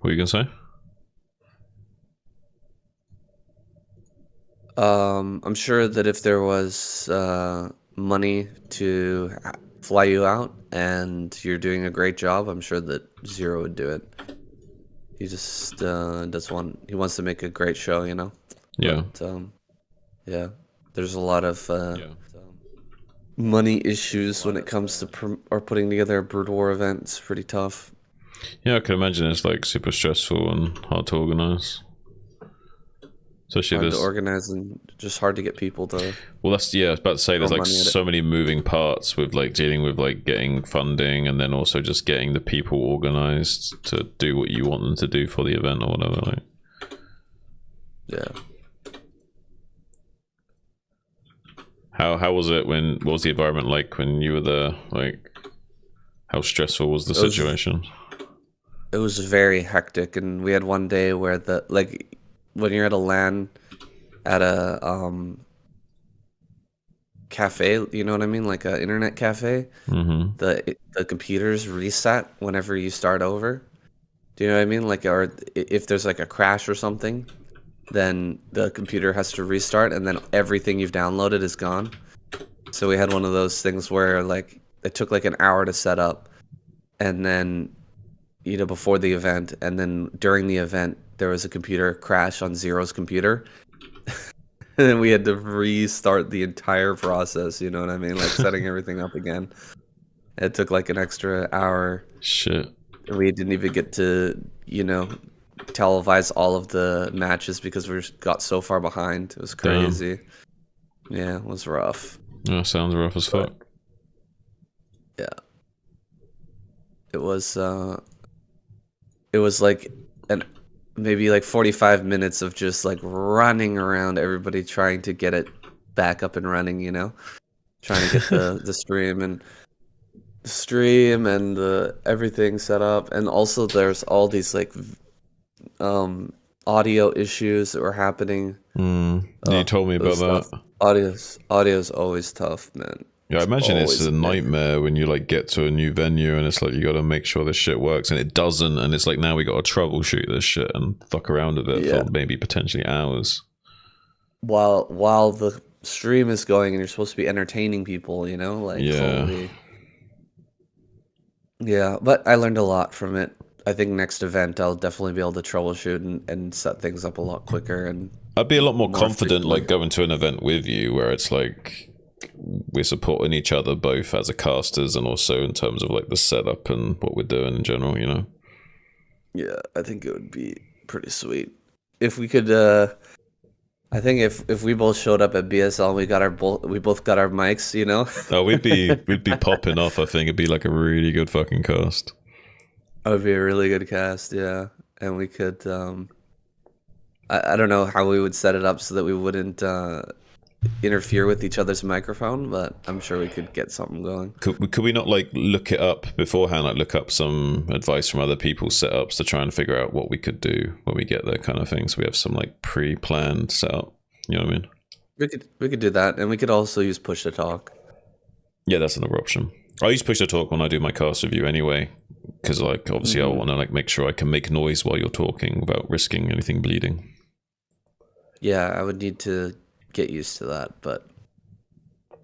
What are you gonna say? I'm sure that if there was money to fly you out and you're doing a great job, I'm sure that Zero would do it. He just does want he wants to make a great show, you know. Yeah. But yeah, there's a lot of money issues when it comes to or putting together a Brood War event. It's pretty tough. Yeah, I can imagine it's like super stressful and hard to organize. Especially Hard to this. organize and just hard to get people to Well, that's yeah. I was about to say throw there's like money at it. so many moving parts with like dealing with like getting funding and then also just getting the people organized to do what you want them to do for the event or whatever. Like, Yeah. how was it when? What was the environment like when you were there? Like, how stressful was the It was situation? it was very hectic, and we had one day where the like when you're at a LAN at a cafe, you know what I mean, like a internet cafe, Mm-hmm. the computers reset whenever you start over. Do you know what I mean? Like, or if there's like a crash or something, then the computer has to restart, and then everything you've downloaded is gone. So we had one of those things where like it took like an hour to set up, and then before the event, and then during the event there was a computer crash on Zero's computer, and then we had to restart the entire process. You know what I mean? Like setting everything up again. It took like an extra hour. Shit. We didn't even get to televise all of the matches because we got so far behind. It was Damn. crazy. Yeah, it was rough. That sounds rough as But fuck. yeah, it was it was like an maybe like 45 minutes of just like running around everybody trying to get it back up and running, trying to get the stream and the everything set up. And also there's all these like um audio issues that were happening. You Oh, told me it about was tough. that. Audio's always tough, man. Yeah, I It's imagine it's always a a pain. nightmare when you like get to a new venue and it's like you got to make sure this shit works and it doesn't, and it's like now we got to troubleshoot this shit and fuck around with it Yeah. for maybe potentially hours. While the stream is going and you're supposed to be entertaining people, like Yeah, holy. Yeah, but I learned a lot from it. I think next event I'll definitely be able to troubleshoot and set things up a lot quicker and I'd be a lot more more confident efficiently. like going to an event with you where it's like we're supporting each other both as a casters and also in terms of like the setup and what we're doing in general. You know. Yeah, I think it would be pretty sweet if we could. I think if we both showed up at BSL and we both got our mics, Oh, we'd be popping off. I think it'd be like a really good fucking cast. that would be a really good cast. Yeah, and we could. I don't know how we would set it up so that we wouldn't interfere with each other's microphone, but I'm sure we could get something going. Could we not like look it up beforehand, like look up some advice from other people's setups to try and figure out what we could do when we get there, kind of thing? So we have some like pre-planned setup. You know what I mean? We could do that, and we could also use push to talk. Yeah, that's another option. I use push to talk when I do my cast review anyway, because like obviously I Hmm. want to like make sure I can make noise while you're talking without risking anything bleeding. Yeah, I would need to get used to that, but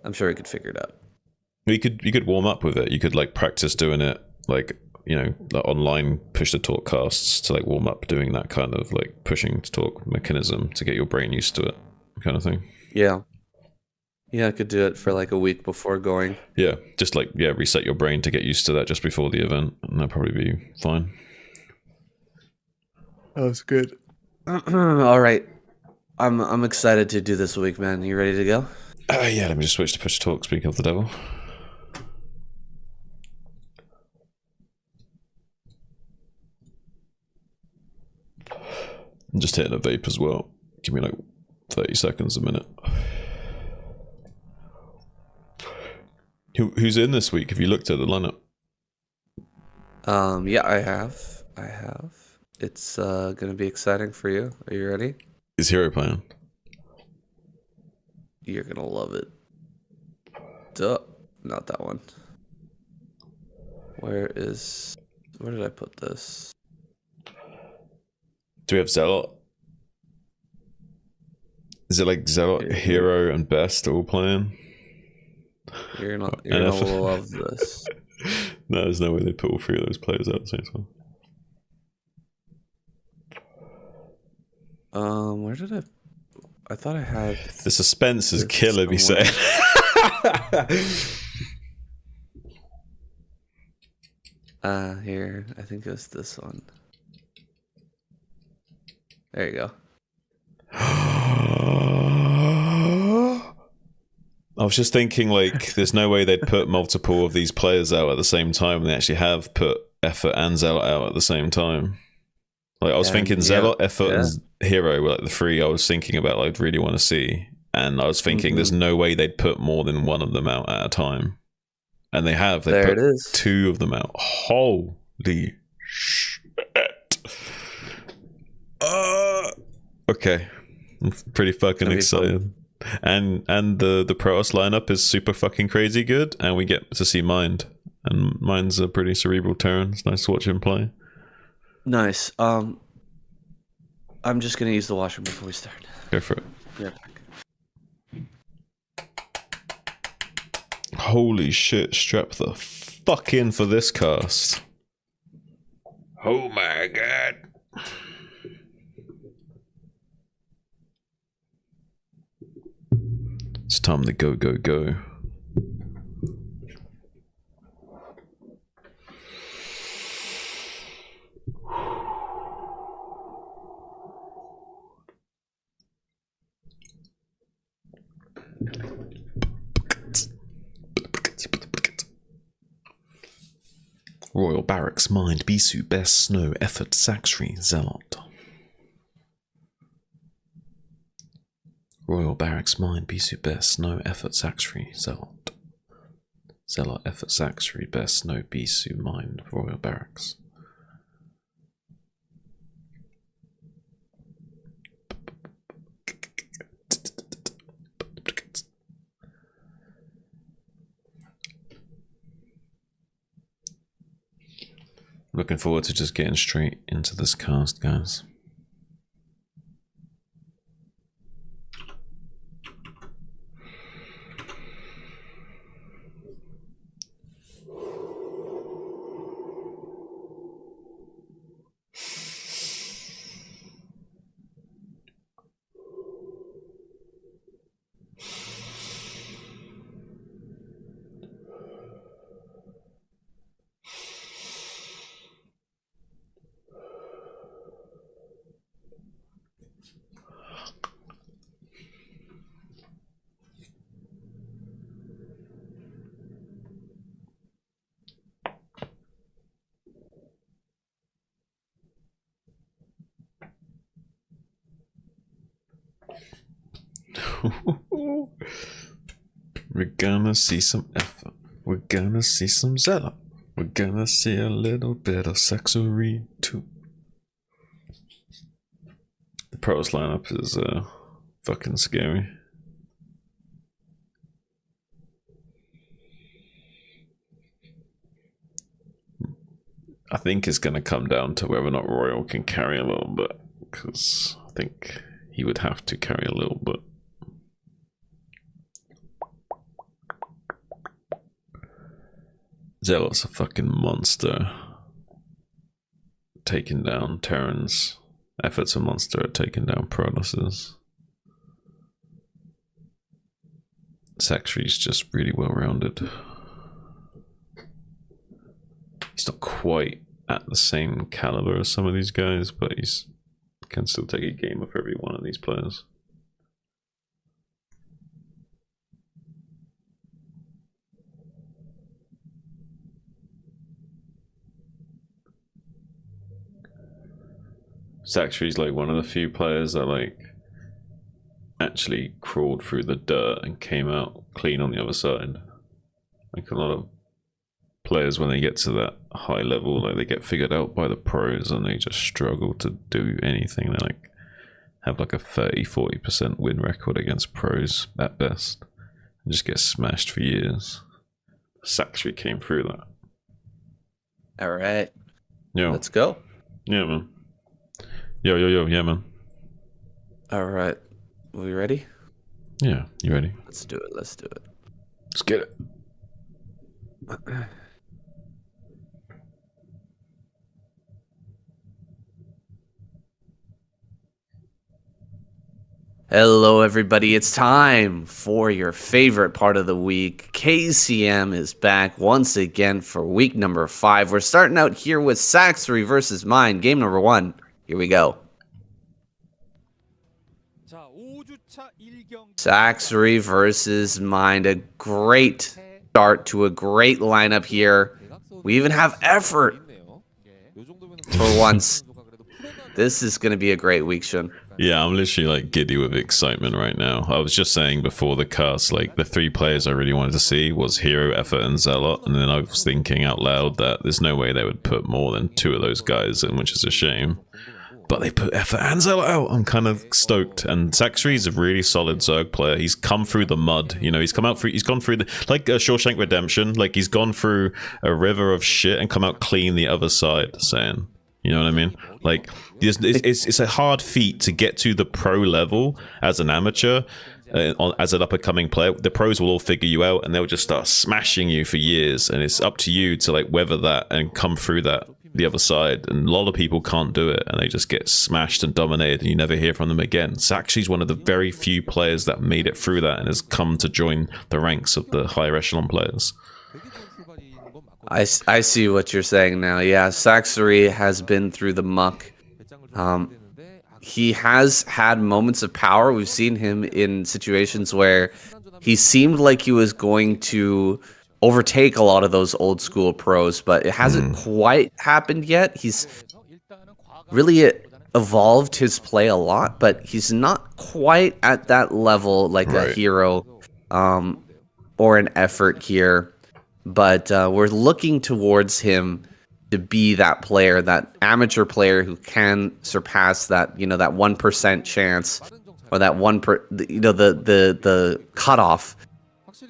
I'm sure we could figure it out. You could warm up with it. You could like practice doing it like like online push to talk casts to like warm up doing that kind of like pushing to talk mechanism to get your brain used to it, kind of thing. Yeah, yeah, I could do it for like a week before going. Yeah, just like yeah, reset your brain to get used to that just before the event, and that'd probably be fine. That was good. All right, I'm excited to do this week, man. You ready to go? Yeah, let me just switch to push to talk. Speaking of the devil, I'm just hitting a vape as well. Give me like 30 seconds a minute. Who's in this week? Have you looked at the lineup? Yeah, I have. I have. It's gonna be exciting for you. Are you ready? Is Hero playing? You're gonna love it. Duh, not that one. Where did I put this? Do we have Zealot? Is it like Zealot, Hero, and Best all playing? You're gonna love this. No, there's no way they put all three of those players out at the same time. Where did I thought I had... The suspense is killer, me saying. Here. I think it was this one. There you go. I was just thinking, like, there's no way they'd put multiple of these players out at the same time, and they actually have put Effort and Zealot out at the same time. Like, I was thinking Zealot, Effort, and Hero were like the three I was thinking about, like, I'd really want to see. And I was thinking there's no way they'd put more than one of them out at a time. And they have. They put two of them out. Holy shit. Okay. I'm pretty fucking excited. And the Protoss lineup is super fucking crazy good, and we get to see Mind. And Mind's a pretty cerebral Terran. It's nice to watch him play. Nice. I'm just gonna use the washroom before we start. Go for it. Yeah. Holy shit, strap the fuck in for this cast. Oh my god. It's time to go, go, go. Royal Barracks, Mind, Bisu, Best, Snow, Effort, Saxry, Zealot. Royal Barracks, Mind, Bisu, Best, Snow, Effort, Saxry, Zealot. Zealot, Effort, Saxry, Best, Snow, Bisu, Mind, Royal Barracks. Looking forward to just getting straight into this cast, guys. We're gonna see some effort. We're gonna see some Zealot. We're gonna see a little bit of Saxory too. The Protoss lineup is fucking scary. I think it's gonna come down to whether or not Royal can carry a little bit, because I think he would have to carry a little bit. Zealot's a fucking monster. Taking down Terrans. Effort's a monster at taking down Protosses. Saxry's just really well rounded. He's not quite at the same caliber as some of these guys, but he's can still take a game of every one of these players. Saxry's like one of the few players that like actually crawled through the dirt and came out clean on the other side. Like a lot of players, when they get to that high level, like they get figured out by the pros and they just struggle to do anything. They like have like a 30-40% win record against pros at best and just get smashed for years. Saxry came through that. All right. Yeah. Let's go. Yeah, man. Yo, yeah, man. All right. We ready? Yeah, you ready? Let's do it. Let's do it. Let's get it. Hello, everybody. It's time for your favorite part of the week. KCM is back once again for week number 5. We're starting out here with Saxory versus Mine, game number 1. Here we go. Saxory versus Mine. A great start to a great lineup here. We even have effort for once. This is going to be a great week, Shun. Yeah, I'm literally like giddy with excitement right now. I was just saying before the cast, like the 3 players I really wanted to see was Hero, Effort, and Zealot, and then I was thinking out loud that there's no way they would put more than 2 of those guys in, which is a shame. But they put Effort and Zealot out. I'm kind of stoked. And Saxory is a really solid Zerg player. He's come through the mud. You know, he's gone through the, like Shawshank Redemption. Like he's gone through a river of shit and come out clean the other side, saying. You know what I mean? Like, it's a hard feat to get to the pro level as an amateur, as an up-and-coming player. The pros will all figure you out, and they'll just start smashing you for years, and it's up to you to, like, weather that and come through that the other side. And a lot of people can't do it, and they just get smashed and dominated, and you never hear from them again. Saxory's one of the very few players that made it through that and has come to join the ranks of the higher echelon players. I see what you're saying now. Yeah, Saxory has been through the muck. He has had moments of power. We've seen him in situations where he seemed like he was going to overtake a lot of those old school pros, but it hasn't quite happened yet. He's really evolved his play a lot, but he's not quite at that level like a Hero or an Effort here. But we're looking towards him to be that player, that amateur player who can surpass that, that 1% chance, or that the cutoff,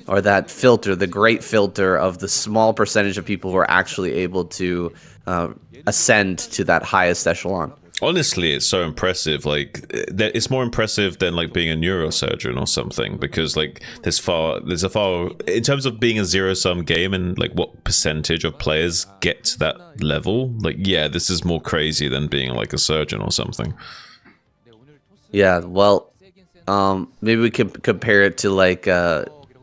or that filter, the great filter of the small percentage of people who are actually able to ascend to that highest echelon. Honestly, it's so impressive. Like, it's more impressive than like being a neurosurgeon or something, because like there's a far in terms of being a zero-sum game and like what percentage of players get to that level. Like, yeah, this is more crazy than being like a surgeon or something. Yeah, well, maybe we can compare it to like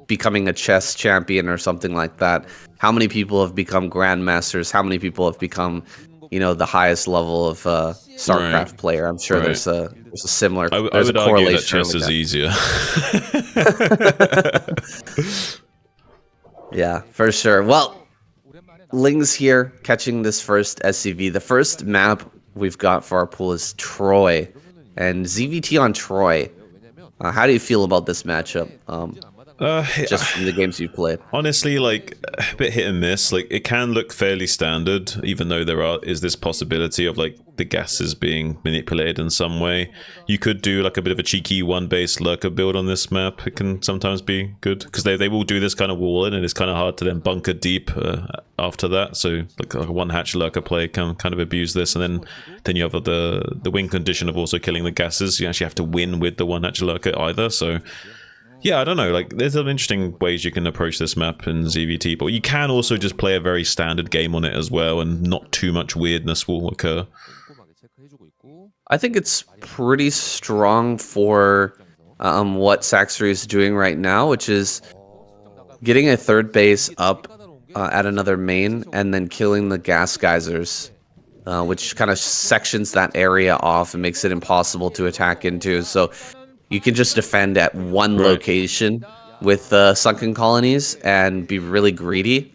becoming a chess champion or something like that. How many people have become grandmasters? How many people have become the highest level of Starcraft player? I'm sure there's a similar. I would argue that chess is easier. Yeah, for sure. Well, Ling's here catching this first SCV. The first map we've got for our pool is Troy, and ZVT on Troy. How do you feel about this matchup? Just from the games you've played. Honestly, like a bit hit and miss. Like it can look fairly standard, even though is this possibility of like the gases being manipulated in some way. You could do like a bit of a cheeky 1-base lurker build on this map. It can sometimes be good because they will do this kind of wall in, and it's kind of hard to then bunker deep after that. So like a 1-hatch lurker play can kind of abuse this, and then you have the win condition of also killing the gases. You actually have to win with the 1-hatch lurker either. So. Yeah, I don't know. Like, there's some interesting ways you can approach this map in ZVT, but you can also just play a very standard game on it as well, and not too much weirdness will occur. I think it's pretty strong for what Saxory is doing right now, which is getting a 3rd base up at another main, and then killing the gas geysers, which kind of sections that area off and makes it impossible to attack into. So. You can just defend at one location with sunken colonies and be really greedy.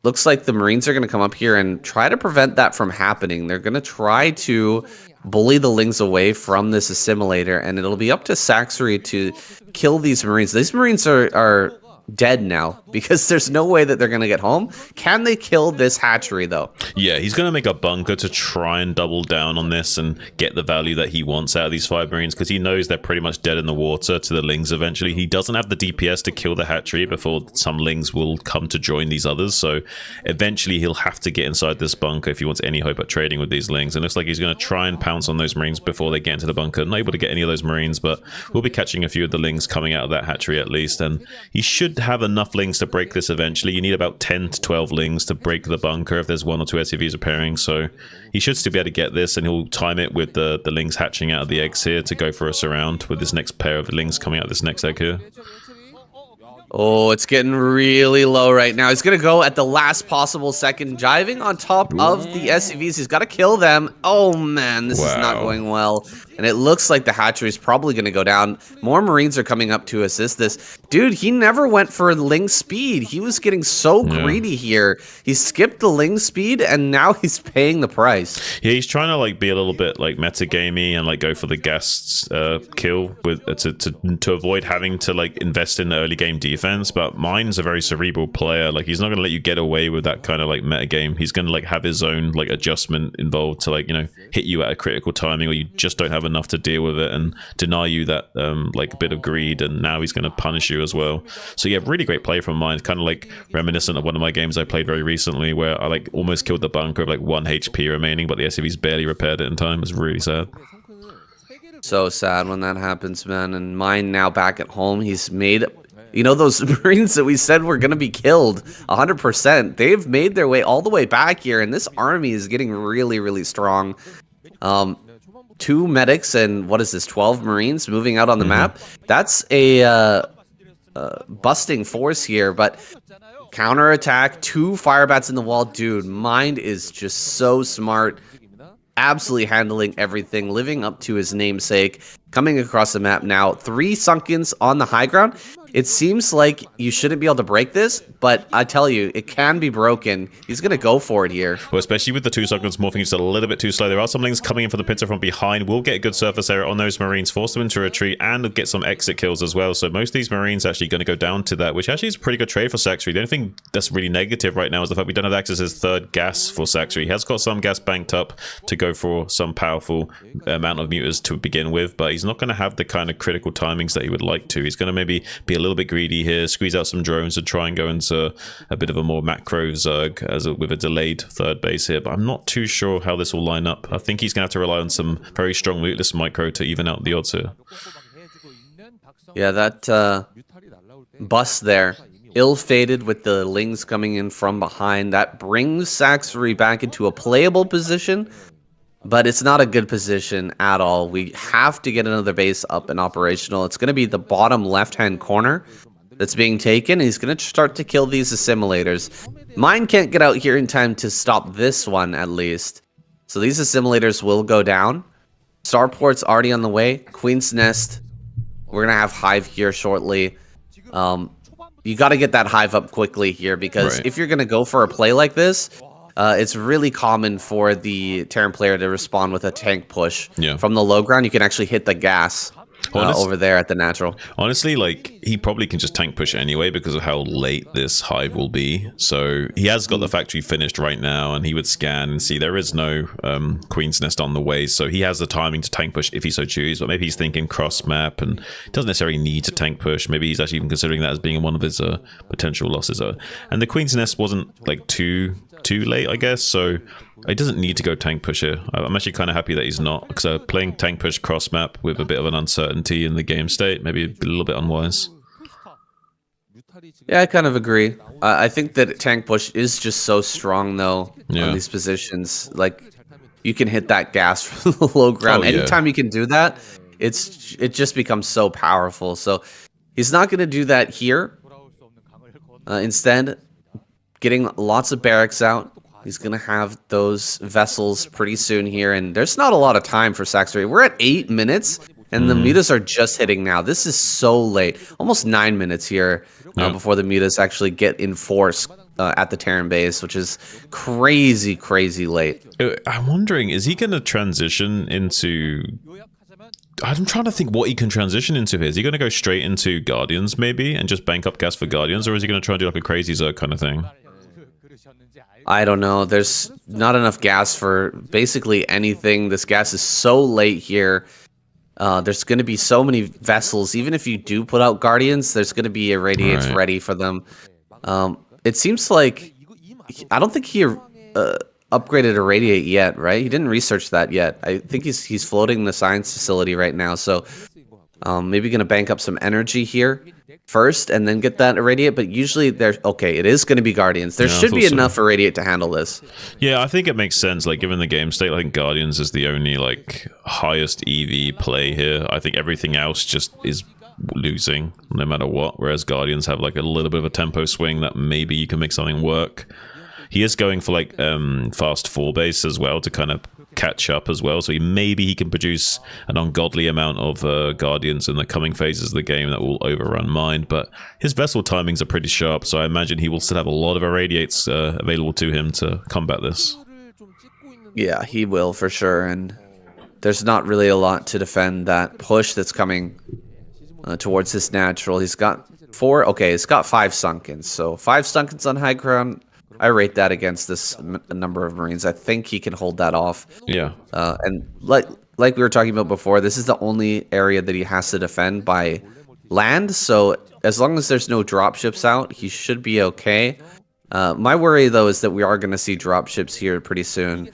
Looks like the Marines are going to come up here and try to prevent that from happening. They're going to try to bully the Lings away from this assimilator, and it'll be up to Saxory to kill these Marines. These Marines are dead now because there's no way that they're going to get home. Can they kill this hatchery, though? Yeah, he's going to make a bunker to try and double down on this and get the value that he wants out of these 5 Marines, because he knows they're pretty much dead in the water to the Lings eventually. He doesn't have the DPS to kill the hatchery before some Lings will come to join these others, so eventually he'll have to get inside this bunker if he wants any hope at trading with these Lings. And it looks like he's going to try and pounce on those Marines before they get into the bunker. Not able to get any of those Marines, but we'll be catching a few of the Lings coming out of that hatchery at least, and he should have enough Lings to break this eventually. You need about 10 to 12 Lings to break the bunker if there's 1 or 2 SCVs appearing, so he should still be able to get this, and he'll time it with the Lings hatching out of the eggs here to go for a surround with this next pair of Lings coming out of this next egg here. Oh, it's getting really low right now. He's going to go at the last possible second, jiving on top of the SCVs. He's got to kill them. Oh, man, this is not going well. And it looks like the hatchery is probably going to go down. More Marines are coming up to assist this. Dude, he never went for Ling speed. He was getting so greedy here. He skipped the Ling speed, and now he's paying the price. Yeah, he's trying to like be a little bit like metagamey and like go for the gas kill with to avoid having to like invest in the early game defense. But Mine's a very cerebral player. Like, he's not going to let you get away with that kind of like metagame. He's going to like have his own like adjustment involved to like, you know, hit you at a critical timing, or you just don't have enough to deal with it and deny you that like bit of greed, and now he's going to punish you as well. So yeah, really great play from Mine. Kind of like reminiscent of one of my games I played very recently where I like almost killed the bunker with like 1 HP remaining, but the SCVs barely repaired it in time. It was really sad. So sad when that happens, man. And Mine now back at home. He's made, you know, those Marines that we said were going to be killed 100%. They've made their way all the way back here, and this army is getting really, really strong. 2 medics and what is this, 12 Marines moving out on the map. That's a busting force here, but counterattack, 2 firebats in the wall. Dude, Mind is just so smart. Absolutely handling everything, living up to his namesake. Coming across the map now, 3 Sunkens on the high ground. It seems like you shouldn't be able to break this, but I tell you, it can be broken. He's going to go for it here. Well, especially with the 2 Sunkens morphing just a little bit too slow. There are some Lings coming in for the pincer from behind. We'll get a good surface area on those Marines, force them into retreat, and get some exit kills as well. So most of these Marines actually going to go down to that, which actually is a pretty good trade for Saxry. The only thing that's really negative right now is the fact we don't have access to his 3rd gas for Saxry. He has got some gas banked up to go for some powerful amount of muters to begin with, but he's not going to have the kind of critical timings that he would like to. He's going to maybe be a little bit greedy here, squeeze out some drones to try and go into a bit of a more macro Zerg with a delayed 3rd base here, but I'm not too sure how this will line up. I think he's going to have to rely on some very strong lootless micro to even out the odds here. Yeah, that bus there, ill-fated with the Lings coming in from behind. That brings Saxry back into a playable position, but it's not a good position at all. We have to get another base up and operational. It's going to be the bottom left-hand corner that's being taken. He's going to start to kill these assimilators. Mine can't get out here in time to stop this one, at least. So these assimilators will go down. Starport's already on the way. Queen's Nest. We're going to have Hive here shortly. You got to get that Hive up quickly here, because if you're going to go for a play like this, it's really common for the Terran player to respond with a tank push. From the low ground, you can actually hit the gas over there at the natural. Honestly, like, he probably can just tank push anyway because of how late this Hive will be. So he has got the factory finished right now, and he would scan and see there is no Queen's Nest on the way. So he has the timing to tank push if he so chooses. But maybe he's thinking cross map and doesn't necessarily need to tank push. Maybe he's actually even considering that as being one of his potential losses. And the Queen's Nest wasn't like too late, I guess. So he doesn't need to go tank push here. I'm actually kind of happy that he's not, because playing tank push cross map with a bit of an uncertainty in the game state, maybe a little bit unwise. Yeah, I kind of agree. I think that tank push is just so strong, though, on these positions. Like, you can hit that gas from the low ground. Anytime you can do that, it just becomes so powerful. So he's not going to do that here. Instead, getting lots of barracks out. He's going to have those vessels pretty soon here, and there's not a lot of time for Saxry. We're at 8 minutes, and the mutas are just hitting now. This is so late. Almost 9 minutes here before the mutas actually get in force at the Terran base, which is crazy, crazy late. I'm wondering, is he going to transition into I'm trying to think what he can transition into here. Is he going to go straight into Guardians maybe and just bank up gas for Guardians, or is he going to try and do like a crazy Zerg kind of thing? I don't know. There's not enough gas for basically anything. This gas is so late here. There's going to be so many vessels. Even if you do put out Guardians, there's going to be irradiates ready for them. It seems like I don't think he upgraded Irradiate yet, right? He didn't research that yet. I think he's floating the science facility right now. So maybe going to bank up some energy here first and then get that Irradiate. But usually it is going to be Guardians. There should be enough Irradiate to handle this. Yeah, I think it makes sense. Like, given the game state, I think Guardians is the only like highest EV play here. I think everything else just is losing no matter what, whereas Guardians have like a little bit of a tempo swing that maybe you can make something work. He is going for like fast 4 base as well to kind of catch up as well, so maybe he can produce an ungodly amount of Guardians in the coming phases of the game that will overrun Mind. But his vessel timings are pretty sharp, so I imagine he will still have a lot of Irradiates available to him to combat this. Yeah, he will for sure, and there's not really a lot to defend that push that's coming towards his natural. He's got 4. Okay, he's got 5 Sunkens, so 5 Sunkens on high ground. I rate that against this number of Marines. I think he can hold that off. Yeah. And like we were talking about before, this is the only area that he has to defend by land. So as long as there's no dropships out, he should be okay. My worry, though, is that we are going to see dropships here pretty soon.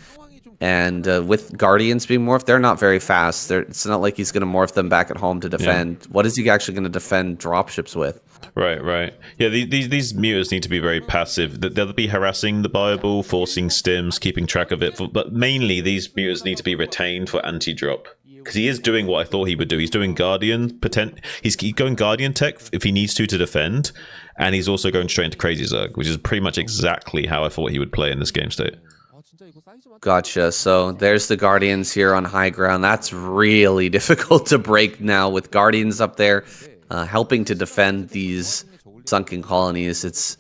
And with Guardians being morphed, they're not very fast. It's not like he's going to morph them back at home to defend. Yeah. What is he actually going to defend dropships with? Right. Yeah, these mutants need to be very passive. They'll be harassing the Bible, forcing stims, keeping track of it. But mainly, these mutants need to be retained for anti-drop. Because he is doing what I thought he would do. He's doing Guardian He's going Guardian tech if he needs to defend. And he's also going straight into Crazy Zerg, which is pretty much exactly how I thought he would play in this game state. Gotcha. So there's the Guardians here on high ground. That's really difficult to break now with Guardians up there helping to defend these sunken colonies. It's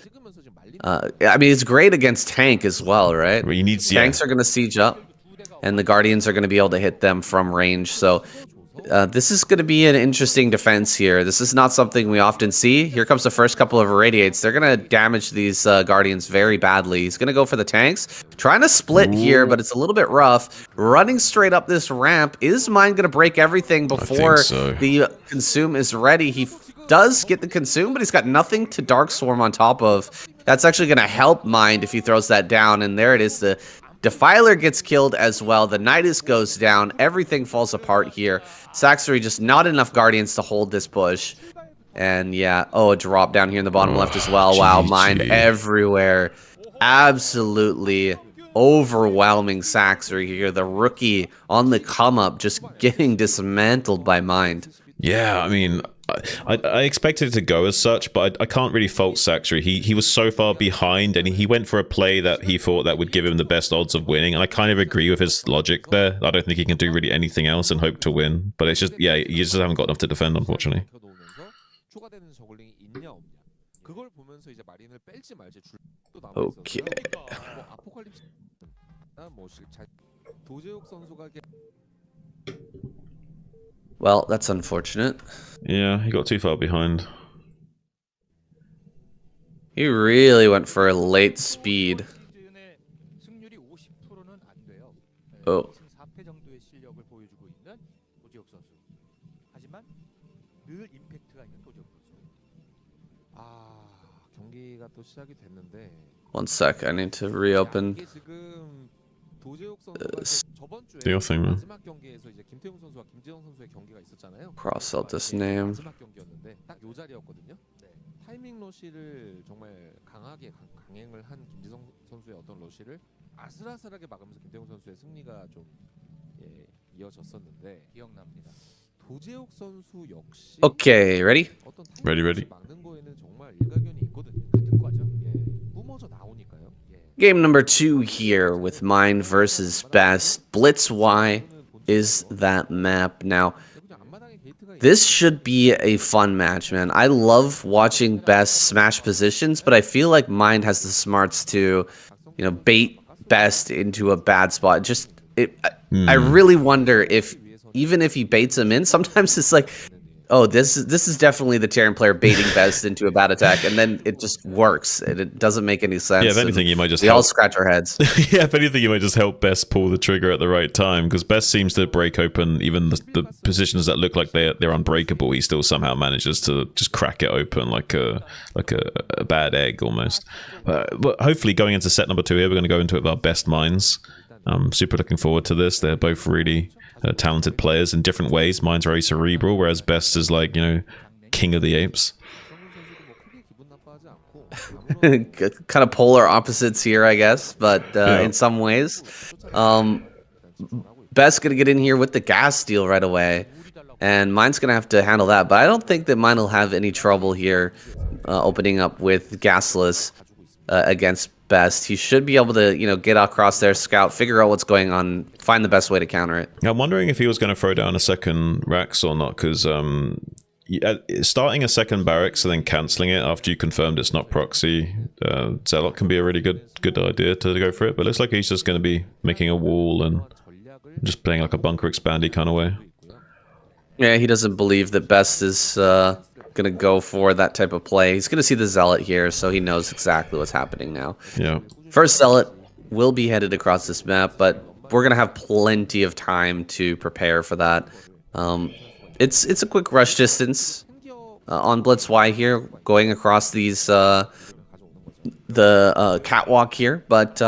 it's great against tank as well, right? Tanks are going to siege up, and the Guardians are going to be able to hit them from range. So this is going to be an interesting defense here. This is not something we often see. Here comes the first couple of Irradiates. They're going to damage these Guardians very badly. He's going to go for the tanks. Trying to split here, but it's a little bit rough. Running straight up this ramp. Is Mind going to break everything before the Consume is ready? He does get the Consume, but he's got nothing to Dark Swarm on top of. That's actually going to help Mind if he throws that down, and there it is. The Defiler gets killed as well. The Nidus goes down. Everything falls apart here. Saxory just not enough Guardians to hold this push. And yeah, a drop down here in the bottom left as well. Wow, Mind everywhere. Absolutely overwhelming Saxory here. The rookie on the come up, just getting dismantled by Mind. Yeah, I mean, I expected it to go as such, but I can't really fault Saxory. He was so far behind, and he went for a play that he thought that would give him the best odds of winning, and I kind of agree with his logic there. I don't think he can do really anything else and hope to win, but it's just, yeah, you just haven't got enough to defend, unfortunately. Okay. Well, that's unfortunate. Yeah, he got too far behind. He really went for a late speed. Oh. One sec, I need to reopen this. Do your thing, man. Cross out this name. Okay, ready? Ready. Game number 2 here with Mind versus Best. Blitz Y is that map. Now, this should be a fun match, man. I love watching Best smash positions, but I feel like Mind has the smarts to, bait Best into a bad spot. I really wonder if even if he baits him in, sometimes it's like, oh, this is definitely the Terran player baiting Best into a bad attack, and then it just works, and it doesn't make any sense. Yeah, if anything, you might just we all scratch our heads. Yeah, if anything, you might just help Best pull the trigger at the right time, because Best seems to break open even the positions that look like they're unbreakable. He still somehow manages to just crack it open like a bad egg almost. But hopefully, going into set number 2 here, we're going to go into it with our best minds. I'm super looking forward to this. They're both really talented players in different ways. Mine's very cerebral, whereas Best is like, king of the apes. Kind of polar opposites here, I guess, but in some ways. Best's going to get in here with the gas steal right away, and mine's going to have to handle that, but I don't think that mine will have any trouble here opening up with gasless against Best. He should be able to, get across there, scout, figure out what's going on, find the best way to counter it. I'm wondering if he was going to throw down a second Rax or not, because starting a second barracks and then cancelling it after you confirmed it's not proxy Zealot can be a really good idea to go for it, but it looks like he's just going to be making a wall and just playing like a bunker expandy kind of way. Yeah, he doesn't believe that Best is going to go for that type of play. He's going to see the Zealot here, so he knows exactly what's happening now. Yeah. First Zealot will be headed across this map, but we're going to have plenty of time to prepare for that. It's a quick rush distance on Blitz Y here, going across these the catwalk here, but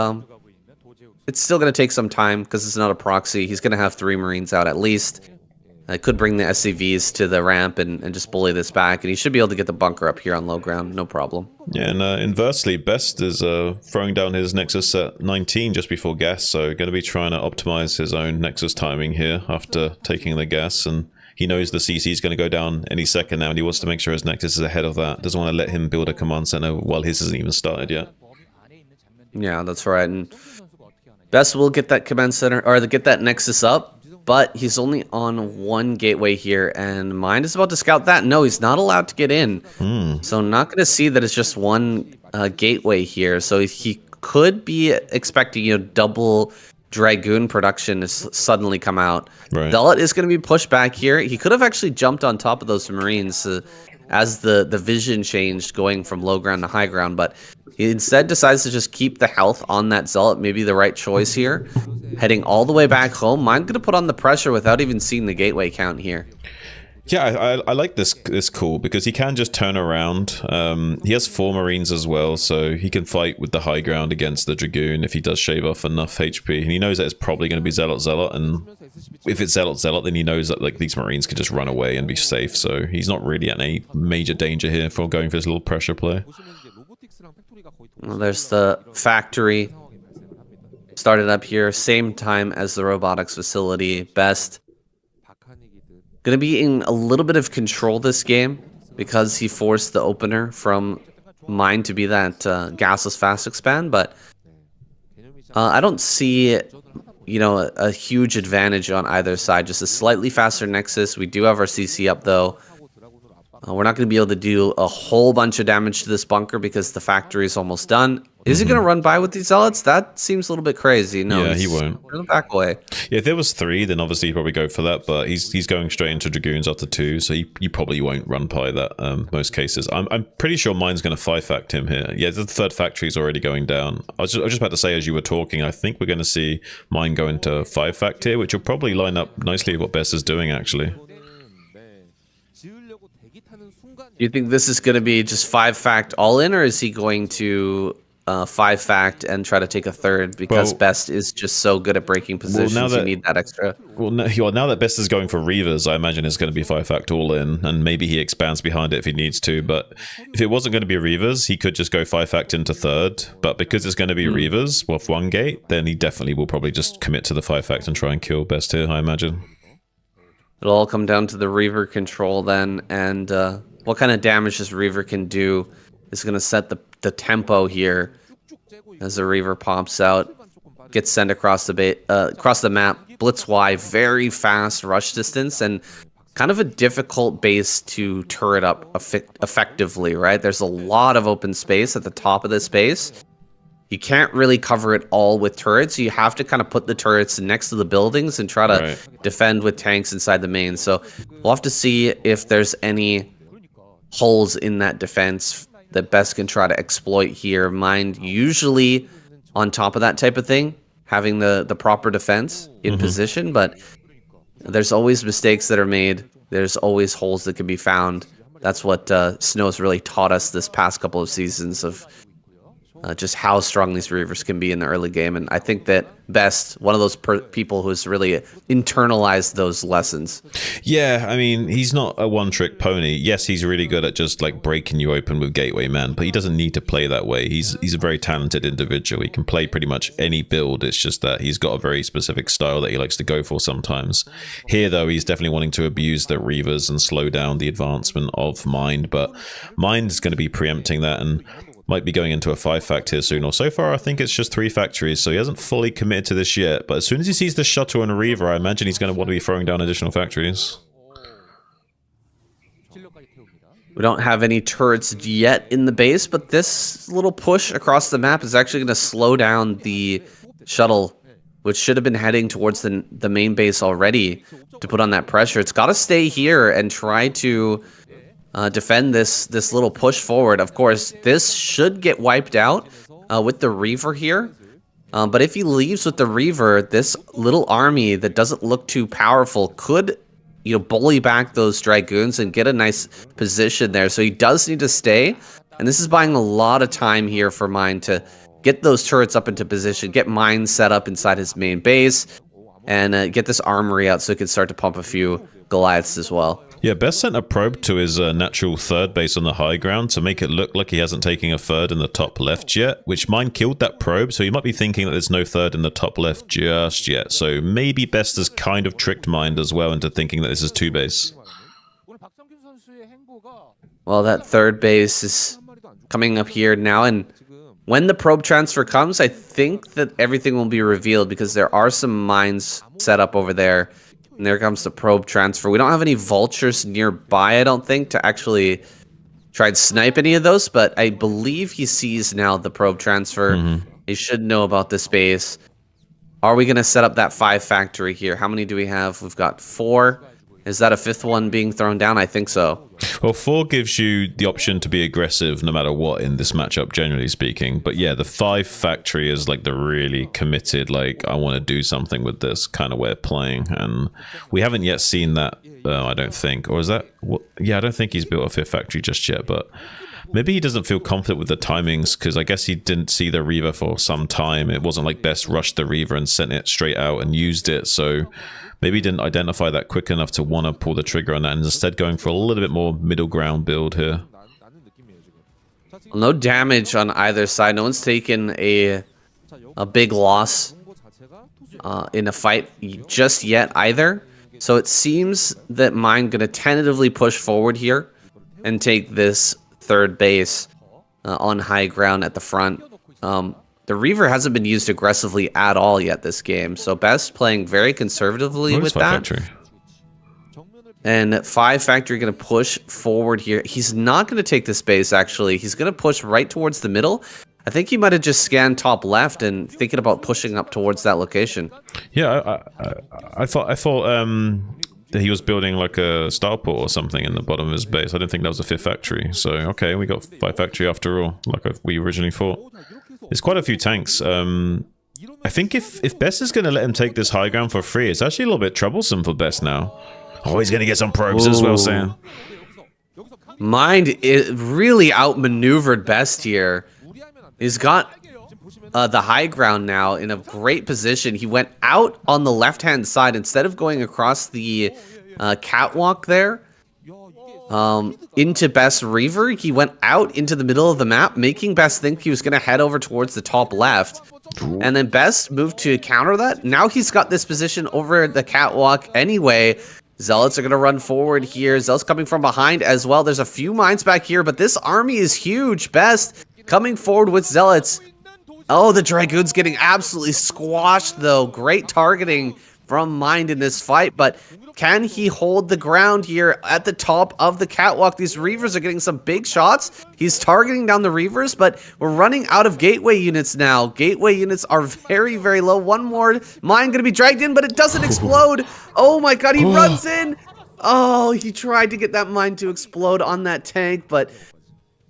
it's still going to take some time because it's not a proxy. He's going to have 3 Marines out at least. I could bring the SCVs to the ramp and just bully this back, and he should be able to get the bunker up here on low ground, no problem. Yeah, and inversely, Best is throwing down his Nexus at 19 just before gas, so going to be trying to optimize his own Nexus timing here after taking the gas, and he knows the CC is going to go down any second now, and he wants to make sure his Nexus is ahead of that. Doesn't want to let him build a command center while his hasn't even started yet. Yeah, that's right, and Best will get that command center, or get that Nexus up, but he's only on 1 gateway here, and Mind is about to scout that. No, he's not allowed to get in. So not going to see that it's just 1 gateway here. So he could be expecting, double Dragoon production to suddenly come out. Right. Zealot is going to be pushed back here. He could have actually jumped on top of those Marines as the vision changed going from low ground to high ground, but he instead decides to just keep the health on that Zealot. Maybe the right choice here. Heading all the way back home. I'm going to put on the pressure without even seeing the gateway count here. Yeah, I like this call because he can just turn around. He has 4 Marines as well, so he can fight with the high ground against the Dragoon if he does shave off enough HP. And he knows that it's probably going to be Zealot, and if it's Zealot, then he knows that like these Marines can just run away and be safe. So he's not really in any major danger here for going for his little pressure play. Well, there's the factory. Started up here, same time as the robotics facility. Best going to be in a little bit of control this game because he forced the opener from mine to be that gasless fast expand, but I don't see a huge advantage on either side. Just a slightly faster Nexus. We do have our CC up though. We're not going to be able to do a whole bunch of damage to this bunker because the factory is almost done. Is he going to run by with these Zealots? That seems a little bit crazy. No, yeah, he won't. Gonna back away. Yeah, if there was 3, then obviously he'd probably go for that, but he's going straight into Dragoons after 2, so you probably won't run by that most cases. I'm pretty sure mine's going to 5-fact him here. Yeah, the 3rd factory is already going down. I was just about to say as you were talking, I think we're going to see mine go into 5-fact here, which will probably line up nicely with what Bess is doing, actually. Do you think this is going to be just 5-fact all in, or is he going to 5-fact and try to take a 3rd because Best is just so good at breaking positions? You need that extra. Well, now that Best is going for Reavers, I imagine it's going to be 5-fact all in, and maybe he expands behind it if he needs to. But if it wasn't going to be Reavers, he could just go 5-fact into 3rd. But because it's going to be Reavers with 1 gate, then he definitely will probably just commit to the 5-fact and try and kill Best here, I imagine. It'll all come down to the Reaver control then, and what kind of damage this Reaver can do is going to set the tempo here as the Reaver pops out, gets sent across the map. Blitz Y, very fast rush distance, and kind of a difficult base to turret up effectively, right? There's a lot of open space at the top of this base. you can't really cover it all with turrets. You have to kind of put the turrets next to the buildings and try to defend with tanks inside the main. So we'll have to see if there's any holes in that defense that Best can try to exploit here. Mind usually on top of that type of thing, having the proper defense in position, but there's always mistakes that are made. There's always holes that can be found. That's what Snow's really taught us this past couple of seasons of just how strong these Reavers can be in the early game. And I think that Best, one of those people who's really internalized those lessons. Yeah, I mean, he's not a one-trick pony. Yes, he's really good at just like breaking you open with Gateway Man, but he doesn't need to play that way. He's a very talented individual. He can play pretty much any build. It's just that he's got a very specific style that he likes to go for sometimes. Here, though, he's definitely wanting to abuse the Reavers and slow down the advancement of Mind, but Mind's going to be preempting that and might be going into a 5-fact here soon, or so far I think it's just 3 factories, so he hasn't fully committed to this yet, but as soon as he sees the shuttle and a Reaver, I imagine he's going to want to be throwing down additional factories. We don't have any turrets yet in the base, but this little push across the map is actually going to slow down the shuttle, which should have been heading towards the main base already to put on that pressure. It's got to stay here and try to defend this little push forward. Of course, this should get wiped out with the Reaver here. But if he leaves with the Reaver, this little army that doesn't look too powerful could, bully back those Dragoons and get a nice position there. So he does need to stay. And this is buying a lot of time here for Mind to get those turrets up into position, get Mind set up inside his main base, and get this armory out so he can start to pump a few Goliaths as well. Yeah, Best sent a probe to his natural third base on the high ground to make it look like he hasn't taken a third in the top left yet, which Mind killed that probe, so he might be thinking that there's no third in the top left just yet. So maybe Best has kind of tricked Mind as well into thinking that this is 2 base. Well, that third base is coming up here now, and when the probe transfer comes, I think that everything will be revealed because there are some mines set up over there. And there comes the probe transfer. We don't have any vultures nearby, I don't think, to actually try and snipe any of those, but I believe he sees now the probe transfer. He should know about this base. Are we going to set up that 5 factory here? How many do we have? We've got 4. Is that a 5th one being thrown down? I think so. Well, 4 gives you the option to be aggressive no matter what in this matchup, generally speaking. But yeah, the 5 factory is like the really committed, like, I want to do something with this kind of way of playing. And we haven't yet seen that, I don't think. Or is that... What? Yeah, I don't think he's built a 5th factory just yet, but... Maybe he doesn't feel confident with the timings, because I guess he didn't see the Reaver for some time. It wasn't like Best rushed the Reaver and sent it straight out and used it, so... Maybe he didn't identify that quick enough to want to pull the trigger on that, and instead going for a little bit more middle ground build here. No damage on either side. No one's taken a big loss in a fight just yet either. So it seems that Mind gonna tentatively push forward here and take this third base on high ground at the front. The Reaver hasn't been used aggressively at all yet this game, so Best playing very conservatively with that. Factory? And 5 factory going to push forward here. He's not going to take this base, actually. He's going to push right towards the middle. I think he might have just scanned top left and thinking about pushing up towards that location. Yeah, I thought that he was building like a starport or something in the bottom of his base. I didn't think that was a 5th factory. So, okay, we got 5 factory after all, like we originally thought. There's quite a few tanks. I think if Best is going to let him take this high ground for free, it's actually a little bit troublesome for Best now. Oh, he's going to get some probes as well, Sam. Mind is really outmaneuvered Best here. He's got the high ground now in a great position. He went out on the left-hand side instead of going across the catwalk there. Into Best Reaver, he went out into the middle of the map, making Best think he was going to head over towards the top left. And then Best moved to counter that. Now he's got this position over the catwalk anyway. Zealots are going to run forward here. Zealots coming from behind as well. There's a few mines back here, but this army is huge. Best coming forward with Zealots. Oh, the Dragoon's getting absolutely squashed, though. Great targeting from Mind in this fight, but can he hold the ground here at the top of the catwalk? These Reavers are getting some big shots. He's targeting down the Reavers, but we're running out of gateway units now. Gateway units are very, very low. One more Mine gonna be dragged in, but it doesn't explode. Oh my god, he runs in. Oh, he tried to get that mine to explode on that tank, but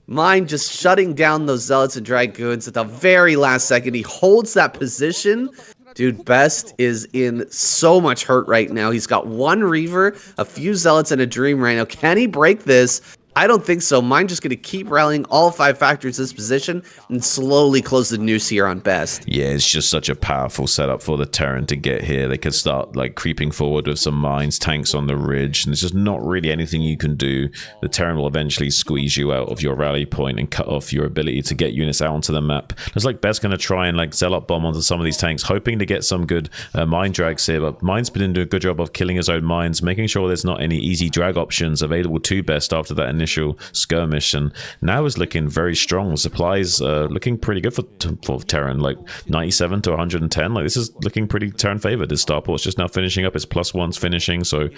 Mine just shutting down those Zealots and Dragoons at the very last second. He holds that position. Dude, Best is in so much hurt right now. He's got one Reaver, a few Zealots, and a Dream right now. Can he break this? I don't think so. Mine just going to keep rallying all 5 factories this position and slowly close the noose here on Best. Yeah, it's just such a powerful setup for the Terran to get here. They could start like creeping forward with some mines, tanks on the ridge, and there's just not really anything you can do. The Terran will eventually squeeze you out of your rally point and cut off your ability to get units out onto the map. Looks like Best going to try and like Zealot bomb onto some of these tanks, hoping to get some good mine drags here, but Mine's been doing a good job of killing his own mines, making sure there's not any easy drag options available to Best after that initial skirmish, and now is looking very strong. Supplies looking pretty good for Terran, like 97 to 110. Like this is looking pretty Terran favored. His starport's just now finishing up, his +1's finishing, so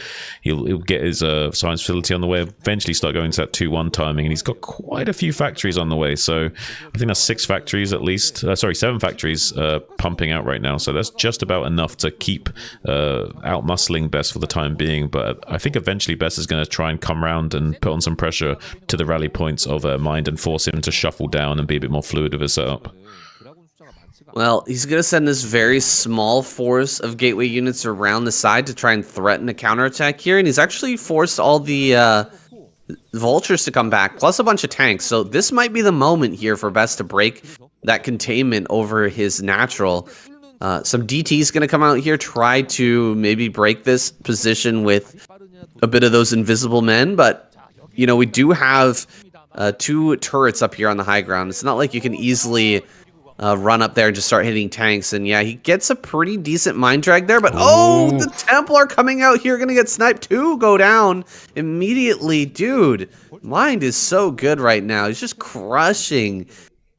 he'll get his science facility on the way, eventually start going to that 2-1 timing, and he's got quite a few factories on the way, so I think that's 6 factories at least, sorry, 7 factories pumping out right now, so that's just about enough to keep out muscling Best for the time being, but I think eventually Best is going to try and come around and put on some pressure to the rally points of Mind and force him to shuffle down and be a bit more fluid with his setup. Well, he's going to send this very small force of gateway units around the side to try and threaten a counterattack here, and he's actually forced all the vultures to come back, plus a bunch of tanks, so this might be the moment here for Best to break that containment over his natural. Some DT's going to come out here, try to maybe break this position with a bit of those invisible men, but you know, we do have 2 turrets up here on the high ground. It's not like you can easily run up there and just start hitting tanks. And yeah, he gets a pretty decent mine drag there. But oh, the Templar coming out here, going to get sniped too. Go down immediately. Dude, Mind is so good right now. He's just crushing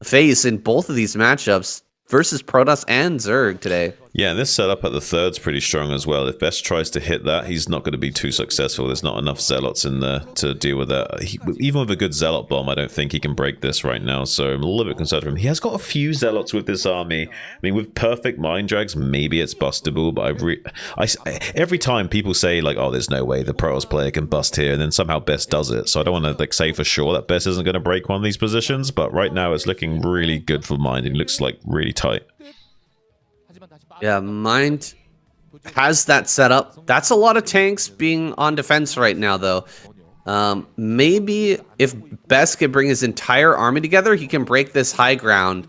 face in both of these matchups versus Protoss and Zerg today. Yeah, and this setup at the third's pretty strong as well. If Best tries to hit that, he's not going to be too successful. There's not enough Zealots in there to deal with that. Even with a good Zealot bomb, I don't think he can break this right now, so I'm a little bit concerned for him. He has got a few Zealots with this army. I mean, with perfect mine drags, maybe it's bustable, but every time people say, like, oh, there's no way the Protoss player can bust here, and then somehow Best does it, so I don't want to like say for sure that Best isn't going to break one of these positions, but right now it's looking really good for Mind, and it looks like really tight. Yeah, Mind has that set up. That's a lot of tanks being on defense right now, though. Maybe if Best could bring his entire army together, he can break this high ground.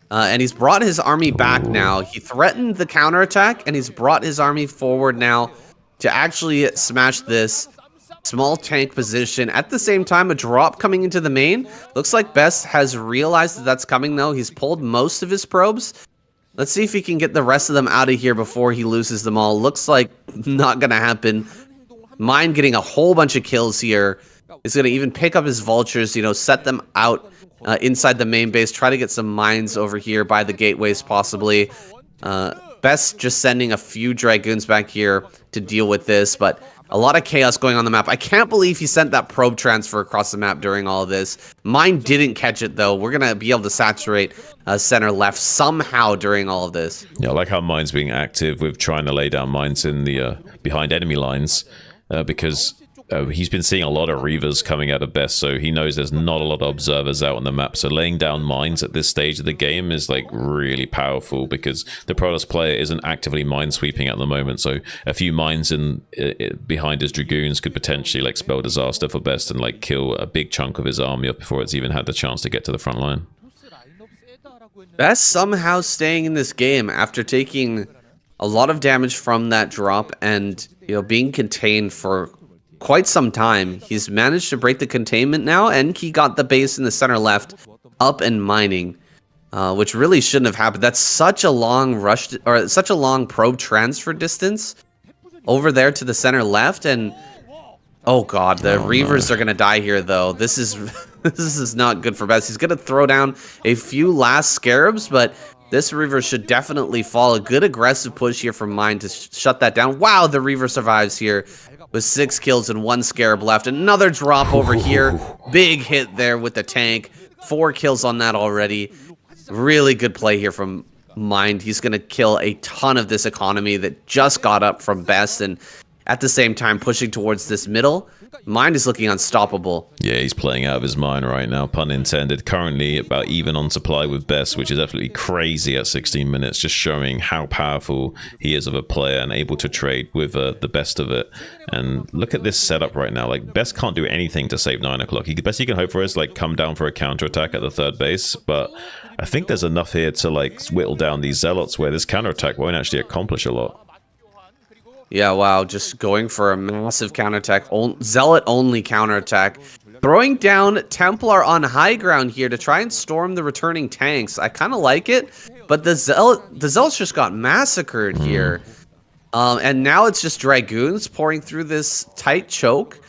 And he's brought his army back now. He threatened the counterattack, and he's brought his army forward now to actually smash this small tank position. At the same time, a drop coming into the main. Looks like Best has realized that that's coming, though. He's pulled most of his probes. Let's see if he can get the rest of them out of here before he loses them all. Looks like not going to happen. Mind getting a whole bunch of kills here. He's going to even pick up his vultures, you know, set them out inside the main base. Try to get some mines over here by the gateways possibly. Best just sending a few Dragoons back here to deal with this, but a lot of chaos going on the map. I can't believe he sent that probe transfer across the map during all of this. Mine didn't catch it, though. We're going to be able to saturate center left somehow during all of this. Yeah, I like how Mine's being active with trying to lay down mines in the behind enemy lines because he's been seeing a lot of Reavers coming out of Best, so he knows there's not a lot of observers out on the map. So laying down mines at this stage of the game is like really powerful because the Protoss player isn't actively mine sweeping at the moment. So a few mines in behind his Dragoons could potentially like spell disaster for Best and like kill a big chunk of his army up before it's even had the chance to get to the front line. Best somehow staying in this game after taking a lot of damage from that drop and, you know, being contained for quite some time. He's managed to break the containment now, and he got the base in the center left up and mining, which really shouldn't have happened. That's such a long rush, or such a long probe transfer distance over there to the center left, and oh god, the Reavers are gonna die here though. This is this is not good for Best. He's gonna throw down a few last Scarabs, but This Reaver should definitely fall. A good aggressive push here from Mind to shut that down. Wow, the Reaver survives here with 6 kills and 1 Scarab left. Another drop over here. Big hit there with the tank. 4 kills on that already. Really good play here from Mind. He's going to kill a ton of this economy that just got up from Best, and at the same time pushing towards this middle. Mind is looking unstoppable. Yeah, he's playing out of his mind right now, pun intended. Currently about even on supply with Best, which is absolutely crazy at 16 minutes, just showing how powerful he is of a player and able to trade with the best of it. And look at this setup right now. Like, Best can't do anything to save 9 o'clock. The best he can hope for is, like, come down for a counterattack at the third base, but I think there's enough here to, like, whittle down these Zealots where this counterattack won't actually accomplish a lot. Yeah, wow, just going for a massive counterattack. Zealot-only counterattack. Throwing down Templar on high ground here to try and storm the returning tanks. I kind of like it, but the Zealots just got massacred here. And now it's just Dragoons pouring through this tight choke.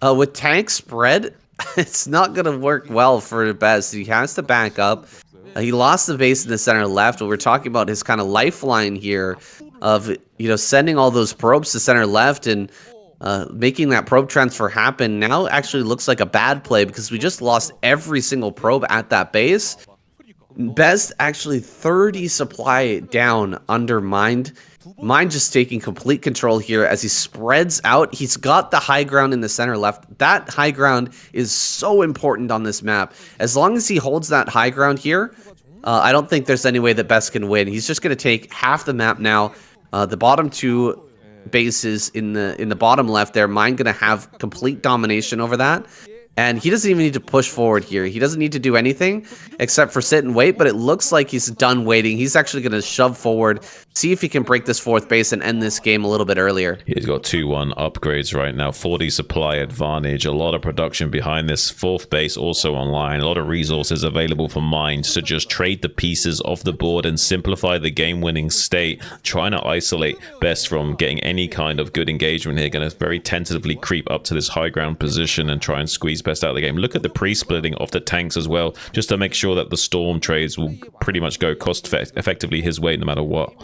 With tanks spread, it's not going to work well for Best. He has to back up. He lost the base in the center left, but we're talking about his kind of lifeline here of, you know, sending all those probes to center left and making that probe transfer happen. Now actually looks like a bad play because we just lost every single probe at that base. Best actually 30 supply down under Mind. Mind just taking complete control here as he spreads out. He's got the high ground in the center left. That high ground is so important on this map. As long as he holds that high ground here, I don't think there's any way that Best can win. He's just going to take half the map now. The bottom 2 bases in the bottom left there, Mind going to have complete domination over that. And he doesn't even need to push forward here. He doesn't need to do anything except for sit and wait, but it looks like he's done waiting. He's actually going to shove forward, see if he can break this 4th base and end this game a little bit earlier. He's got 2-1 upgrades right now, 40 supply advantage, a lot of production behind this 4th base also online, a lot of resources available for Mind to just trade the pieces off the board and simplify the game-winning state, trying to isolate Best from getting any kind of good engagement here. Going to very tentatively creep up to this high ground position and try and squeeze Best out of the game. Look at the pre-splitting of the tanks as well, just to make sure that the storm trades will pretty much go cost effectively his way no matter what.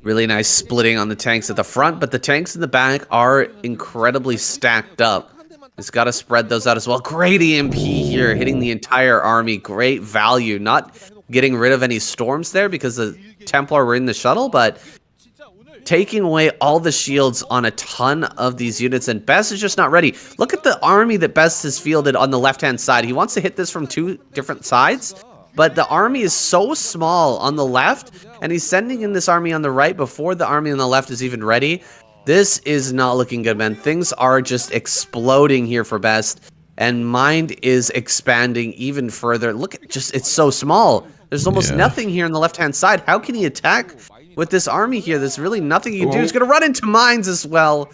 Really nice splitting on the tanks at the front, but the tanks in the back are incredibly stacked up. He's got to spread those out as well. Great EMP here, hitting the entire army. Great value. Not getting rid of any storms there because the Templar were in the shuttle, but taking away all the shields on a ton of these units, and Best is just not ready. Look at the army that Best has fielded on the left-hand side. He wants to hit this from 2 different sides, but the army is so small on the left, and he's sending in this army on the right before the army on the left is even ready. This is not looking good, man. Things are just exploding here for Best, and Mind is expanding even further. Look at it's so small. There's almost nothing here on the left-hand side. How can he attack with this army here? There's really nothing he can do. He's going to run into mines as well.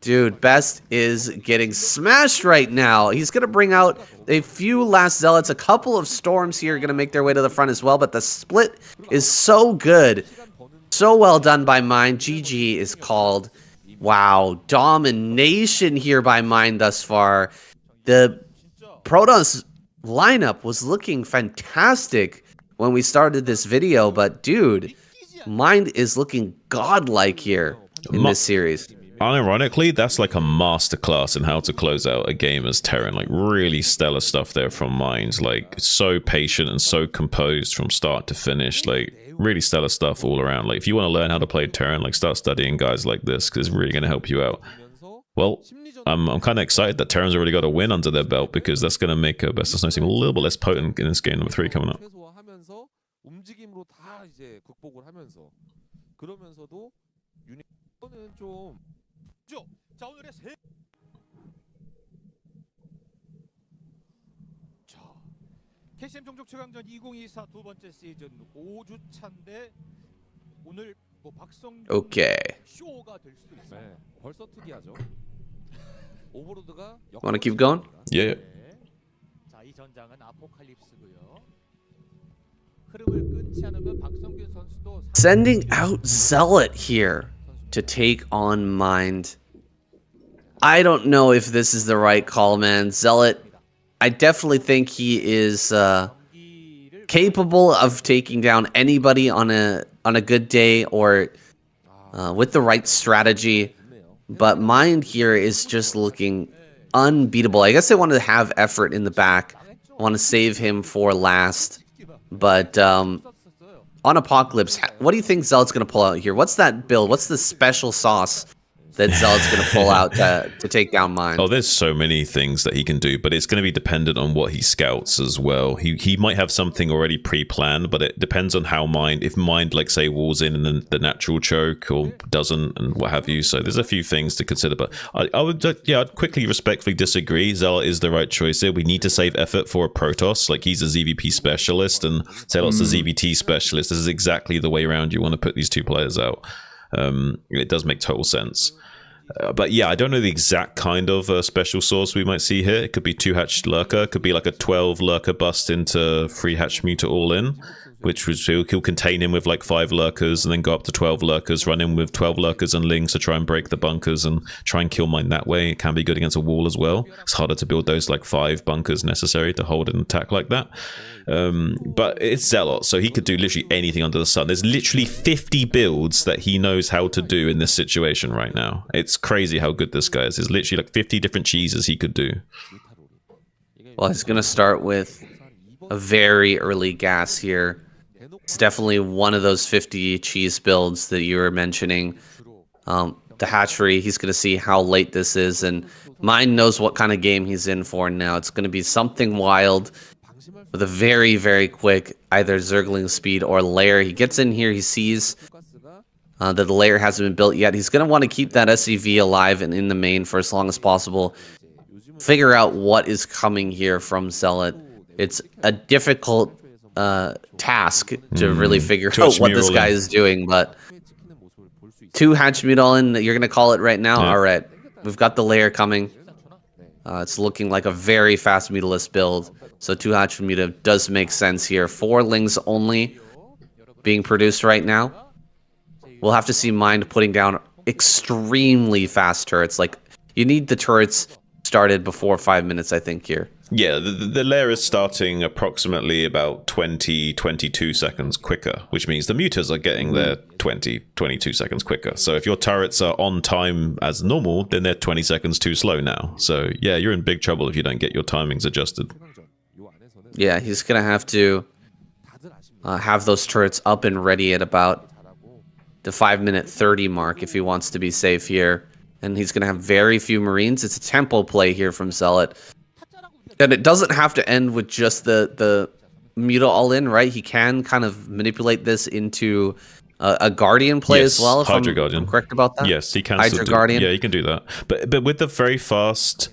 Dude, Best is getting smashed right now. He's going to bring out a few last Zealots. A couple of storms here are going to make their way to the front as well, but the split is so good. So well done by Mind. GG is called. Wow, domination here by Mind thus far. The Protoss lineup was looking fantastic when we started this video, but dude, Mind is looking godlike here in this series. Unironically, that's like a masterclass in how to close out a game as Terran. Like, really stellar stuff there from Mind. Like, so patient and so composed from start to finish. Like, really stellar stuff all around. Like, if you want to learn how to play Terran, like, start studying guys like this, because it's really going to help you out. Well, I'm kind of excited that Terran's already got a win under their belt, because that's going to make Best of Snow seem a little bit less potent in this game number 3 coming up. KCM 종족 최강전 2024 두 번째 시즌 5주차인데 오늘 뭐 박성균 쇼가 될 수도 있어요. 네, 벌써 특이하죠. 오버로드가 Want to keep going? Yeah. 자, 이 전장은 아포칼립스고요. 흐름을 끊지 않으면 박성균 선수도 Sending out Zealot here to take on Mind. I don't know if this is the right call, man. Zealot, I definitely think he is capable of taking down anybody on a good day or with the right strategy. But Mind here is just looking unbeatable. I guess they wanted to have effort in the back. I want to save him for last. But on Apocalypse, what do you think Zealot's going to pull out here? What's that build? What's the special sauce that Zealot's going to pull out to take down Mind? Oh, there's so many things that he can do, but it's going to be dependent on what he scouts as well. He might have something already pre-planned, but it depends on how if Mind, like, say, walls in and the natural choke or doesn't and what have you. So there's a few things to consider, but I'd quickly respectfully disagree. Zealot is the right choice here. We need to save effort for a Protoss. Like, he's a ZVP specialist and Zealot's a ZVT specialist. This is exactly the way around you want to put these two players out. It does make total sense. But yeah, I don't know the exact kind of special source we might see here. It could be 2-hatched lurker. It could be like a 12 lurker bust into 3-hatched muta all in, which was he'll contain him with like 5 lurkers and then go up to 12 lurkers, run in with 12 lurkers and lings to try and break the bunkers and try and kill Mind that way. It can be good against a wall as well. It's harder to build those like 5 bunkers necessary to hold an attack like that. But it's Zealot, so he could do literally anything under the sun. There's literally 50 builds that he knows how to do in this situation right now. It's crazy how good this guy is. There's literally like 50 different cheeses he could do. Well, he's going to start with a very early gas here. It's definitely one of those 50 cheese builds that you were mentioning. The hatchery, he's going to see how late this is, and Mind knows what kind of game he's in for now. It's going to be something wild with a very, very quick either Zergling speed or lair. He gets in here, he sees that the lair hasn't been built yet. He's going to want to keep that SCV alive and in the main for as long as possible. Figure out what is coming here from Zealot. It's a difficult task to really figure out what this guy is doing, but 2-hatch mute all in, you're going to call it right now? Yeah. All right, we've got the lair coming. It's looking like a very fast mutalist build. So 2-hatch muta does make sense here. 4 lings only being produced right now. We'll have to see Mind putting down extremely fast turrets. Like, you need the turrets started before 5 minutes, I think, here. Yeah, the lair is starting approximately about 22 seconds quicker, which means the mutas are getting there 22 seconds quicker. So if your turrets are on time as normal, then they're 20 seconds too slow now. So yeah, you're in big trouble if you don't get your timings adjusted. Yeah, he's going to have to have those turrets up and ready at about the 5-minute 30 mark if he wants to be safe here. And he's going to have very few Marines. It's a tempo play here from Zealot. And it doesn't have to end with just the muta all-in, right? He can kind of manipulate this into a Guardian play as well, if Hydra Guardian. I'm correct about that? Yes, he can. Hydra Guardian? Yeah, he can do that. But with the very fast...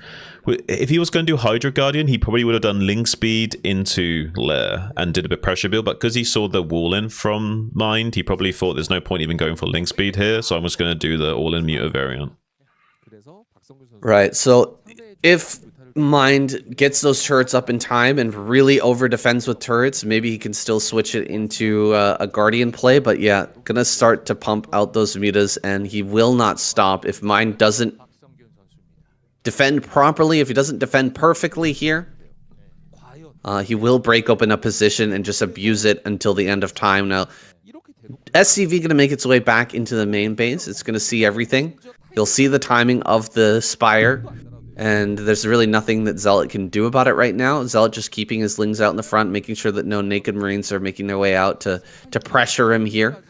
If he was going to do Hydra Guardian, he probably would have done Ling Speed into Lair and did a bit of pressure build. But because he saw the wall-in from Mind, he probably thought there's no point even going for Ling Speed here. So I'm just going to do the all-in muta variant. Right, so if Mind gets those turrets up in time and really over-defends with turrets, maybe he can still switch it into a Guardian play. But yeah, gonna start to pump out those mutas, and he will not stop if Mind doesn't defend properly. If he doesn't defend perfectly here, he will break open a position and just abuse it until the end of time. Now, SCV going to make its way back into the main base. It's going to see everything. You'll see the timing of the Spire, and there's really nothing that Zealot can do about it right now. Zealot just keeping his lings out in the front, making sure that no naked Marines are making their way out to pressure him here.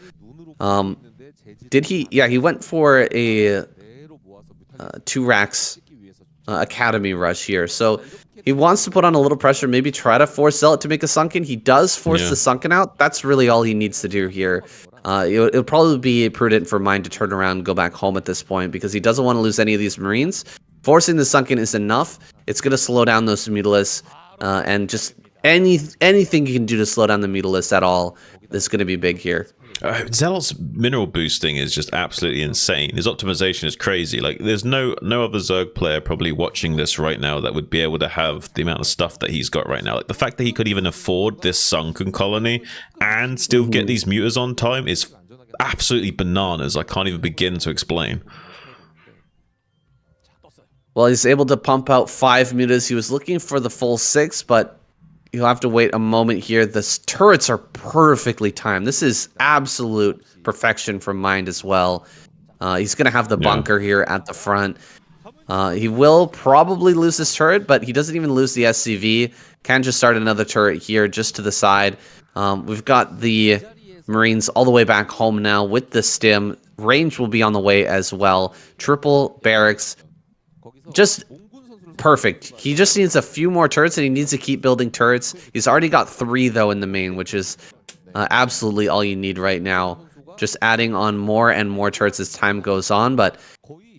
Did he? Yeah, he went for a 2 racks Academy rush here. So he wants to put on a little pressure, maybe try to force Zealot to make a sunken. He does force the sunken out. That's really all he needs to do here. It'll probably be prudent for Mind to turn around and go back home at this point because he doesn't want to lose any of these Marines. Forcing the sunken is enough. It's going to slow down those mutalisks, and just anything you can do to slow down the mutalisks at all is going to be big here. Zealot's mineral boosting is just absolutely insane. His optimization is crazy. Like, there's no other Zerg player probably watching this right now that would be able to have the amount of stuff that he's got right now. Like, the fact that he could even afford this sunken colony and still get these mutas on time is absolutely bananas. I can't even begin to explain. Well, he's able to pump out 5 mutas. He was looking for the full 6, but you'll have to wait a moment here. The turrets are perfectly timed. This is absolute perfection from Mind as well. He's going to have the bunker here at the front. He will probably lose this turret, but he doesn't even lose the SCV. Can just start another turret here just to the side. We've got the Marines all the way back home now with the stim. Range will be on the way as well. Triple barracks. Just perfect. He just needs a few more turrets, and he needs to keep building turrets. He's already got 3, though, in the main, which is absolutely all you need right now. Just adding on more and more turrets as time goes on, but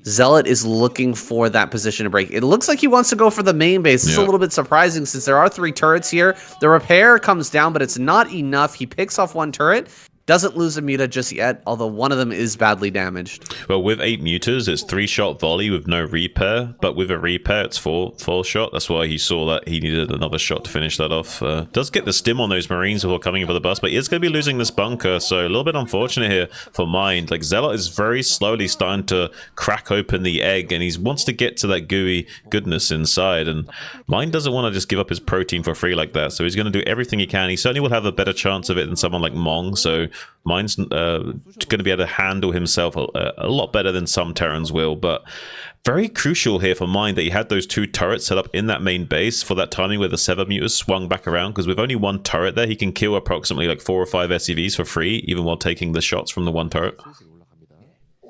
Zealot is looking for that position to break. It looks like he wants to go for the main base. It's a little bit surprising since there are 3 turrets here. The repair comes down, but it's not enough. He picks off 1 turret. Doesn't lose a muta just yet, although one of them is badly damaged. Well, with 8 mutas, it's 3-shot volley with no repair, but with a repair, it's 4 shot. That's why he saw that he needed another shot to finish that off. Does get the stim on those Marines who are coming for the bus, but he is going to be losing this bunker, so a little bit unfortunate here for Mind. Like, Zealot is very slowly starting to crack open the egg, and he wants to get to that gooey goodness inside, and Mind doesn't want to just give up his protein for free like that, so he's going to do everything he can. He certainly will have a better chance of it than someone like Mong, so Mind's going to be able to handle himself a lot better than some Terrans will, but very crucial here for Mind that he had those 2 turrets set up in that main base for that timing where the 7 mutas swung back around, because with only 1 turret there, he can kill approximately like 4 or 5 SCVs for free, even while taking the shots from the 1 turret.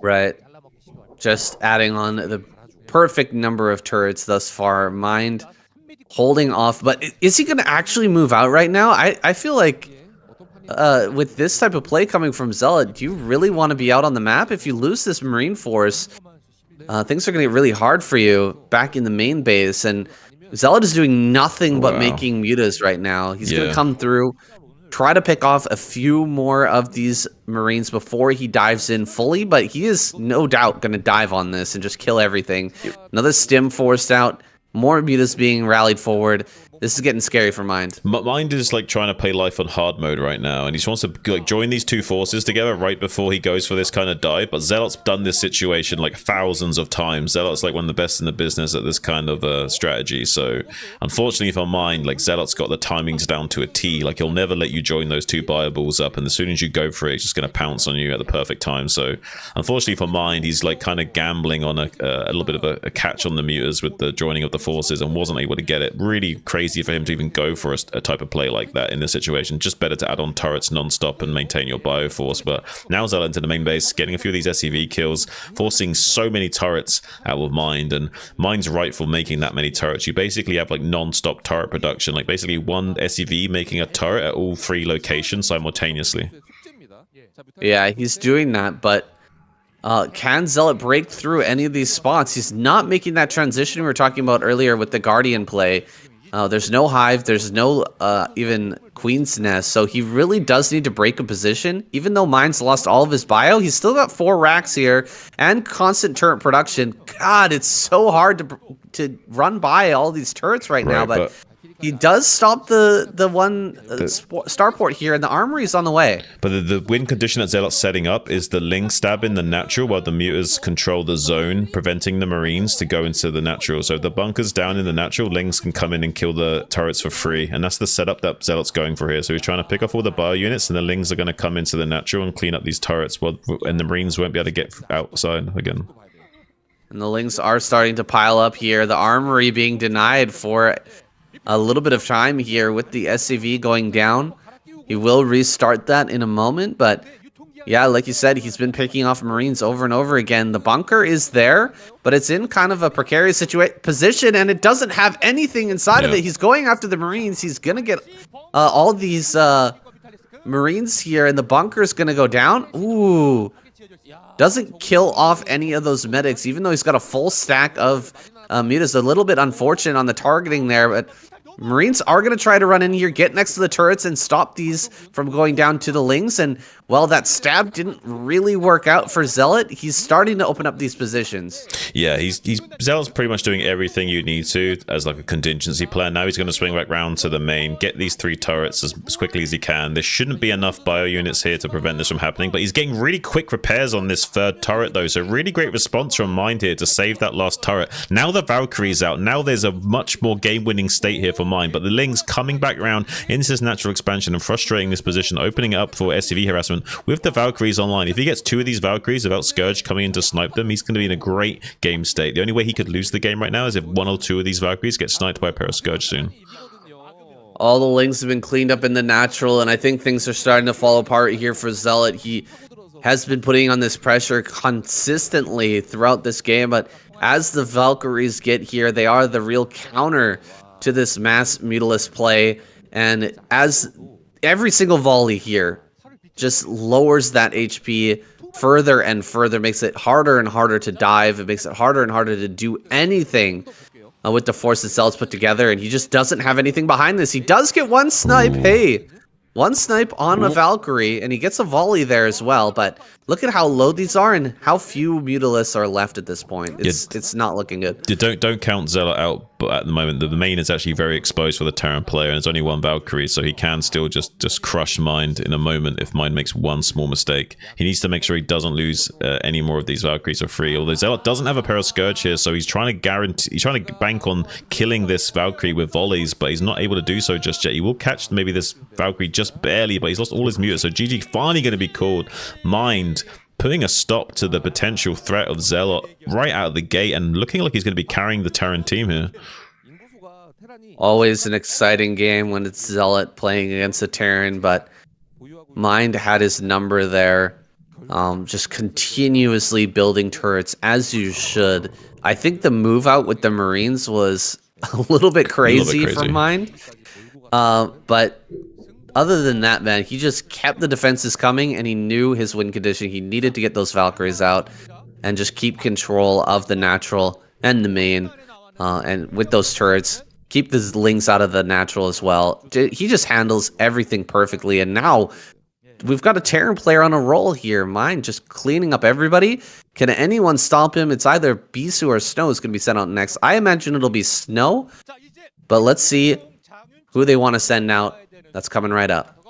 Right. Just adding on the perfect number of turrets thus far. Mind holding off, but is he going to actually move out right now? I feel like with this type of play coming from Zealot, do you really want to be out on the map? If you lose this Marine force, things are going to get really hard for you back in the main base, and Zealot is doing nothing but making mutas right now. He's going to come through, try to pick off a few more of these Marines before he dives in fully, but he is no doubt going to dive on this and just kill everything. Another stim forced out, more mutas being rallied forward. This is getting scary for Mind. Mind is like trying to play life on hard mode right now, and he just wants to like join these 2 forces together right before he goes for this kind of dive. But Zealot's done this situation like thousands of times. Zealot's like one of the best in the business at this kind of strategy. So unfortunately for Mind, like Zealot's got the timings down to a T. Like he'll never let you join those 2 bioballs up, and as soon as you go for it, it's just going to pounce on you at the perfect time. So unfortunately for Mind, he's like kind of gambling on a little bit of a catch on the mutas with the joining of the forces, and wasn't able to get it. Really crazy for him to even go for a type of play like that in this situation. Just better to add on turrets non-stop and maintain your bioforce. But now Zealot into the main base, getting a few of these SCV kills, forcing so many turrets out of Mind, and Mind's right for making that many turrets. You basically have like non-stop turret production, like basically 1 SCV making a turret at all 3 locations simultaneously. Yeah, he's doing that, but can Zealot break through any of these spots? He's not making that transition we were talking about earlier with the Guardian play. There's no hive, there's no even Queen's Nest, so he really does need to break a position. Even though Mind's lost all of his bio, he's still got 4 racks here and constant turret production. God, it's so hard to run by all these turrets right now, but he does stop the one starport here, and the armory is on the way. But the win condition that Zealot's setting up is the Ling stab in the natural, while the mutas control the zone, preventing the Marines to go into the natural. So if the bunker's down in the natural, Lings can come in and kill the turrets for free, and that's the setup that Zealot's going for here. So he's trying to pick off all the bio units, and the Lings are going to come into the natural and clean up these turrets, and the Marines won't be able to get outside again. And the Lings are starting to pile up here. The armory being denied for a little bit of time here with the SCV going down. He will restart that in a moment, but yeah, like you said, he's been picking off Marines over and over again. The bunker is there, but it's in kind of a precarious position, and it doesn't have anything inside of it. He's going after the Marines. He's going to get all these Marines here, and the bunker is going to go down. Ooh. Doesn't kill off any of those medics, even though he's got a full stack of mutas. A little bit unfortunate on the targeting there, but Marines are going to try to run in here, get next to the turrets, and stop these from going down to the Lings. And well, that stab didn't really work out for Zealot. He's starting to open up these positions. Yeah, he's Zealot's pretty much doing everything you need to as like a contingency plan. Now he's going to swing back round to the main, get these 3 turrets as quickly as he can. There shouldn't be enough bio units here to prevent this from happening, but he's getting really quick repairs on this 3rd turret though, so really great response from Mind here to save that last turret. Now the Valkyrie's out. Now there's a much more game-winning state here for Mind, but the Ling's coming back round into this natural expansion and frustrating this position, opening it up for SCV harassment with the Valkyries online. If he gets 2 of these Valkyries without Scourge coming in to snipe them, he's going to be in a great game state. The only way he could lose the game right now is if 1 or 2 of these Valkyries get sniped by a pair of Scourge soon. All the Lings have been cleaned up in the natural, and I think things are starting to fall apart here for Zealot. He has been putting on this pressure consistently throughout this game, but as the Valkyries get here, they are the real counter to this mass Mutalisk play, and as every single volley here just lowers that HP further and further, makes it harder and harder to dive, it makes it harder and harder to do anything with the force that Zealot's put together, and he just doesn't have anything behind this. He does get 1 snipe, hey! 1 snipe on a Valkyrie, and he gets a volley there as well, but look at how low these are and how few Mutalisks are left at this point. It's not looking good. Don't count Zealot out, but at the moment the main is actually very exposed for the Terran player, and it's only 1 Valkyrie, so he can still just crush Mind in a moment if Mind makes 1 small mistake. He needs to make sure he doesn't lose any more of these Valkyries for free, although Zealot doesn't have a pair of Scourge here, so he's trying to bank on killing this Valkyrie with volleys, but he's not able to do so just yet. He will catch maybe this Valkyrie just barely, but he's lost all his mutants, so GG finally going to be called. Mind putting a stop to the potential threat of Zealot right out of the gate, and looking like he's going to be carrying the Terran team here. Always an exciting game when it's Zealot playing against a Terran, but Mind had his number there. Just continuously building turrets, as you should. I think the move out with the Marines was a little bit crazy from Mind. But other than that, man, he just kept the defenses coming, and he knew his win condition. He needed to get those Valkyries out and just keep control of the natural and the main. And with those turrets, keep the Lings out of the natural as well. He just handles everything perfectly. And now we've got a Terran player on a roll here. Mind just cleaning up everybody. Can anyone stop him? It's either Bisu or Snow is going to be sent out next. I imagine it'll be Snow, but let's see who they want to send out. That's coming right up.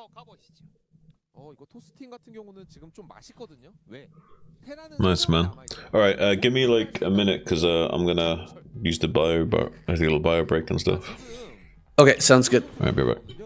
Nice, man. Alright, give me like a minute, because I'm going to use the bio, but I think a little bio break and stuff. Okay, sounds good. Alright, be right back.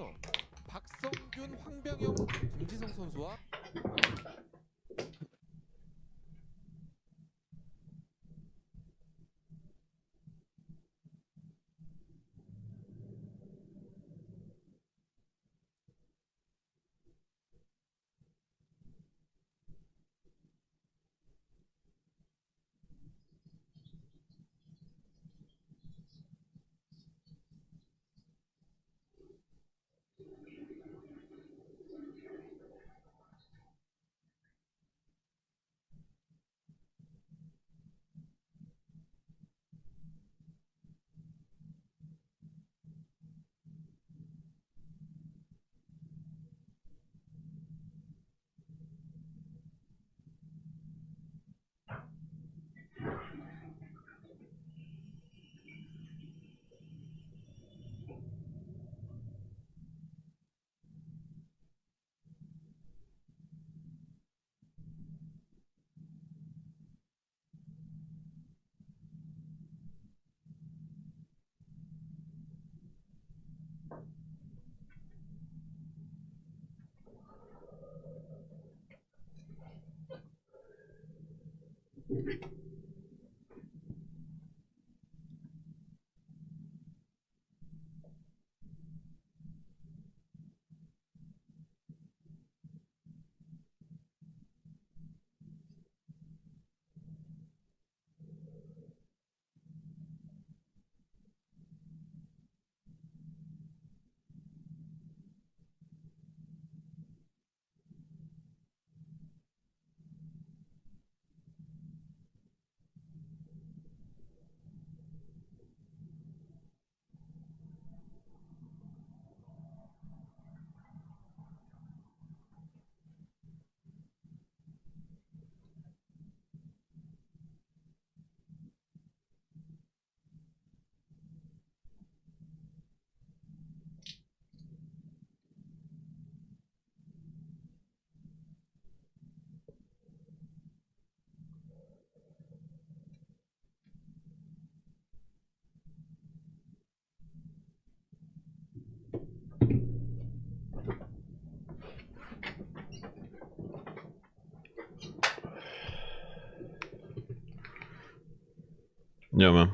Yeah, man.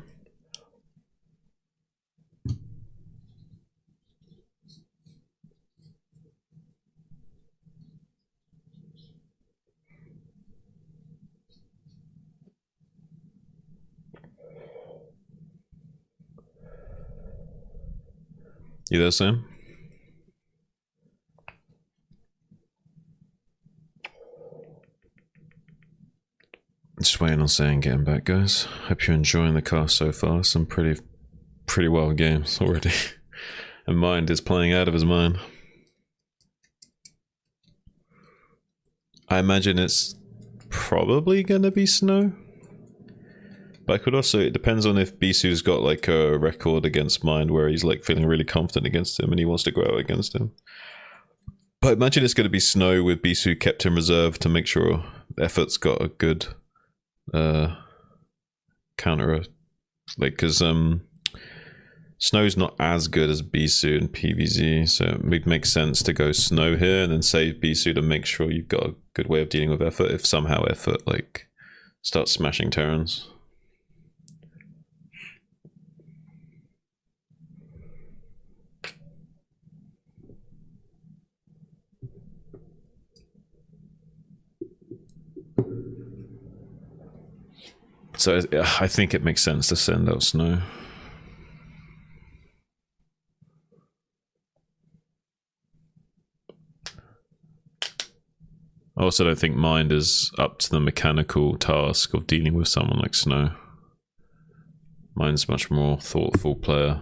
You there, Sam? Just waiting on saying getting back, guys. Hope you're enjoying the cast so far. Some pretty wild games already. And Mind is playing out of his mind. I imagine it's probably gonna be Snow. But I could also, it depends on if Bisu's got like a record against Mind where he's like feeling really confident against him and he wants to go out against him. But I imagine it's gonna be Snow with Bisu kept in reserve to make sure Effort's got a good counter, like, because Snow's not as good as Bisu and PvZ, so it makes sense to go Snow here and then save Bisu to make sure you've got a good way of dealing with Effort if somehow Effort like starts smashing Terrans. So I think it makes sense to send out Snow. I also don't think Mind is up to the mechanical task of dealing with someone like Snow. Mind's much more thoughtful player.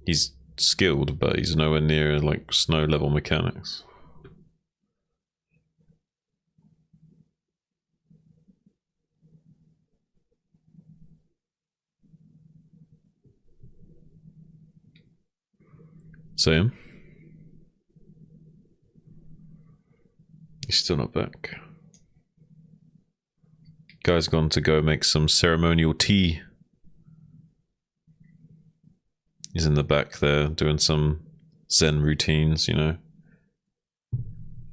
He's skilled, but he's nowhere near like Snow level mechanics. Sam? He's still not back. Guy's gone to go make some ceremonial tea. He's in the back there doing some Zen routines, you know.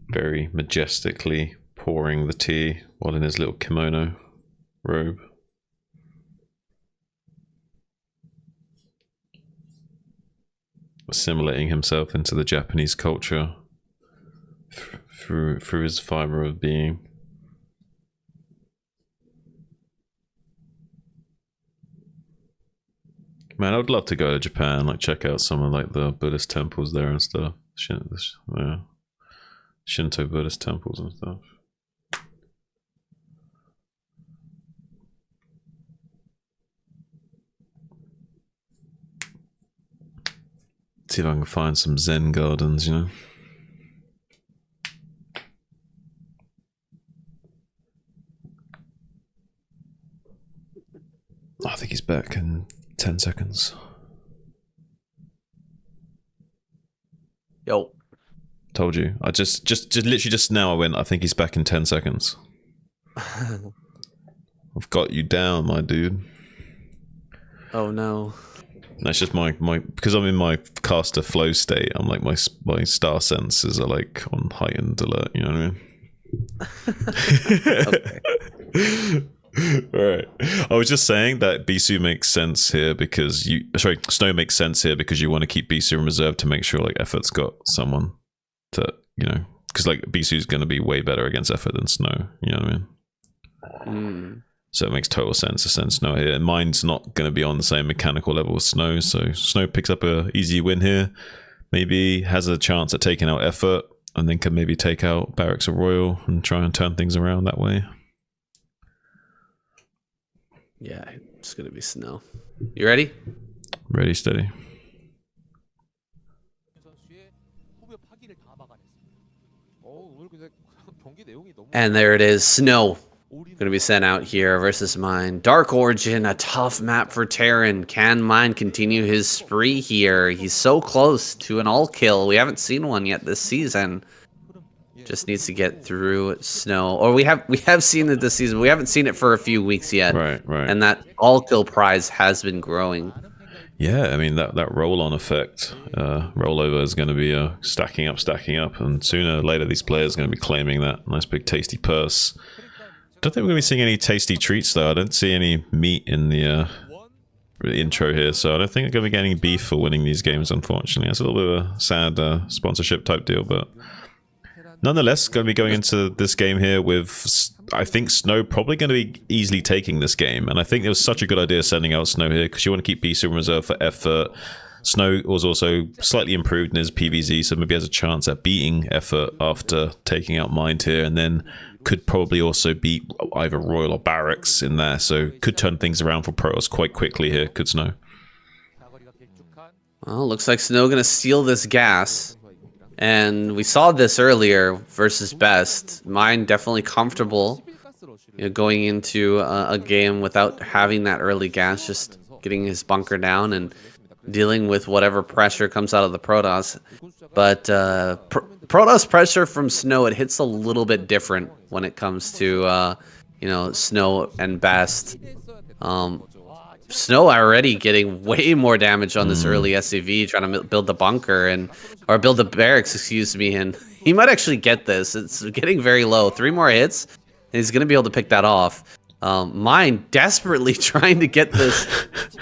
Very majestically pouring the tea while in his little kimono robe. Assimilating himself into the Japanese culture through his fiber of being. Man, I would love to go to Japan, like check out some of like the Buddhist temples there and stuff. Shinto Buddhist temples and stuff. See if I can find some Zen gardens, you know. I think he's back in 10 seconds. Yo. Told you. I just literally just now I went, I think he's back in 10 seconds. I've got you down, my dude. Oh no. That's just my because I'm in my caster flow state. I'm like my star senses are like on heightened alert. You know what I mean? Okay. Right. I was just saying that Bisu makes sense here because Snow makes sense here because you want to keep Bisu in reserve to make sure like Effort's got someone to, you know, because like Bisu's going to be way better against Effort than Snow. You know what I mean? So it makes total sense to send Snow here. And Mind's not going to be on the same mechanical level as Snow, so Snow picks up a easy win here. Maybe has a chance at taking out Effort, and then can maybe take out Barracks of Royal and try and turn things around that way. Yeah, it's going to be Snow. You ready? Ready, steady. And there it is, Snow. Going to be sent out here versus Mind. Dark Origin, a tough map for Terran. Can Mind continue his spree here? He's so close to an all kill. We haven't seen one yet this season. Just needs to get through Snow. Or we have seen it this season. We haven't seen it for a few weeks yet. Right. And that all kill prize has been growing. Yeah, I mean that roll-on effect, rollover is going to be stacking up, and sooner or later these players are going to be claiming that nice big tasty purse. Don't think we're going to be seeing any tasty treats, though. I don't see any meat in the intro here, so I don't think we're going to be getting beef for winning these games, unfortunately. It's a little bit of a sad sponsorship type deal, but nonetheless, going to be going into this game here with, I think, Snow probably going to be easily taking this game, and I think it was such a good idea sending out Snow here, because you want to keep Bisu in reserve for effort. Snow was also slightly improved in his PvZ, so maybe has a chance at beating effort after taking out Mind here, and then could probably also beat either Royal or Barracks in there, so could turn things around for Protoss quite quickly here, could Snow. Well, looks like Snow gonna steal this gas. And we saw this earlier versus Best. Mind definitely comfortable, you know, going into a game without having that early gas, just getting his bunker down and dealing with whatever pressure comes out of the Protoss. But Protoss pressure from Snow, it hits a little bit different when it comes to you know, Snow and Best. Snow already getting way more damage on this early SCV, trying to build the bunker or build the barracks, excuse me, and he might actually get this. It's getting very low. 3 more hits, and he's going to be able to pick that off. Mind desperately trying to get this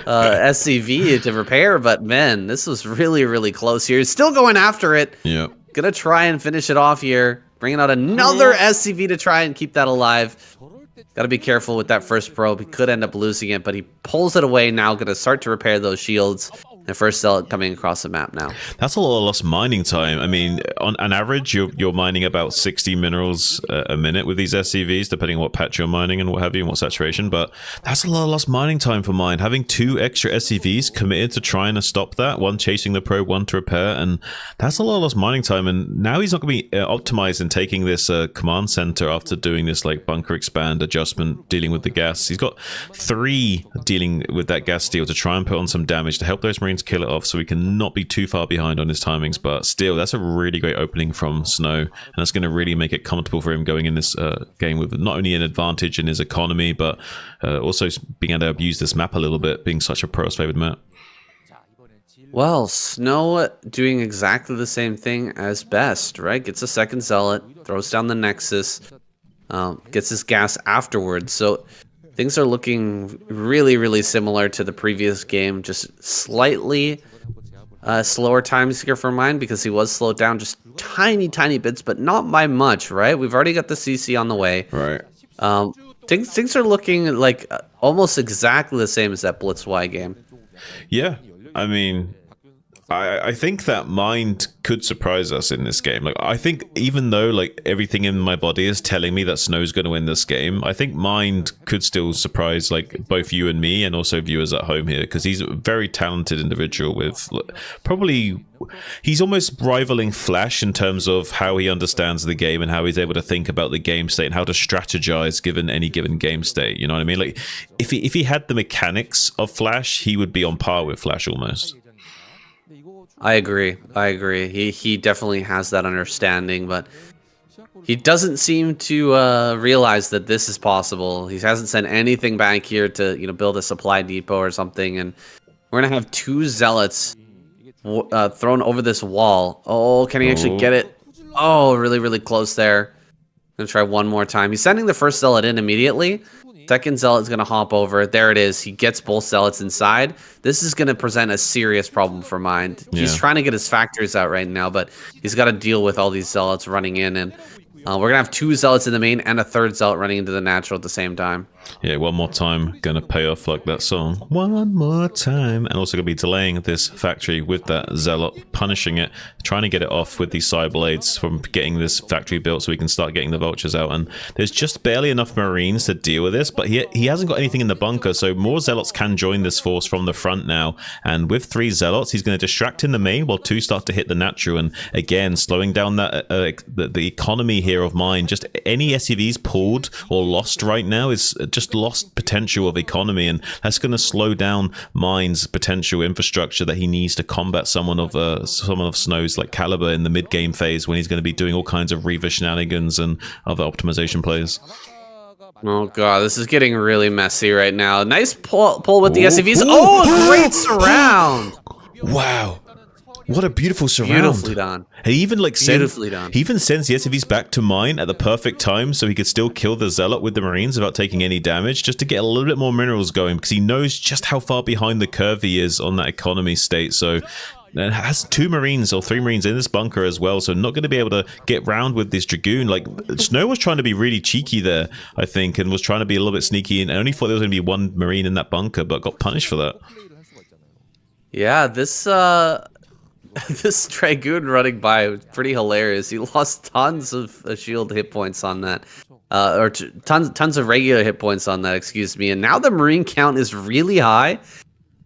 SCV to repair, but man, this was really, really close here. He's still going after it. Yep. Gonna try and finish it off here. Bringing out another SCV to try and keep that alive. Got to be careful with that first probe. He could end up losing it, but he pulls it away now. Going to start to repair those shields. The first zealot coming across the map now. That's a lot of lost mining time. I mean, on an average, you're mining about 60 minerals a minute with these SCVs, depending on what patch you're mining and what have you, and what saturation. But that's a lot of lost mining time for Mind. Having 2 extra SCVs committed to trying to stop that, one chasing the probe, one to repair, and that's a lot of lost mining time. And now he's not going to be optimized in taking this command center after doing this like bunker expand adjustment, dealing with the gas. He's got 3 dealing with that gas steal to try and put on some damage to help those Marines kill it off, so he can not be too far behind on his timings. But still, that's a really great opening from Snow, and that's going to really make it comfortable for him going in this game with not only an advantage in his economy, but also being able to abuse this map a little bit, being such a Pro's favored map. Well, Snow doing exactly the same thing as Best, right? Gets a second zealot, throws down the Nexus, gets his gas afterwards. So things are looking really, really similar to the previous game, just slightly slower times here for Mind, because he was slowed down just tiny bits, but not by much, right? We've already got the CC on the way. Right. Things are looking like almost exactly the same as that Blitz Y game. Yeah, I mean, I think that Mind could surprise us in this game. Like, I think even though like everything in my body is telling me that Snow's going to win this game, I think Mind could still surprise like both you and me, and also viewers at home here, because he's a very talented individual with probably, he's almost rivaling Flash in terms of how he understands the game and how he's able to think about the game state and how to strategize given any given game state. You know what I mean? Like, if he had the mechanics of Flash, he would be on par with Flash almost. I agree. He definitely has that understanding, but he doesn't seem to realize that this is possible. He hasn't sent anything back here to, you know, build a supply depot or something, and we're gonna have 2 zealots thrown over this wall. Oh, can he actually get it? Oh, really, really close there. Gonna try one more time. He's sending the first zealot in immediately. Second zealot is going to hop over. There it is. He gets both zealots inside. This is going to present a serious problem for Mind. He's trying to get his factories out right now, but he's got to deal with all these zealots running in, and we're going to have 2 zealots in the main and a 3rd zealot running into the natural at the same time. Yeah, one more time, gonna pay off like that song. One more time. And also gonna be delaying this factory with that zealot, punishing it, trying to get it off with these side blades from getting this factory built so we can start getting the vultures out. And there's just barely enough Marines to deal with this, but he hasn't got anything in the bunker, so more zealots can join this force from the front now. And with 3 zealots, he's gonna distract in the main while 2 start to hit the natural, and again slowing down that the economy here of Mind. Just any SCVs pulled or lost right now is just lost potential of economy, and that's going to slow down Mind's potential infrastructure that he needs to combat someone of Snow's like caliber in the mid game phase, when he's going to be doing all kinds of Reaver shenanigans and other optimization plays. Oh god, this is getting really messy right now. Nice pull with the SCVs. Oh, great surround! Wow. What a beautiful surround. Beautifully done. He even like Beautifully done. He even sends the SCVs back to mine at the perfect time so he could still kill the Zealot with the Marines without taking any damage, just to get a little bit more minerals going, because he knows just how far behind the curve he is on that economy state. So it has 2 Marines or 3 Marines in this bunker as well, so not going to be able to get round with this Dragoon. Like, Snow was trying to be really cheeky there, I think, and was trying to be a little bit sneaky, and only thought there was going to be 1 Marine in that bunker, but got punished for that. Yeah, this this Dragoon running by was pretty hilarious. He lost tons of shield hit points on that. Or tons of regular hit points on that, excuse me. And now the Marine count is really high.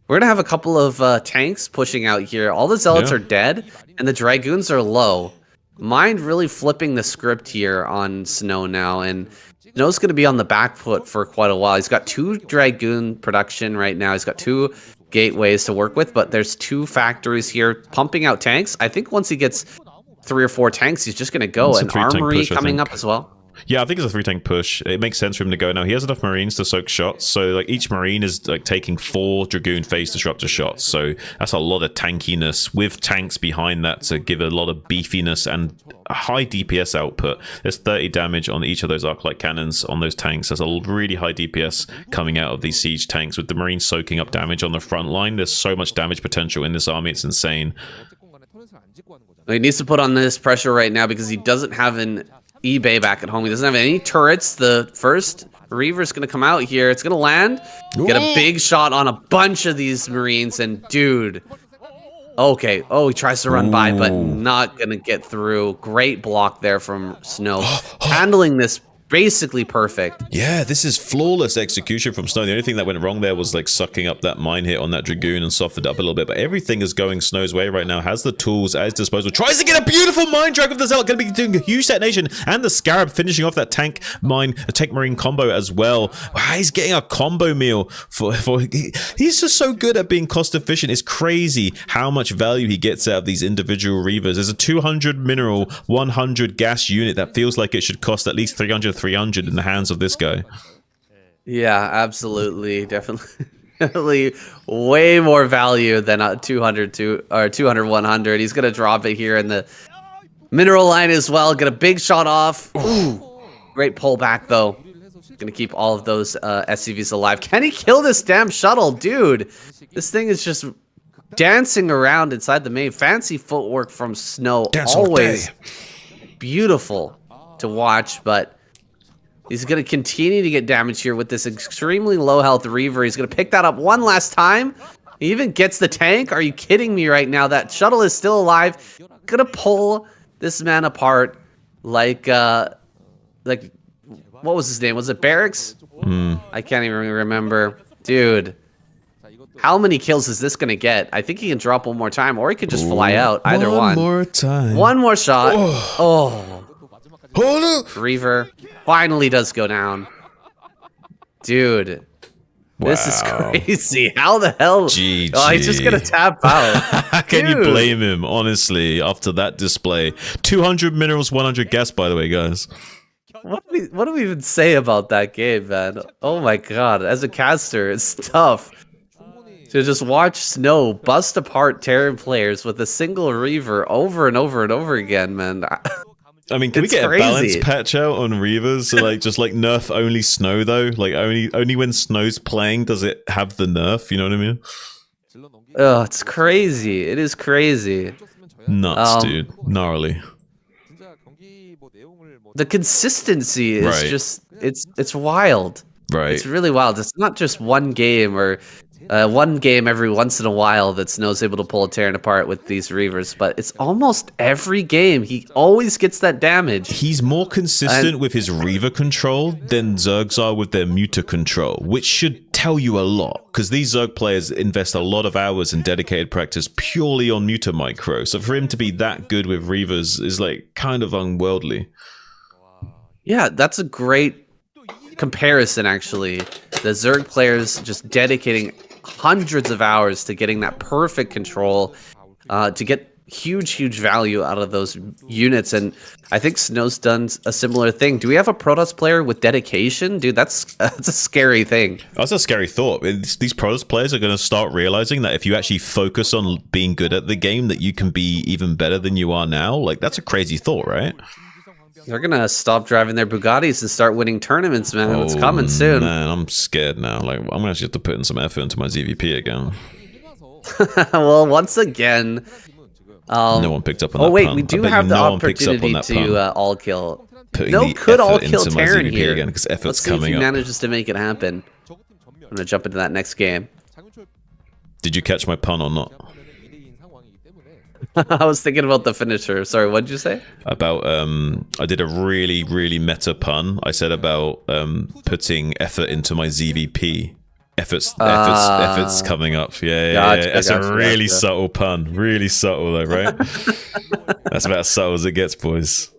We're going to have a couple of tanks pushing out here. All the Zealots are dead, and the Dragoons are low. Mind really flipping the script here on Snow now, and Snow's going to be on the back foot for quite a while. He's got 2 Dragoon production right now. He's got 2 gateways to work with, but there's 2 factories here pumping out tanks. I think once he gets 3 or 4 tanks, he's just going to go. An armory coming up as well. Yeah, I think it's a 3-tank push. It makes sense for him to go now. He has enough Marines to soak shots, so like each Marine is like taking 4 Dragoon phase disruptor shots. So that's a lot of tankiness with tanks behind that to give a lot of beefiness and a high DPS output. There's 30 damage on each of those arc-light cannons on those tanks. There's a really high DPS coming out of these siege tanks with the Marines soaking up damage on the front line. There's so much damage potential in this army. It's insane. He needs to put on this pressure right now because he doesn't have an eBay back at home. He doesn't have any turrets. The first Reaver's going to come out here. It's going to land. Get a big shot on a bunch of these Marines. And dude. Okay. Oh, he tries to run by, but not going to get through. Great block there from Snow. Handling this basically perfect. Yeah, this is flawless execution from Snow. The only thing that went wrong there was like sucking up that mine hit on that Dragoon and softened up a little bit, but everything is going Snow's way right now. Has the tools at his disposal, tries to get a beautiful mine drag with the Zealot, going to be doing a huge detonation, and the Scarab finishing off that tank Marine combo as well. Wow, he's getting a combo meal for he's just so good at being cost efficient. It's crazy how much value he gets out of these individual Reavers. There's a 200 mineral 100 gas unit that feels like it should cost at least 300 in the hands of this guy. Yeah, absolutely. Definitely way more value than 200 100. He's gonna drop it here in the mineral line as well. Get a big shot off. Ooh, great pullback though. Gonna keep all of those SCVs alive. Can he kill this damn shuttle, dude? This thing is just dancing around inside the main. Fancy footwork from Snow. Always beautiful to watch, but he's going to continue to get damage here with this extremely low health Reaver. He's going to pick that up one last time. He even gets the tank. Are you kidding me right now? That shuttle is still alive. Going to pull this man apart like what was his name? Was it Barracks? I can't even remember. Dude, how many kills is this going to get? I think he can drop one more time, or he could just fly out. Either one. One more time. One more shot. Oh. Hold up. Reaver finally does go down. Dude, this is crazy. How the hell? GG. Oh, he's just gonna tap out. How can you blame him, honestly, after that display? 200 minerals, 100 gas, by the way, guys. What do we even say about that game, man? Oh my god. As a caster, it's tough to just watch Snow bust apart Terran players with a single Reaver over and over and over again, man. I mean, can we get a balance patch out on Reavers? So like, just like nerf only Snow though. Like only when Snow's playing does it have the nerf. You know what I mean? Oh, it's crazy. It is crazy. Nuts, dude. Gnarly. The consistency is just it's wild. Right. It's really wild. It's not just one game or one game every once in a while that Snow's able to pull a Terran apart with these Reavers, but it's almost every game. He always gets that damage. He's more consistent with his Reaver control than Zergs are with their Muta control, which should tell you a lot, because these Zerg players invest a lot of hours in dedicated practice purely on Muta micro. So for him to be that good with Reavers is like kind of unworldly. Yeah, that's a great comparison, actually. The Zerg players just dedicating hundreds of hours to getting that perfect control, to get huge value out of those units, and I think Snow's done a similar thing. Do we have a Protoss player with dedication? Dude, that's a scary thing. That's a scary thought. These Protoss players are going to start realizing that if you actually focus on being good at the game, that you can be even better than you are now. Like, that's a crazy thought, right? They're gonna stop driving their Bugattis and start winning tournaments, man. It's coming soon. Man, I'm scared now. Like, I'm gonna actually have to put in some effort into my ZVP again. Well, once again, no one picked up on that. Oh wait, pun. we do have the opportunity to all kill. No, could all kill Terran here again because effort's Let's see coming if he up. manages to make it happen. I'm gonna jump into that next game. Did you catch my pun or not? I was thinking about the finisher. Sorry, what did you say? About I did a really meta pun. I said about putting effort into my ZVP. Efforts coming up. Yeah. That's a really subtle pun. Really subtle though, right? That's about as subtle as it gets, boys.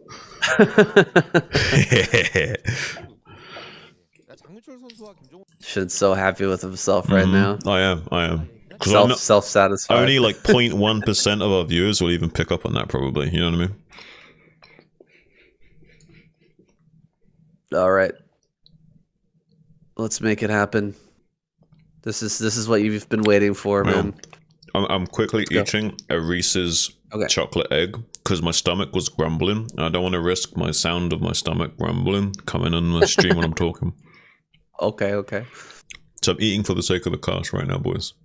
Shit's so happy with himself right now. I am. Self-satisfied. Only like 0.1% of our viewers will even pick up on that, probably. You know what I mean? All right. Let's make it happen. This is what you've been waiting for, man. I'm quickly eating a Reese's chocolate egg because my stomach was grumbling. And I don't want to risk my sound of my stomach grumbling coming on the stream when I'm talking. Okay. So I'm eating for the sake of the cast right now, boys.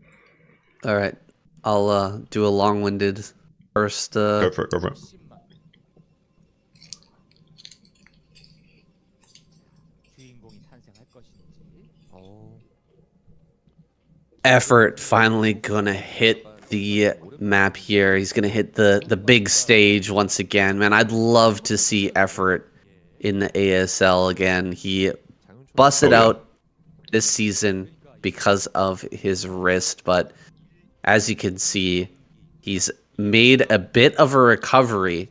All right, I'll do a long-winded first. Go for it. Effort finally gonna hit the map here. He's gonna hit the big stage once again, man. I'd love to see Effort in the ASL again. He busted out this season because of his wrist, but as you can see, he's made a bit of a recovery.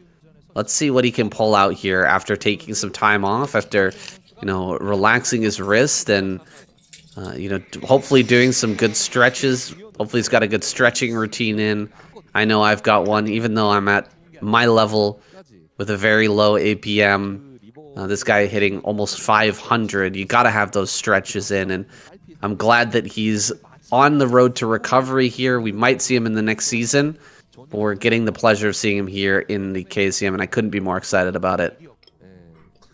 Let's see what he can pull out here after taking some time off, after, relaxing his wrist and, hopefully doing some good stretches. Hopefully he's got a good stretching routine in. I know I've got one, even though I'm at my level with a very low APM. This guy hitting almost 500. You got to have those stretches in, and I'm glad that he's on the road to recovery here. We might see him in the next season, but we're getting the pleasure of seeing him here in the KCM, and I couldn't be more excited about it.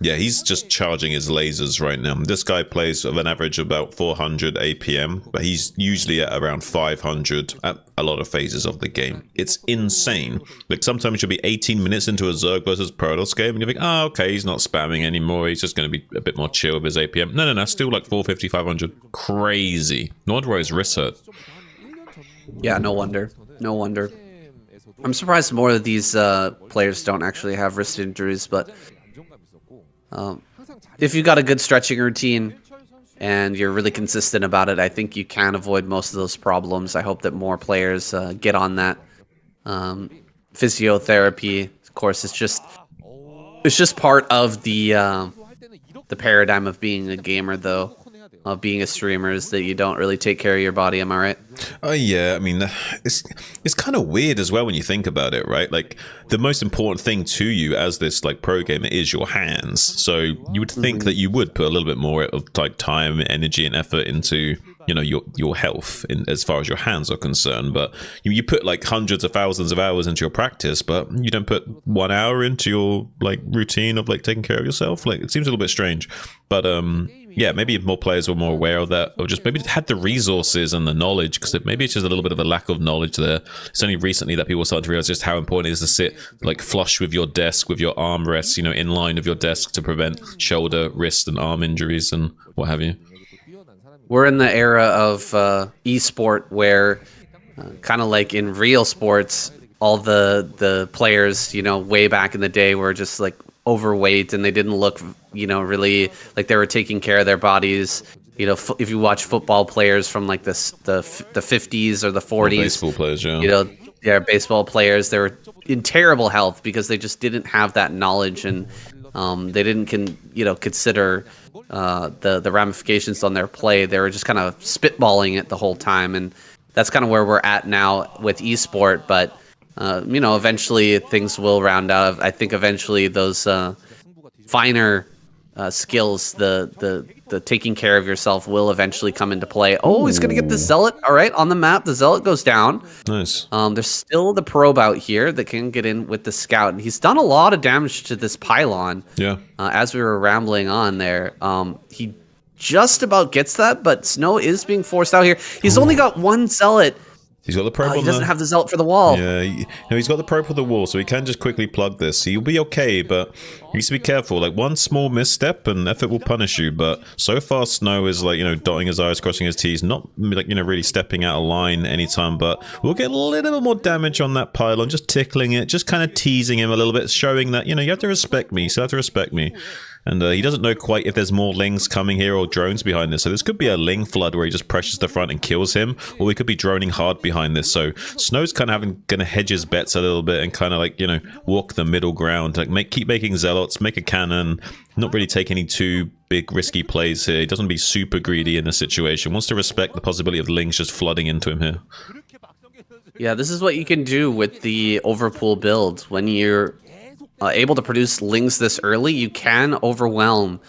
Yeah, he's just charging his lasers right now. This guy plays with an average of about 400 APM, but he's usually at around 500 at a lot of phases of the game. It's insane. Like, sometimes you'll be 18 minutes into a Zerg versus Protoss game, and you think, oh, okay, he's not spamming anymore. He's just going to be a bit more chill with his APM. No, still like 450, 500. Crazy. No wonder why his wrist hurt. Yeah, no wonder. I'm surprised more of these players don't actually have wrist injuries, but if you've got a good stretching routine and you're really consistent about it, I think you can avoid most of those problems. I hope that more players get on that. Physiotherapy, of course, it's just part of the paradigm of being a gamer, though. Of being a streamer is that you don't really take care of your body. Am I right? Oh yeah, I mean, it's kind of weird as well when you think about it, right? Like, the most important thing to you as this like pro gamer is your hands. So you would think that you would put a little bit more of like time, energy, and effort into your health as far as your hands are concerned. But you put like hundreds of thousands of hours into your practice, but you don't put 1 hour into your like routine of like taking care of yourself. Like, it seems a little bit strange, but yeah, maybe if more players were more aware of that, or just maybe had the resources and the knowledge, because maybe it's just a little bit of a lack of knowledge there. It's only recently that people started to realize just how important it is to sit like flush with your desk, with your arm rests, in line of your desk to prevent shoulder, wrist, and arm injuries and what have you. We're in the era of esport where, kind of like in real sports, all the players, way back in the day were just like overweight and they didn't look, really like they were taking care of their bodies. If you watch football players from like the 50s or the 40s, baseball players, yeah, baseball players, they were in terrible health because they just didn't have that knowledge, and they didn't consider the ramifications on their play. They were just kind of spitballing it the whole time, and that's kind of where we're at now with esport. But Eventually things will round out. I think eventually those finer skills, the taking care of yourself will eventually come into play. Oh, he's gonna get the Zealot. All right, on the map, the Zealot goes down. Nice. There's still the probe out here that can get in with the scout, and he's done a lot of damage to this pylon. Yeah. As we were rambling on there, he just about gets that, but Snow is being forced out here. He's only got one Zealot. He's got the probe. He doesn't have the Zealot for the wall. Yeah, he's got the probe for the wall, so he can just quickly plug this. He'll be okay, but he needs to be careful. Like, one small misstep and effort will punish you. But so far, Snow is like, dotting his I's, crossing his T's, not like, really stepping out of line anytime. But we'll get a little bit more damage on that pylon, just tickling it, just kind of teasing him a little bit, showing that, you have to respect me. So you have to respect me. And he doesn't know quite if there's more Lings coming here or drones behind this. So this could be a Ling flood where he just pressures the front and kills him. Or we could be droning hard behind this. So Snow's kind of going to hedge his bets a little bit and kind of like, walk the middle ground. Like keep making Zealots, make a cannon. Not really take any too big risky plays here. He doesn't be super greedy in this situation. Wants to respect the possibility of Lings just flooding into him here. Yeah, this is what you can do with the overpool build. When you're able to produce Lings this early, you can overwhelm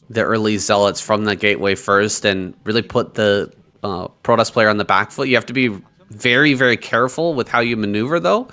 the early Zealots from the gateway first and really put the Protoss player on the back foot. You have to be very, very careful with how you maneuver, though.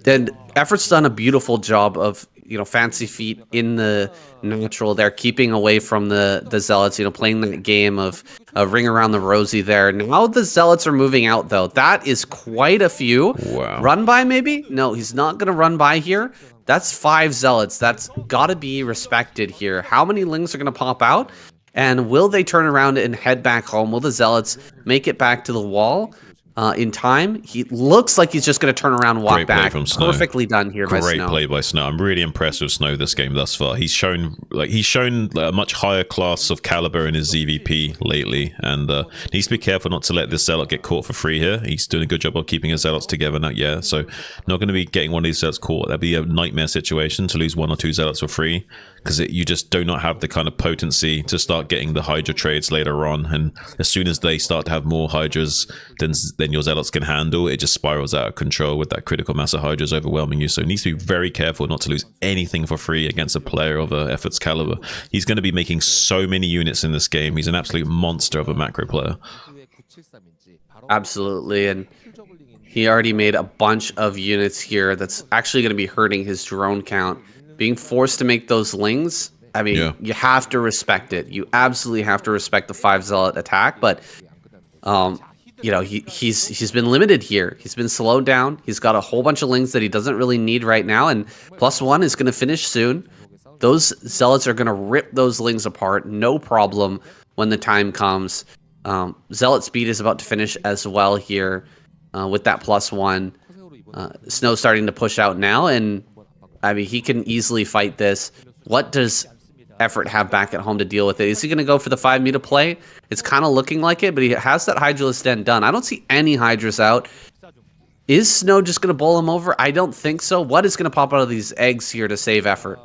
And Effort's done a beautiful job of, fancy feet in the natural there, keeping away from the Zealots, playing the game of ring around the rosy there. Now the Zealots are moving out, though. That is quite a few. Wow. Run by, maybe? No, he's not going to run by here. That's 5 Zealots. That's got to be respected here. How many Lings are going to pop out? And will they turn around and head back home? Will the Zealots make it back to the wall in time? He looks like he's just going to turn around and walk back. From Snow. Perfectly done here by Snow. Great play by Snow. I'm really impressed with Snow this game thus far. He's shown a much higher class of caliber in his ZVP lately, and needs to be careful not to let this Zealot get caught for free here. He's doing a good job of keeping his Zealots together now. Yeah, so not going to be getting one of these Zealots caught. That'd be a nightmare situation to lose 1 or 2 Zealots for free, because you just do not have the kind of potency to start getting the Hydra trades later on. And as soon as they start to have more Hydras than your Zealots can handle, it just spirals out of control with that critical mass of Hydras overwhelming you. So it needs to be very careful not to lose anything for free against a player of Effort's caliber. He's going to be making so many units in this game. He's an absolute monster of a macro player. Absolutely, and he already made a bunch of units here that's actually going to be hurting his drone count. Being forced to make those Lings, I mean, You have to respect it. You absolutely have to respect the 5 Zealot attack, but he's been limited here. He's been slowed down. He's got a whole bunch of Lings that he doesn't really need right now, and +1 is going to finish soon. Those Zealots are going to rip those Lings apart, no problem, when the time comes. Zealot speed is about to finish as well here with that +1. Snow's starting to push out now, and I mean, he can easily fight this. What does Effort have back at home to deal with it? Is he going to go for the 5 meter play? It's kind of looking like it, but he has that Hydralisk Den done. I don't see any Hydras out. Is Snow just going to bowl him over? I don't think so. What is going to pop out of these eggs here to save Effort?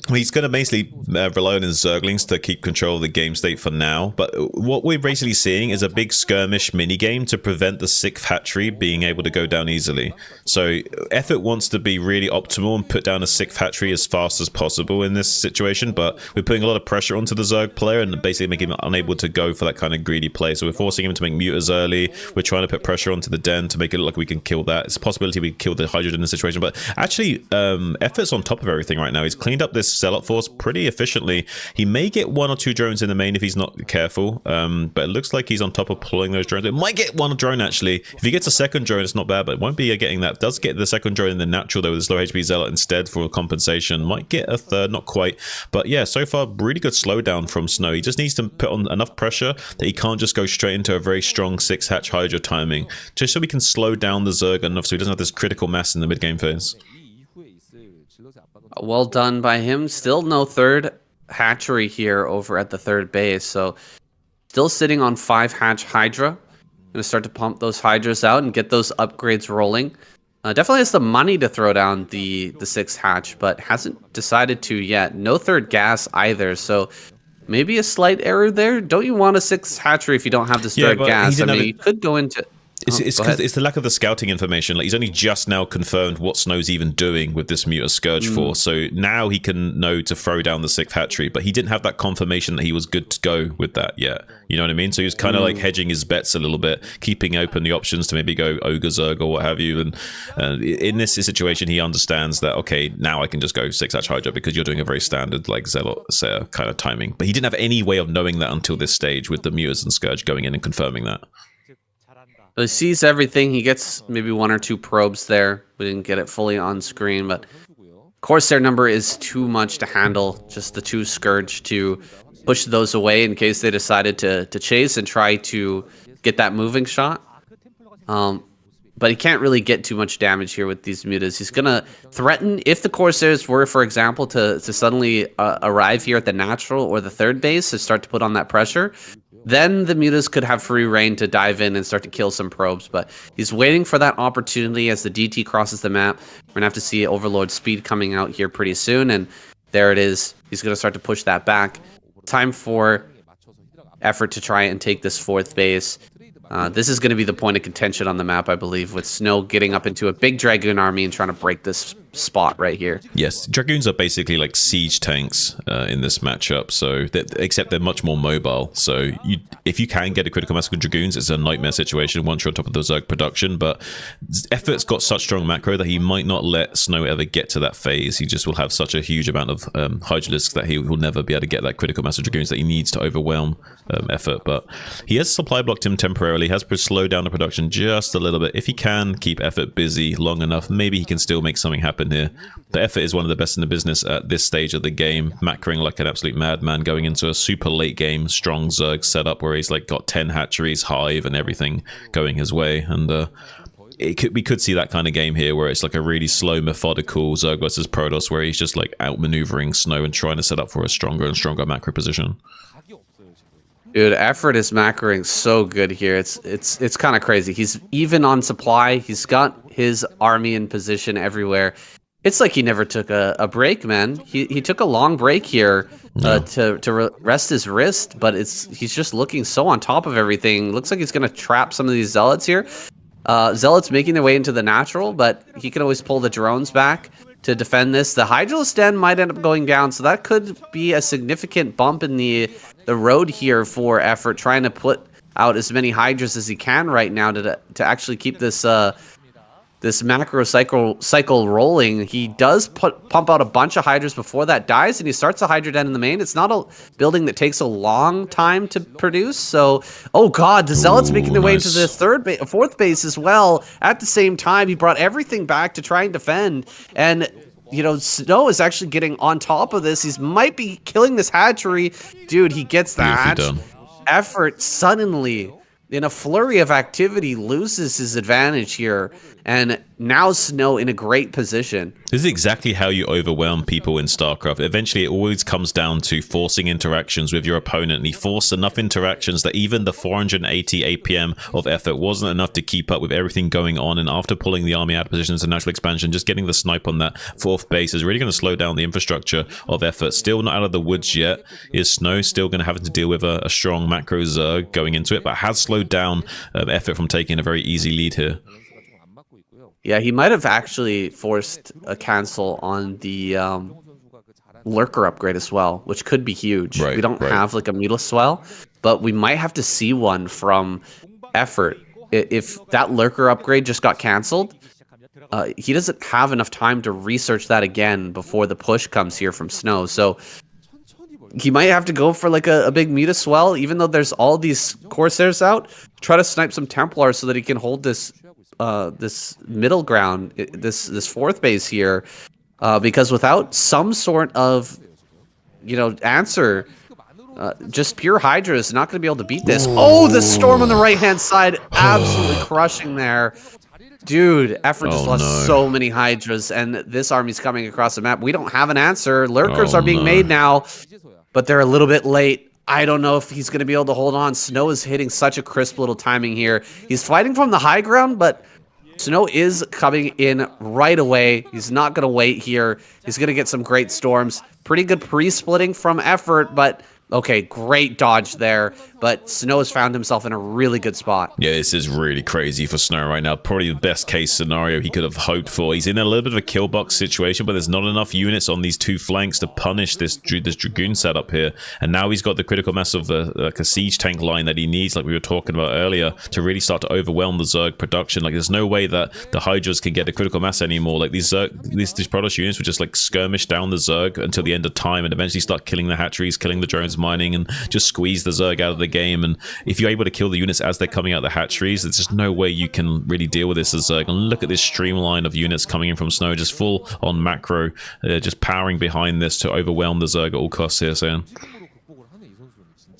He's going to basically rely on his Zerglings to keep control of the game state for now. But what we're basically seeing is a big skirmish minigame to prevent the 6th hatchery being able to go down easily. So Effort wants to be really optimal and put down a 6th hatchery as fast as possible in this situation. But we're putting a lot of pressure onto the Zerg player and basically making him unable to go for that kind of greedy play. So we're forcing him to make mutas early. We're trying to put pressure onto the Den to make it look like we can kill that. It's a possibility we can kill the Hydra in this situation. But actually, Effort's on top of everything right now. He's cleaned up this Zealot force pretty efficiently. He may get 1 or 2 drones in the main if he's not careful, but it looks like he's on top of pulling those drones. It might get 1 drone actually. If he gets a 2nd drone, it's not bad, but it won't be getting that. Does get the 2nd drone in the natural though with this low HP Zealot instead for compensation. Might get a 3rd, not quite. But yeah, so far really good slowdown from Snow. He just needs to put on enough pressure that he can't just go straight into a very strong 6 hatch Hydra timing, just so we can slow down the Zerg enough so he doesn't have this critical mass in the mid game phase. Well done by him. Still no 3rd hatchery here over at the 3rd base. So still sitting on 5 hatch Hydra. Going to start to pump those Hydras out and get those upgrades rolling. Definitely has the money to throw down the 6th hatch, but hasn't decided to yet. No 3rd gas either. So maybe a slight error there. Don't you want a 6th hatchery if you don't have this 3rd gas? I mean, you could go into... It's because it's the lack of the scouting information. Like, he's only just now confirmed what Snow's even doing with this Muta Scourge force. So now he can know to throw down the 6th hatchery, but he didn't have that confirmation that he was good to go with that yet. You know what I mean? So he was kind of like hedging his bets a little bit, keeping open the options to maybe go Ogre Zerg or what have you. And in this situation, he understands that, okay, now I can just go 6 Hatch Hydra because you're doing a very standard like Zealot kind of timing. But he didn't have any way of knowing that until this stage with the Mutas and Scourge going in and confirming that. So he sees everything. He gets maybe 1 or 2 probes there. We didn't get it fully on screen, but Corsair number is too much to handle. Just the 2 Scourge to push those away in case they decided to chase and try to get that moving shot. But he can't really get too much damage here with these Mutas. He's going to threaten, if the Corsairs were, for example, to suddenly arrive here at the natural or the 3rd base to start to put on that pressure, then the Mutas could have free reign to dive in and start to kill some probes. But he's waiting for that opportunity as the DT crosses the map. We're going to have to see Overlord speed coming out here pretty soon. And there it is. He's going to start to push that back. Time for effort to try and take this 4th base. This is going to be the point of contention on the map, I believe, with Snow getting up into a big Dragoon army and trying to break this spot right here. Yes, Dragoons are basically like siege tanks in this matchup, so except they're much more mobile. So if you can get a critical mass with Dragoons, it's a nightmare situation once you're on top of the Zerg production, but Effort's got such strong macro that he might not let Snow ever get to that phase. He just will have such a huge amount of Hydralisks that he will never be able to get that critical mass of Dragoons that he needs to overwhelm Effort. But he has supply blocked him temporarily, has slowed down the production just a little bit. If he can keep Effort busy long enough, maybe he can still make something happen here. The Effort is one of the best in the business at this stage of the game, macroing like an absolute madman, going into a super late game, strong Zerg setup where he's like got 10 hatcheries, hive, and everything going his way. And we could see that kind of game here where it's like a really slow, methodical Zerg versus Protoss where he's just like outmaneuvering Snow and trying to set up for a stronger and stronger macro position. Dude, Effort is macroing so good here. It's kind of crazy. He's even on supply. He's got his army in position everywhere. It's like he never took a break, man. He took a long break here to rest his wrist, but he's just looking so on top of everything. Looks like he's going to trap some of these Zealots here. Zealots making their way into the natural, but he can always pull the drones back to defend this. The Hydralisk Den might end up going down, so that could be a significant bump in the road here for Effort, trying to put out as many Hydras as he can right now to actually keep this this macro cycle rolling. He does pump out a bunch of Hydras before that dies, and he starts a Hydra Den in the main. It's not a building that takes a long time to produce, so oh god, the Zealots making their way into the 4th base as well. At the same time, he brought everything back to try and defend, and you know, Snow is actually getting on top of this. He might be killing this hatchery. Dude, he gets the hatch. Effort suddenly, in a flurry of activity, loses his advantage here. And now Snow in a great position. This is exactly how you overwhelm people in StarCraft. Eventually, it always comes down to forcing interactions with your opponent. And he forced enough interactions that even the 480 APM of Effort wasn't enough to keep up with everything going on. And after pulling the army out of position as a natural expansion, just getting the snipe on that 4th base is really going to slow down the infrastructure of Effort. Still not out of the woods yet. Is Snow still going to have to deal with a strong macro Zerg going into it, but has slowed down Effort from taking a very easy lead here. Yeah, he might have actually forced a cancel on the Lurker upgrade as well, which could be huge. We don't have like a Muta Swell, but we might have to see one from Effort. If that Lurker upgrade just got canceled, he doesn't have enough time to research that again before the push comes here from Snow. So he might have to go for like a big Muta Swell, even though there's all these Corsairs out. Try to snipe some Templars so that he can hold this middle ground, this 4th base here, because without some sort of, you know, answer, just pure Hydra is not going to be able to beat this. Oh, the Storm on the right-hand side, absolutely crushing there. Dude, Effort just lost so many Hydras, and this army's coming across the map. We don't have an answer. Lurkers are being made now, but they're a little bit late. I don't know if he's going to be able to hold on. Snow is hitting such a crisp little timing here. He's fighting from the high ground, but Snow is coming in right away. He's not going to wait here. He's going to get some great storms. Pretty good pre-splitting from Effort, but Okay, great dodge there, but Snow has found himself in a really good spot. Yeah, this is really crazy for Snow right now. Probably the best case scenario he could have hoped for. He's in a little bit of a kill box situation, but there's not enough units on these two flanks to punish this Dragoon setup here. And now he's got the critical mass of like a siege tank line that he needs, like we were talking about earlier, to really start to overwhelm the Zerg production. Like, there's no way that the Hydras can get a critical mass anymore. Like, these Protoss units would just like skirmish down the Zerg until the end of time and eventually start killing the hatcheries, killing the drones mining, and just squeeze the Zerg out of the game. And if you're able to kill the units as they're coming out the hatcheries, there's just no way you can really deal with this as Zerg. And look at this streamline of units coming in from Snow, just full on macro, just powering behind this to overwhelm the Zerg at all costs here, Sam.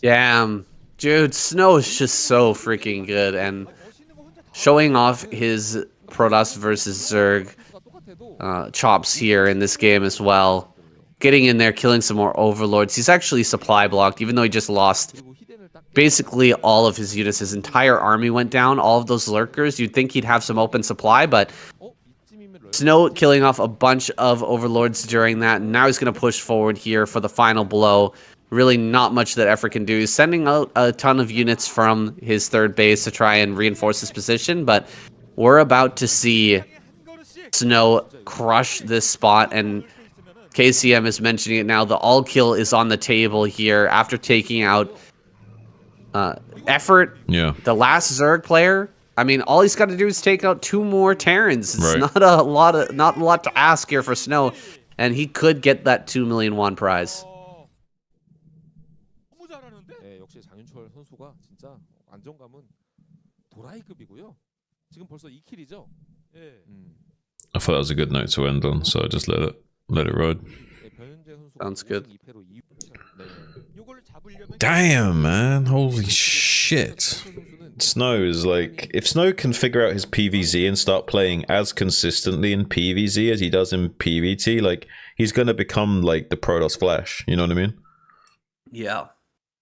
Damn, dude, Snow is just so freaking good, and showing off his Protoss versus Zerg chops here in this game as well. Getting in there, killing some more overlords. He's actually supply blocked, even though he just lost basically all of his units. His entire army went down, all of those lurkers. You'd think he'd have some open supply, but Snow killing off a bunch of overlords during that. And now he's going to push forward here for the final blow. Really not much that Effort can do. He's sending out a ton of units from his third base to try and reinforce his position, but we're about to see Snow crush this spot, and KCM is mentioning it now. The all kill is on the table here after taking out Effort. Yeah. The last Zerg player. I mean, all he's got to do is take out 2 more Terrans. It's Right. not a lot to ask here for Snow, and he could get that 2 million won prize. 너무 잘하는데? 네, 역시 장윤철 선수가 진짜 안정감은 도라이급이고요. 지금 벌써 2킬이죠? 예. I thought that was a good note to end on, so I just let it ride. Sounds good. Damn, man. Holy shit. Snow is like, if Snow can figure out his PvZ and start playing as consistently in PvZ as he does in PvT, like, he's gonna become like the Protoss Flash, you know what I mean? Yeah,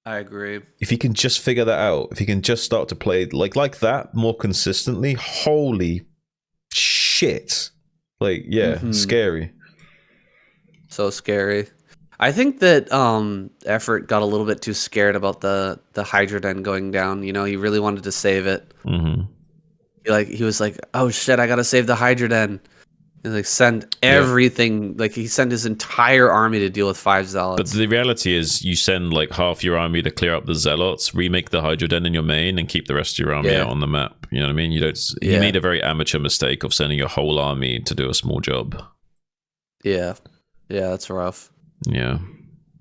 I agree. If he can just figure that out, if he can just start to play like that more consistently, holy shit. Like, yeah, scary. So scary. I think that Effort got a little bit too scared about the Hydra Den going down. You know, he really wanted to save it. He was like, oh shit, I gotta save the Hydra Den. He like send everything, like he sent his entire army to deal with 5 Zealots. But the reality is, you send like half your army to clear up the Zealots, remake the Hydra Den in your main, and keep the rest of your army out on the map. You know what I mean? You don't. He made a very amateur mistake of sending your whole army to do a small job. Yeah, that's rough. Yeah,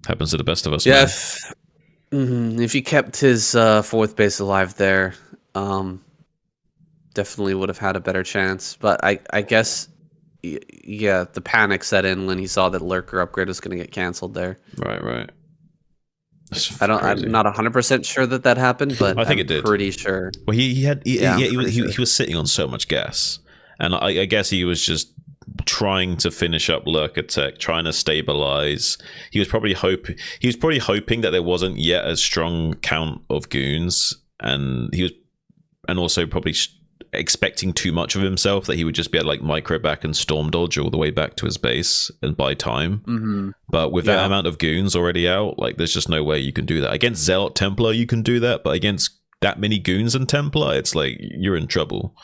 happens to the best of us. Yeah, man. if he kept his 4th base alive there, definitely would have had a better chance. But I guess. Yeah, the panic set in when he saw that Lurker upgrade was going to get canceled there. Right. I'm not 100% sure that happened, but I think I'm it did. Pretty sure. Well, he was sitting on so much gas, and I guess he was just trying to finish up Lurker Tech, trying to stabilize. He was probably hoping that there wasn't yet a strong count of goons, and also probably expecting too much of himself, that he would just be able to like micro back and storm dodge all the way back to his base and buy time. But with that amount of goons already out, like, there's just no way you can do that. Against Zealot Templar you can do that, but against that many goons and Templar, it's like you're in trouble.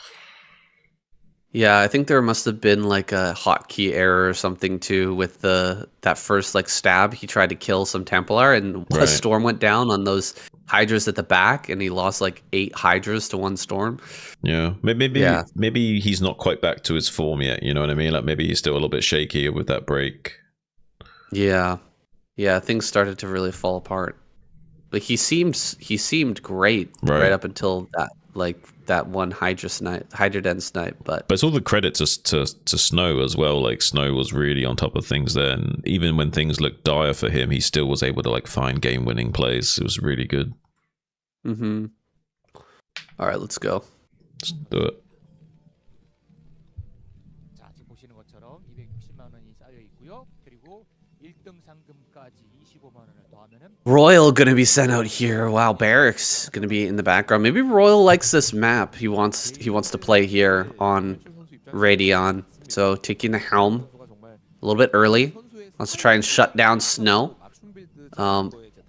Yeah, I think there must have been like a hotkey error or something too with that first like stab. He tried to kill some Templar, and a storm went down on those Hydras at the back, and he lost like 8 Hydras to 1 storm. Yeah, maybe he's not quite back to his form yet. You know what I mean? Like, maybe he's still a little bit shaky with that break. Yeah, things started to really fall apart. Like he seemed great right up until that one Hydra Den snipe, but it's all the credit to Snow as well. Like, Snow was really on top of things there, and even when things looked dire for him, he still was able to like find game-winning plays. It was really good. All right, let's go. Let's do it. 자, 지금 보시는 것처럼 260만 원이 쌓여 있고요. 그리고 1등 상금까지 25만 원을 더하면은 Royal gonna be sent out here. Wow, Barracks gonna be in the background. Maybe Royal likes this map. He wants to play here on Radion. So taking the helm a little bit early. Wants to try and shut down Snow.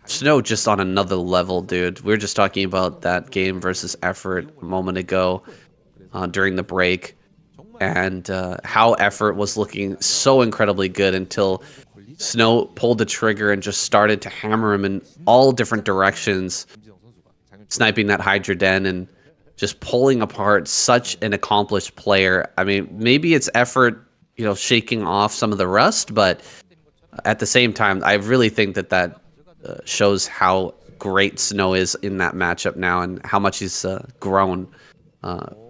Snow just on another level, dude. We were just talking about that game versus Effort a moment ago during the break, and how Effort was looking so incredibly good until Snow pulled the trigger and just started to hammer him in all different directions, sniping that Hydra Den and just pulling apart such an accomplished player. I mean, maybe it's Effort, shaking off some of the rust, but at the same time, I really think that shows how great Snow is in that matchup now and how much he's grown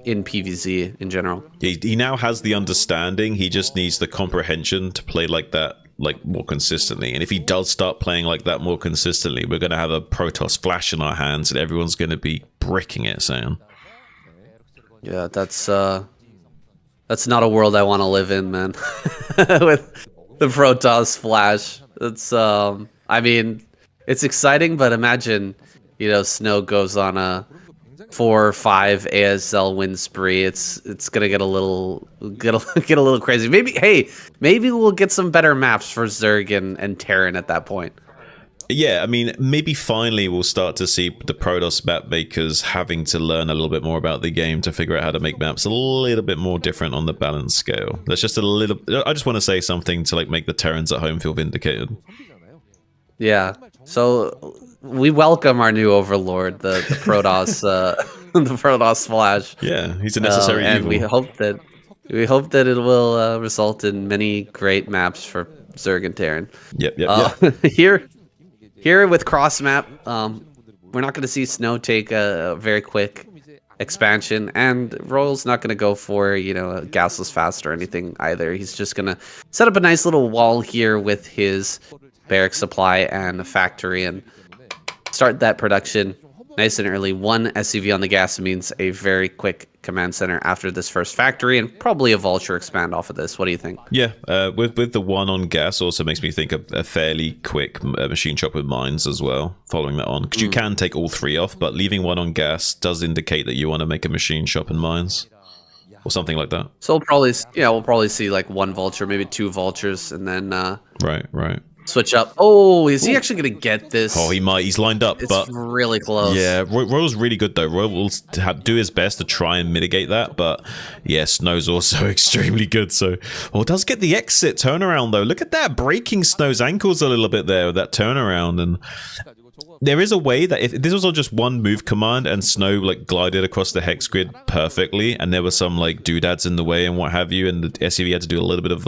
in PvZ in general. He now has the understanding. He just needs the comprehension to play like that, like more consistently. And if he does start playing like that more consistently, we're going to have a Protoss flash in our hands and everyone's going to be bricking it, Sam. Yeah, that's not a world I want to live in, man. With the Protoss flash. It's I mean, it's exciting, but imagine, Snow goes on a 4 or 5 ASL win spree. It's gonna get a little crazy. Maybe we'll get some better maps for Zerg and Terran at that point. Yeah, I mean, maybe finally we'll start to see the Protoss map makers having to learn a little bit more about the game to figure out how to make maps a little bit more different on the balance scale. That's just a little. I just want to say something to make the Terrans at home feel vindicated. Yeah. So we welcome our new overlord, the Protoss, the Protoss Flash. Yeah, he's a necessary and evil. we hope that it will result in many great maps for Zerg and Terran. Yep. Here with cross map, we're not going to see Snow take a very quick expansion, and Royal's not going to go for a gasless fast or anything either. He's just going to set up a nice little wall here with his barrack supply and a factory and start that production nice and early. 1 SCV on the gas means a very quick command center after this first factory, and probably a vulture expand off of this. What do you think? Yeah, with the 1 on gas also makes me think of a fairly quick machine shop with mines as well, following that on, because you can take all 3 off, but leaving 1 on gas does indicate that you want to make a machine shop and mines or something like that. So we'll probably see 1 vulture, maybe 2 vultures, and then right. Switch up. Oh, is he actually going to get this? Oh, he might. He's lined up, but really close. Yeah, Royal's really good though. Royal will do his best to try and mitigate that, but yeah, Snow's also extremely good. So, does get the exit turnaround though. Look at that, breaking Snow's ankles a little bit there with that turnaround. And there is a way that if this was on just 1 move command and Snow glided across the hex grid perfectly, and there were some doodads in the way and what have you, and the SCV had to do a little bit of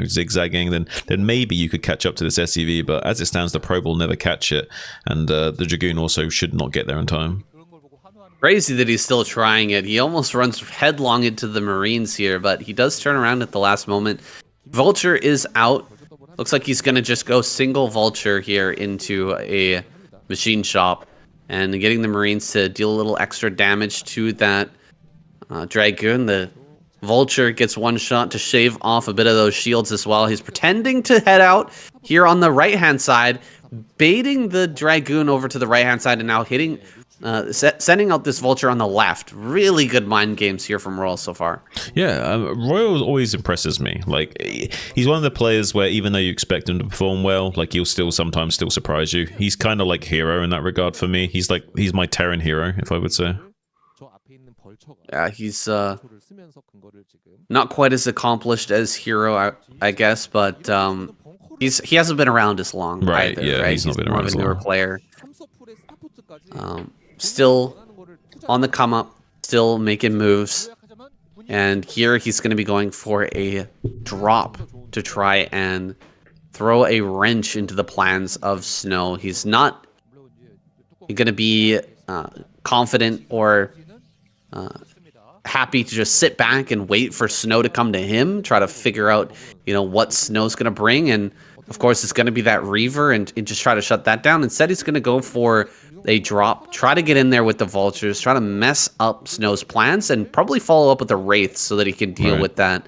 zigzagging, then maybe you could catch up to this SCV. But as it stands, the probe will never catch it, and the Dragoon also should not get there in time. Crazy that he's still trying it. He almost runs headlong into the Marines here, but he does turn around at the last moment. Vulture is out. Looks like he's going to just go single Vulture here into a machine shop and getting the Marines to deal a little extra damage to that Dragoon. The Vulture gets 1 shot to shave off a bit of those shields as well. He's pretending to head out here on the right-hand side, baiting the Dragoon over to the right-hand side, and now hitting, sending out this Vulture on the left. Really good mind games here from Royal so far. Yeah, Royal always impresses me. He's one of the players where even though you expect him to perform well, he'll sometimes still surprise you. He's kind of like Hero in that regard for me. He's my Terran hero, if I would say. Yeah, he's not quite as accomplished as Hero, I guess, but he hasn't been around as long. Right, either, yeah, right? he's not been around more as of a newer long. player. Still on the come up, still making moves, and here he's going to be going for a drop to try and throw a wrench into the plans of Snow. He's not going to be confident or happy to just sit back and wait for Snow to come to him, try to figure out what Snow's going to bring, and of course it's going to be that Reaver, and just try to shut that down. Instead, he's going to go for a drop, try to get in there with the Vultures, try to mess up Snow's plans, and probably follow up with the Wraiths so that he can deal with that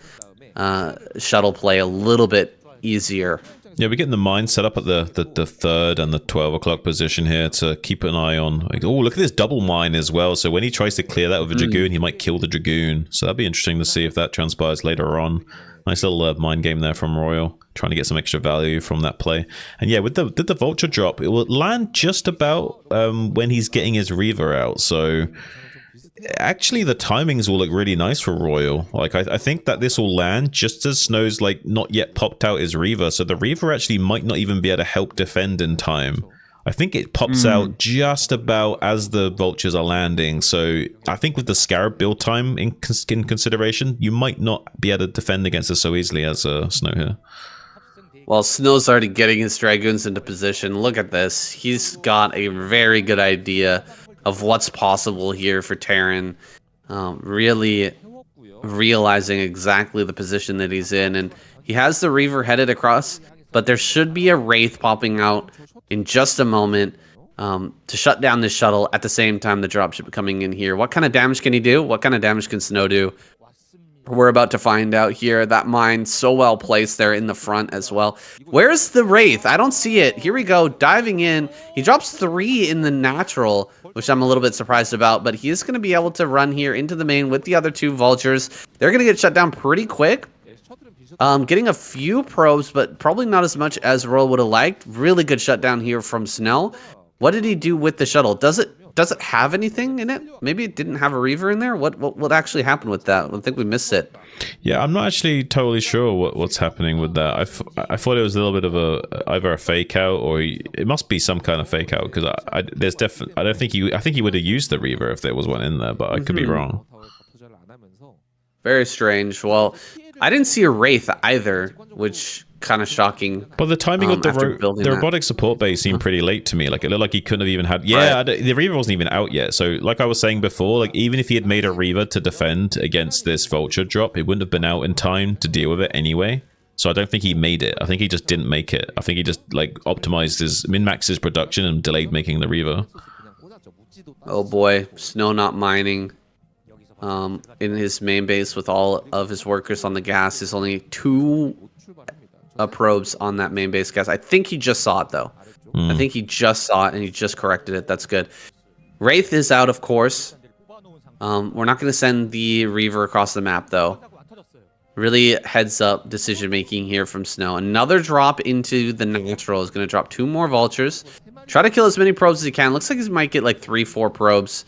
shuttle play a little bit easier. Yeah, we're getting the mine set up at the 3rd and the 12 o'clock position here to keep an eye on. Look at this double mine as well. So when he tries to clear that with a Dragoon, he might kill the Dragoon. So that'd be interesting to see if that transpires later on. Nice little mind game there from Royal, trying to get some extra value from that play. And yeah, with the vulture drop, it will land just about when he's getting his Reaver out. So actually the timings will look really nice for Royal. Like I think that this will land just as Snow's like not yet popped out his Reaver, so the Reaver actually might not even be able to help defend in time. I think it pops out just about as the vultures are landing, so I think with the Scarab build time in consideration, you might not be able to defend against it so easily as Snow here. Well, Snow's already getting his Dragoons into position. Look at this. He's got a very good idea of what's possible here for Terran. Really realizing exactly the position that he's in, and he has the Reaver headed across, but there should be a Wraith popping out in just a moment to shut down this shuttle at the same time the dropship coming in here. What kind of damage can he do? What kind of damage can Snow do? We're about to find out here. That mine so well placed there in the front as well. Where's the Wraith? I don't see it. Here we go, diving in. He drops 3 in the natural, which I'm a little bit surprised about, but he is going to be able to run here into the main with the other 2 vultures. They're going to get shut down pretty quick. Getting a few probes, but probably not as much as Royal would have liked. Really good shutdown here from Snow. What did he do with the shuttle? Does it have anything in it? Maybe it didn't have a Reaver in there? What actually happened with that? I think we missed it. Yeah, I'm not actually totally sure what's happening with that. I thought it was a little bit of either a fake out, or it must be some kind of fake out, because I think he would have used the Reaver if there was one in there, but I could be wrong. Very strange. Well, I didn't see a Wraith either, which kind of shocking. But the timing of the robotic support base seemed pretty late to me. Like it looked like he couldn't have even had. Yeah, right. The Reaver wasn't even out yet. So like I was saying before, like even if he had made a Reaver to defend against this vulture drop, it wouldn't have been out in time to deal with it anyway. So I don't think he made it. I think he just didn't make it. I think he just like optimized his min-maxed his production and delayed making the Reaver. Oh boy, Snow not mining. In his main base with all of his workers on the gas. There's only 2 probes on that main base gas. I think he just saw it though. I think he just saw it and he just corrected it. That's good. Wraith is out, of course. We're not going to send the Reaver across the map though. Really heads up decision making here from Snow. Another drop into the natural is going to drop 2 more vultures. Try to kill as many probes as he can. Looks like he might get like 3-4 probes.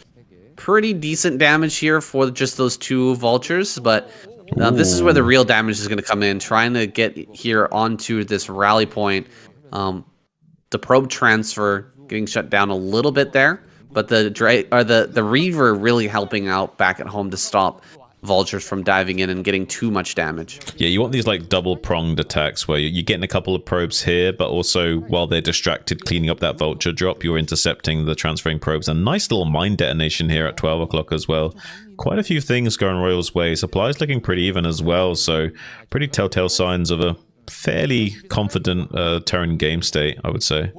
Pretty decent damage here for just those 2 vultures, but this is where the real damage is going to come in. Trying to get here onto this rally point. The probe transfer getting shut down a little bit there, but the Reaver really helping out back at home to stop vultures from diving in and getting too much damage. Yeah, you want these like double pronged attacks where you're getting a couple of probes here, but also while they're distracted cleaning up that vulture drop, you're intercepting the transferring probes. A nice little mine detonation here at 12 o'clock as well. Quite a few things going Royal's way. Supplies looking pretty even as well, so pretty telltale signs of a fairly confident Terran game state, I would say.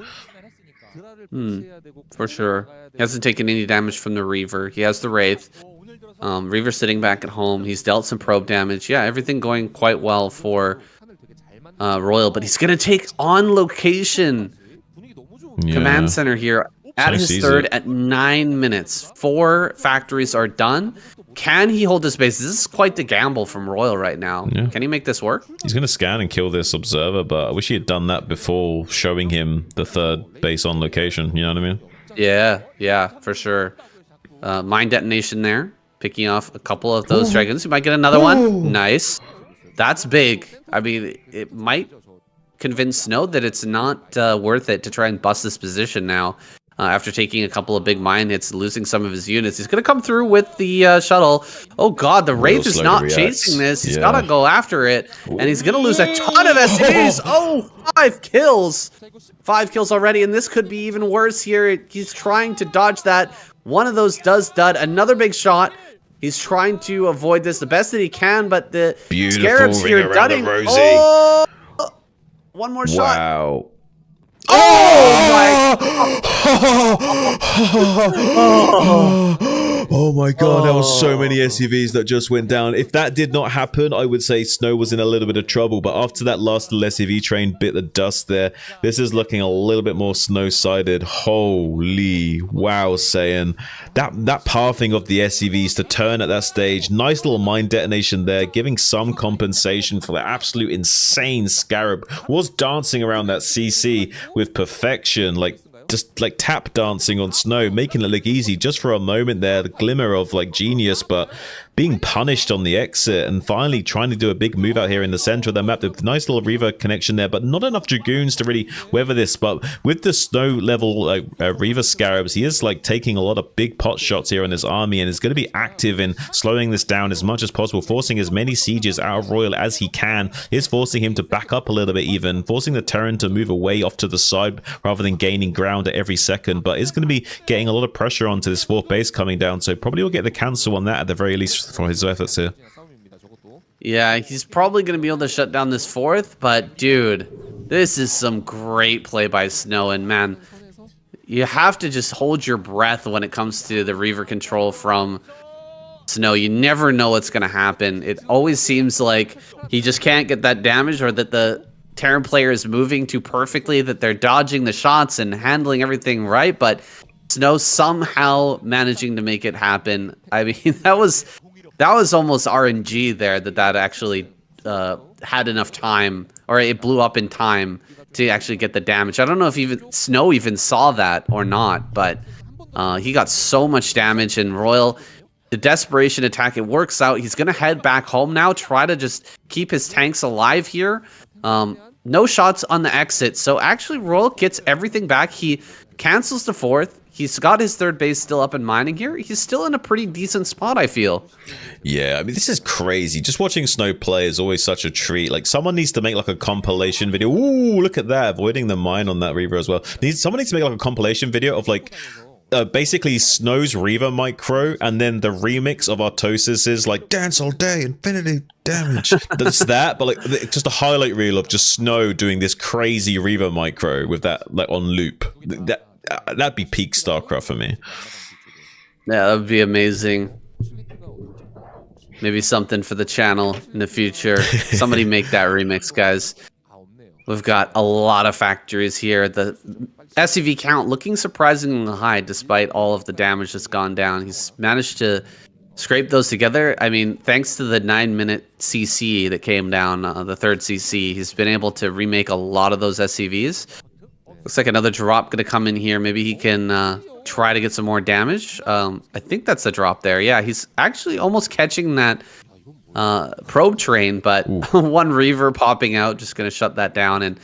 For sure. He hasn't taken any damage from the Reaver. He has the Wraith. Reaver sitting back at home. He's dealt some probe damage. Yeah, everything going quite well for Royal, but he's going to take on location. Yeah. Command center here at his third at 9 minutes. 4 factories are done. Can he hold this base? This is quite the gamble from Royal right now. Yeah. Can he make this work? He's going to scan and kill this observer, but I wish he had done that before showing him the 3rd base on location. You know what I mean? Yeah, for sure. Mine detonation there. Picking off a couple of those dragons. You might get another one. Nice. That's big. I mean, it might convince Snow that it's not worth it to try and bust this position now. After taking a couple of big mine hits, losing some of his units. He's going to come through with the shuttle. Oh god, the Wraith is not chasing this. He's got to go after it. And he's going to lose a ton of SCVs. Oh, 5 kills. 5 kills already, and this could be even worse here. He's trying to dodge that. One of those does dud. Another big shot. He's trying to avoid this the best that he can, but the Scarabs here dudding. Oh, one more shot. Wow. Oh my! Oh my god, there was so many SCVs that just went down. If that did not happen, I would say Snow was in a little bit of trouble. But after that last little SCV train bit the dust there, this is looking a little bit more Snow-sided. Holy wow, saying that pathing of the SCVs to turn at that stage. Nice little mine detonation there, giving some compensation for the absolute insane Scarab. Was dancing around that CC with perfection, like just like tap dancing on Snow, making it look easy just for a moment there, the glimmer of like genius, but being punished on the exit and finally trying to do a big move out here in the center of the map. The nice little Reaver connection there, but not enough Dragoons to really weather this. But with the Snow level Reaver Scarabs, he is like taking a lot of big pot shots here on his army and is going to be active in slowing this down as much as possible, forcing as many sieges out of Royal as he can. Is forcing him to back up a little bit, even forcing the Terran to move away off to the side rather than gaining ground at every second. But is going to be getting a lot of pressure onto this 4th base coming down, so probably will get the cancel on that at the very least for his efforts here. Yeah, he's probably going to be able to shut down this 4th, but dude, this is some great play by Snow, and man, you have to just hold your breath when it comes to the Reaver control from Snow. You never know what's going to happen. It always seems like he just can't get that damage, or that the Terran player is moving too perfectly, that they're dodging the shots and handling everything right, but Snow somehow managing to make it happen. I mean, that was almost RNG there, that actually had enough time, or it blew up in time to actually get the damage. I don't know if even Snow even saw that or not, but he got so much damage. And Royal, the desperation attack, it works out. He's going to head back home now, try to just keep his tanks alive here. No shots on the exit, so actually Royal gets everything back. He cancels the 4th. He's got his 3rd base still up and mining here. He's still in a pretty decent spot, I feel. Yeah, I mean, this is crazy. Just watching Snow play is always such a treat. Like, someone needs to make like a compilation video. Ooh, look at that, avoiding the mine on that Reaver as well. Someone needs to make like a compilation video of like basically Snow's Reaver micro, and then the remix of Artosis's like dance all day, infinity damage. That's that, but like just a highlight reel of just Snow doing this crazy Reaver micro with that like on loop. That'd be peak Starcraft for me. Yeah, that would be amazing. Maybe something for the channel in the future. Somebody make that remix, guys. We've got a lot of factories here. The SCV count looking surprisingly high despite all of the damage that's gone down. He's managed to scrape those together. I mean, thanks to the 9-minute CC that came down, the 3rd CC, he's been able to remake a lot of those SCVs. Looks like another drop going to come in here. Maybe he can try to get some more damage. I think that's the drop there. Yeah, he's actually almost catching that probe train, but one Reaver popping out, just going to shut that down. And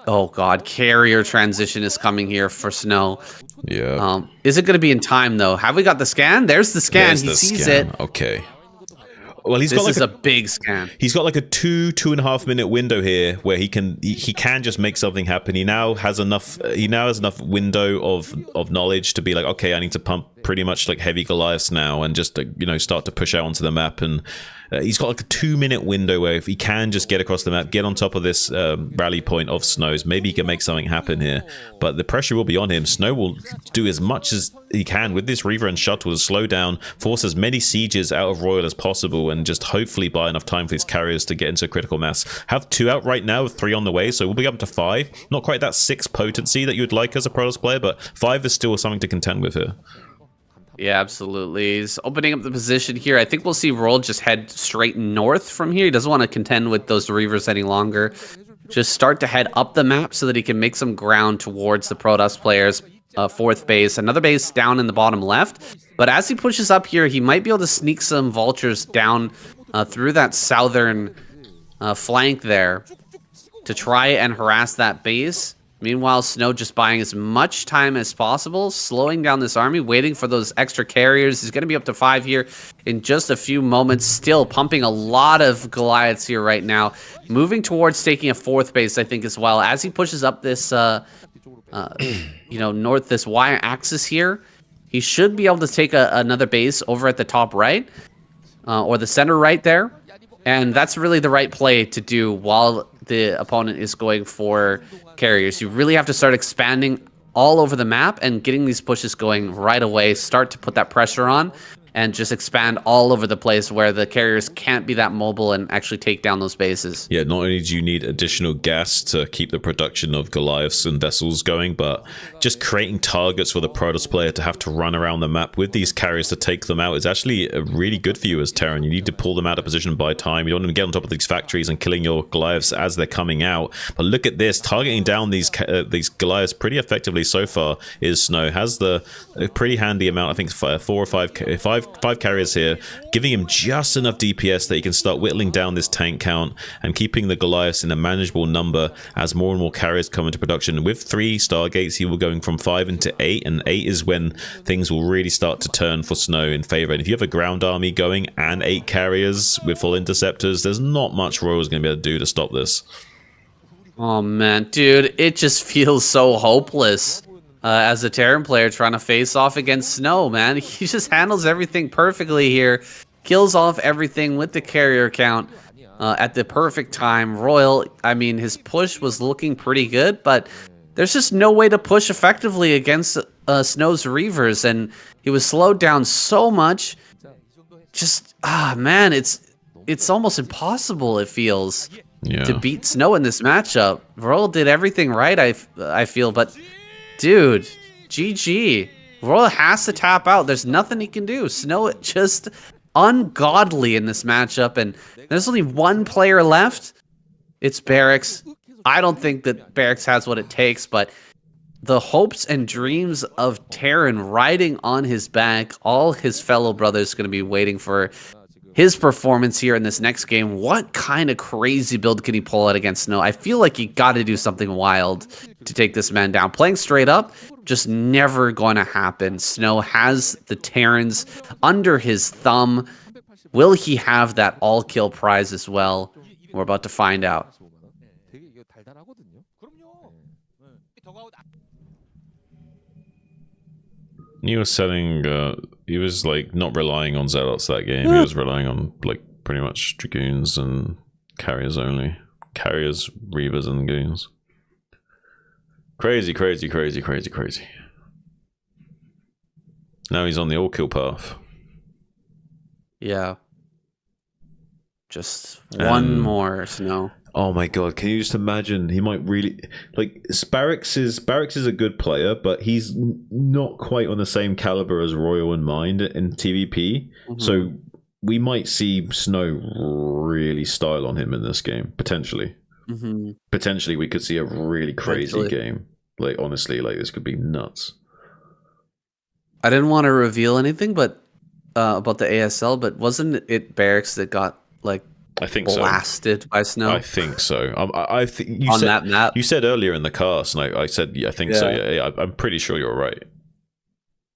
oh god, carrier transition is coming here for Snow. Yeah. Is it going to be in time though? Have we got the scan? There's the scan. He sees it. Okay. Well, he's this got like is a big scan. He's got like a 2.5 minute window here where he can just make something happen. He now has enough window of knowledge to be like, okay, I need to pump pretty much like heavy Goliaths now and just start to push out onto the map. And he's got like a 2-minute window where if he can just get across the map, get on top of this rally point of Snow's, maybe he can make something happen here. But the pressure will be on him. Snow will do as much as he can with this Reaver and Shuttle to slow down, force as many sieges out of Royal as possible, and just hopefully buy enough time for these carriers to get into critical mass. Have 2 out right now with 3 on the way, so we'll be up to 5. Not quite that 6 potency that you'd like as a Protoss player, but 5 is still something to contend with here. Yeah, absolutely. He's opening up the position here. I think we'll see Roll just head straight north from here. He doesn't want to contend with those Reavers any longer. Just start to head up the map so that he can make some ground towards the Protoss players. 4th base, another base down in the bottom left. But as he pushes up here, he might be able to sneak some vultures down through that southern flank there to try and harass that base. Meanwhile, Snow just buying as much time as possible, slowing down this army, waiting for those extra carriers. He's going to be up to 5 here in just a few moments. Still pumping a lot of Goliaths here right now. Moving towards taking a 4th base, I think, as well. As he pushes up this, north, this y-axis here, he should be able to take another base over at the top right, or the center right there. And that's really the right play to do while the opponent is going for carriers. You really have to start expanding all over the map and getting these pushes going right away, start to put that pressure on, and just expand all over the place where the carriers can't be that mobile and actually take down those bases. Yeah, not only do you need additional gas to keep the production of Goliaths and vessels going, but just creating targets for the Protoss player to have to run around the map with these carriers to take them out is actually really good for you as Terran. You need to pull them out of position by time. You don't want to get on top of these factories and killing your Goliaths as they're coming out. But look at this, targeting down these Goliaths pretty effectively so far is Snow. Has the pretty handy amount, I think 4 or 5 carriers here, giving him just enough DPS that he can start whittling down this tank count and keeping the Goliaths in a manageable number as more and more carriers come into production. With 3 Stargates, he will going from 5 into 8, and 8 is when things will really start to turn for Snow in favor. And if you have a ground army going and 8 carriers with full interceptors, there's not much Royal's going to be able to do to stop this. Oh man, dude, it just feels so hopeless. As a Terran player trying to face off against Snow, man. He just handles everything perfectly here. Kills off everything with the carrier count at the perfect time. Royal, I mean, his push was looking pretty good, but there's just no way to push effectively against Snow's Reavers, and he was slowed down so much. Just, man, it's almost impossible, it feels, to beat Snow in this matchup. Royal did everything right, I feel, but... Dude, GG. Royal has to tap out. There's nothing he can do. Snow just ungodly in this matchup, and there's only one player left. It's Barracks. I don't think that Barracks has what it takes, but the hopes and dreams of Terran riding on his back, all his fellow brothers going to be waiting for his performance here in this next game. What kind of crazy build can he pull out against Snow? I feel like he got to do something wild to take this man down. Playing straight up, just never going to happen. Snow has the Terrans under his thumb. Will he have that all-kill prize as well? We're about to find out. He was selling, he was like not relying on Zealots that game. He was relying on like pretty much Dragoons and carriers only. Carriers, Reavers, and Goons. Crazy, crazy, crazy, crazy, crazy. Now he's on the all-kill path. Yeah. Just one more, Snow. Oh my god, can you just imagine? He might really like Barracks is a good player, but he's not quite on the same caliber as Royal and Mind in TVP. So we might see Snow really style on him in this game, potentially. Potentially we could see a really crazy game. Like honestly, like this could be nuts. I didn't want to reveal anything but about the ASL, but wasn't it Barracks that got like I think blasted by Snow? I think so. I think you on said, that map. You said earlier in the cast, and I said, yeah, I think so. Yeah, I'm pretty sure you're right.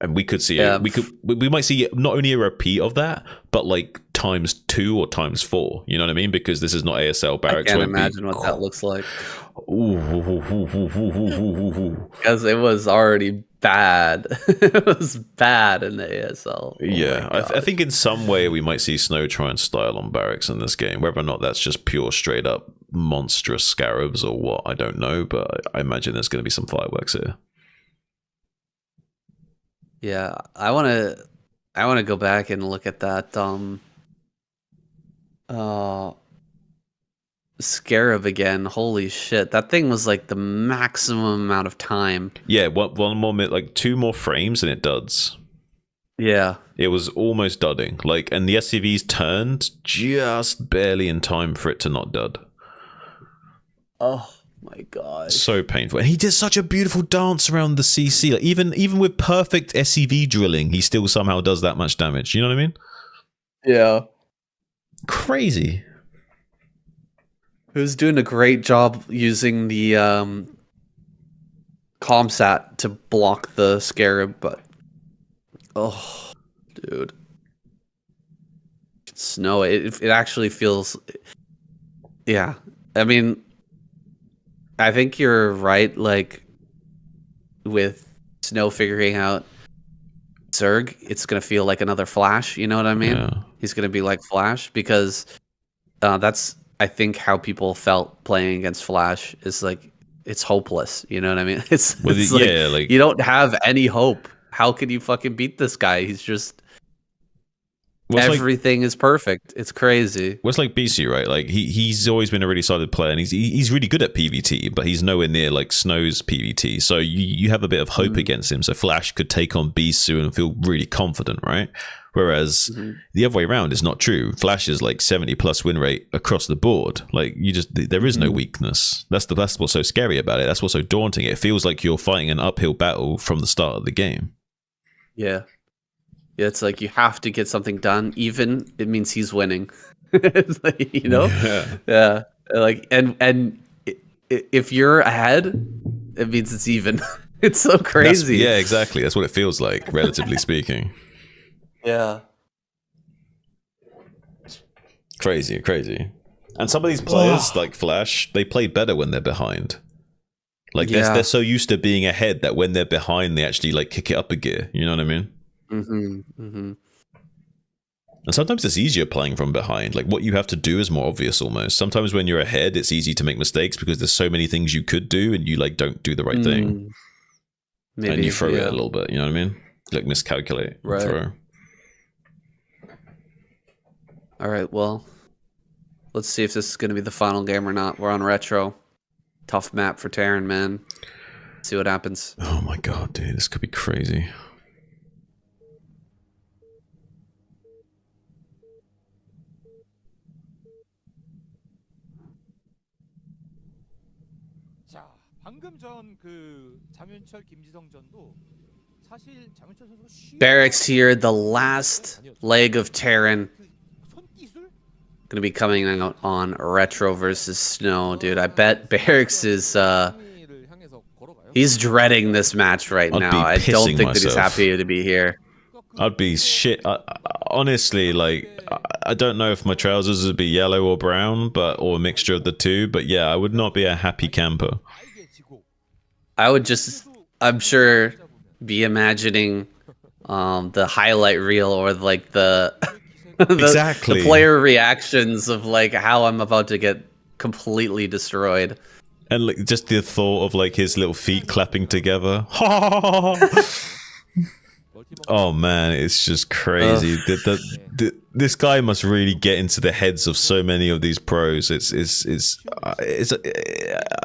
And we could see it. We might see not only a repeat of that, but like ×2 or ×4. You know what I mean? Because this is not ASL. Barracks. I can't imagine what that looks like. Because it was already bad. It was bad in the ASL. Yeah, I think in some way we might see Snow try and style on Barracks in this game. Whether or not that's just pure straight up monstrous scarabs or what, I don't know. But I imagine there's going to be some fireworks here. Yeah, I want to go back and look at that Scarab again. Holy shit, that thing was like the maximum amount of time. Yeah, one more minute, like 2 more frames and it duds. Yeah, it was almost dudding, like, and the SCVs turned just barely in time for it to not dud. Oh my god, so painful. And he did such a beautiful dance around the CC. Like, even with perfect SCV drilling, he still somehow does that much damage. You know what I mean? Yeah, crazy. He was doing a great job using the comsat to block the Scarab, but oh, dude, Snow. It actually feels. Yeah, I mean, I think you're right. Like with Snow figuring out Zerg, it's gonna feel like another Flash. You know what I mean? Yeah. He's gonna be like Flash because that's. I think how people felt playing against Flash is like it's hopeless. You know what I mean? It's yeah, like you don't have any hope. How can you fucking beat this guy? He's just everything is perfect. It's crazy. Well, it's like BC, right? Like he's always been a really solid player, and he's really good at PvT, but he's nowhere near like Snow's PvT. So you have a bit of hope against him. So Flash could take on Bisu and feel really confident, right? Whereas the other way around is not true. Flash is like 70+ win rate across the board. Like there is no weakness. That's what's so scary about it. That's what's so daunting. It feels like you're fighting an uphill battle from the start of the game. Yeah. Yeah, it's like you have to get something done, even it means he's winning. It's like, you know? Yeah. Like and if you're ahead, it means it's even. It's so crazy. Yeah, exactly. That's what it feels like, relatively speaking. Yeah. Crazy. And some of these players, like Flash, they play better when they're behind. Like they're so used to being ahead that when they're behind, they actually like kick it up a gear. You know what I mean? And sometimes it's easier playing from behind. Like what you have to do is more obvious almost. Sometimes when you're ahead, it's easy to make mistakes because there's so many things you could do and you like don't do the right thing. Maybe, and you throw it a little bit, you know what I mean? Like miscalculate, throw. All right, well, let's see if this is going to be the final game or not. We're on Retro. Tough map for Terran, man. See what happens. Oh my god, dude, this could be crazy. Barracks here, the last leg of Terran. Gonna be coming out on Retro versus Snow, dude. I bet Barracks is he's dreading this match right now. I don't think that he's happy to be here. I'd be shit. Honestly, like I don't know if my trousers would be yellow or brown, or a mixture of the two. But yeah, I would not be a happy camper. I would just, I'm sure, be imagining the highlight reel or like the the player reactions of like how I'm about to get completely destroyed. And like just the thought of like his little feet clapping together. Oh man, it's just crazy. This guy must really get into the heads of so many of these pros. It's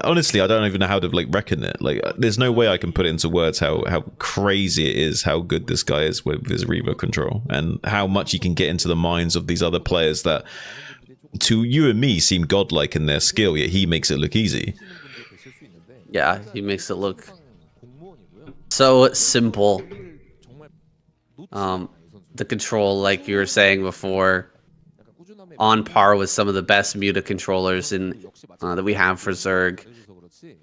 honestly, I don't even know how to like reckon it. Like, there's no way I can put it into words how crazy it is, how good this guy is with his reverb control, and how much he can get into the minds of these other players that, to you and me, seem godlike in their skill. Yet he makes it look easy. Yeah, he makes it look so simple. The control, like you were saying before, on par with some of the best Muta controllers in that we have for Zerg,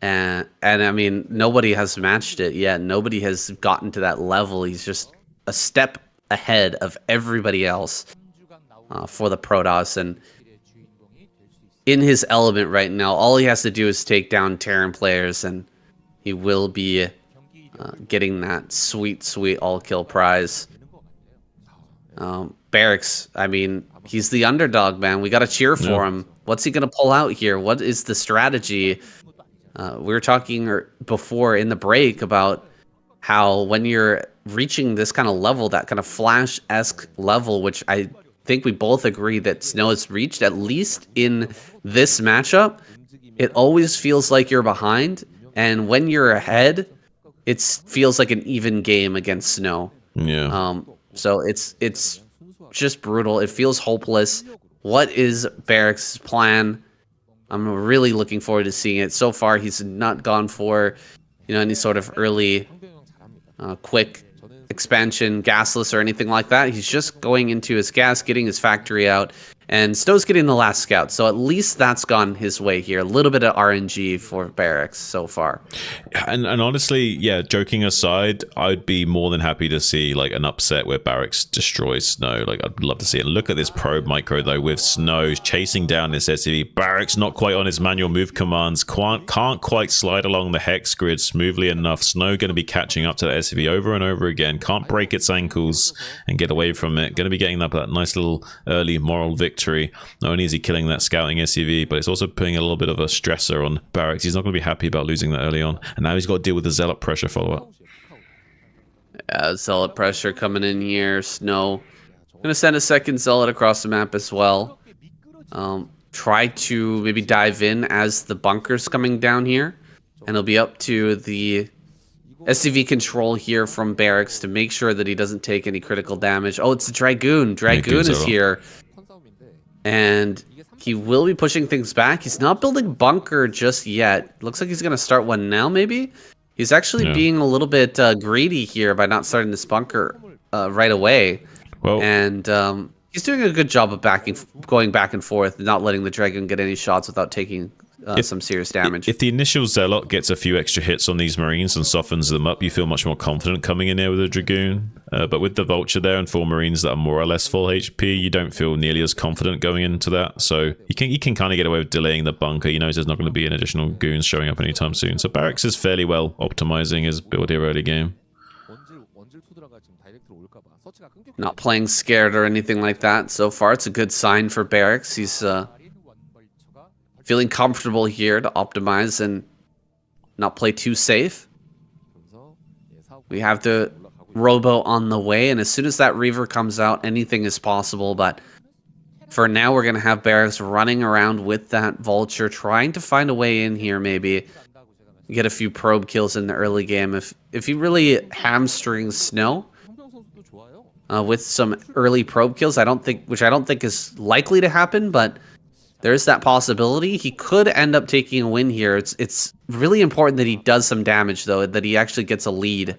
and I mean, nobody has matched it yet. Nobody has gotten to that level. He's just a step ahead of everybody else for the Protoss, and in his element right now. All he has to do is take down Terran players, and he will be getting that sweet all-kill prize. Barracks, I mean, he's the underdog, man. We got to cheer for him. What's he going to pull out here? What is the strategy? We were talking before in the break about how when you're reaching this kind of level, that kind of Flash-esque level, which I think we both agree that Snow has reached, at least in this matchup, it always feels like you're behind. And when you're ahead, it feels like an even game against Snow. Yeah. So it's just brutal. It feels hopeless. What is Barracks' plan? I'm really looking forward to seeing it. So far, he's not gone for, any sort of early, quick expansion, gasless or anything like that. He's just going into his gas, getting his factory out, and Snow's getting the last scout. So at least that's gone his way here. A little bit of RNG for Barracks so far. And honestly, yeah, joking aside, I'd be more than happy to see like an upset where Barracks destroys Snow. Like, I'd love to see it. Look at this probe micro though, with Snow chasing down this SCV. Barracks not quite on his manual move commands. Can't quite slide along the hex grid smoothly enough. Snow going to be catching up to the SCV over and over again. Can't break its ankles and get away from it. Going to be getting up that nice little early moral victory victory. Not only is he killing that scouting SCV, but it's also putting a little bit of a stressor on Barracks. He's not going to be happy about losing that early on. And now he's got to deal with the Zealot pressure follow-up. Yeah, Zealot pressure coming in here. Snow going to send a second Zealot across the map as well. Try to maybe dive in as the bunker's coming down here. And it'll be up to the SCV control here from Barracks to make sure that he doesn't take any critical damage. Oh, it's the Dragoon. Dragoon is here. And he will be pushing things back. He's not building bunker just yet. Looks like he's going to start one now, maybe? He's actually being a little bit greedy here by not starting this bunker right away. Well, and he's doing a good job of going back and forth, not letting the Dragoon get any shots without taking some serious damage. If the initial Zealot gets a few extra hits on these Marines and softens them up, you feel much more confident coming in there with a Dragoon. But with the Vulture there and 4 Marines that are more or less full HP, you don't feel nearly as confident going into that. So you can kind of get away with delaying the bunker. He knows there's not going to be an additional goons showing up anytime soon. So Barracks is fairly well optimizing his build here early game. Not playing scared or anything like that so far. It's a good sign for Barracks. He's feeling comfortable here to optimize and not play too safe. We have the Robo on the way, and as soon as that Reaver comes out, anything is possible. But for now, we're going to have Barracks running around with that Vulture, trying to find a way in here, maybe get a few probe kills in the early game. If he really hamstrings Snow with some early probe kills, which I don't think is likely to happen, but there's that possibility. He could end up taking a win here. It's really important that he does some damage, though, that he actually gets a lead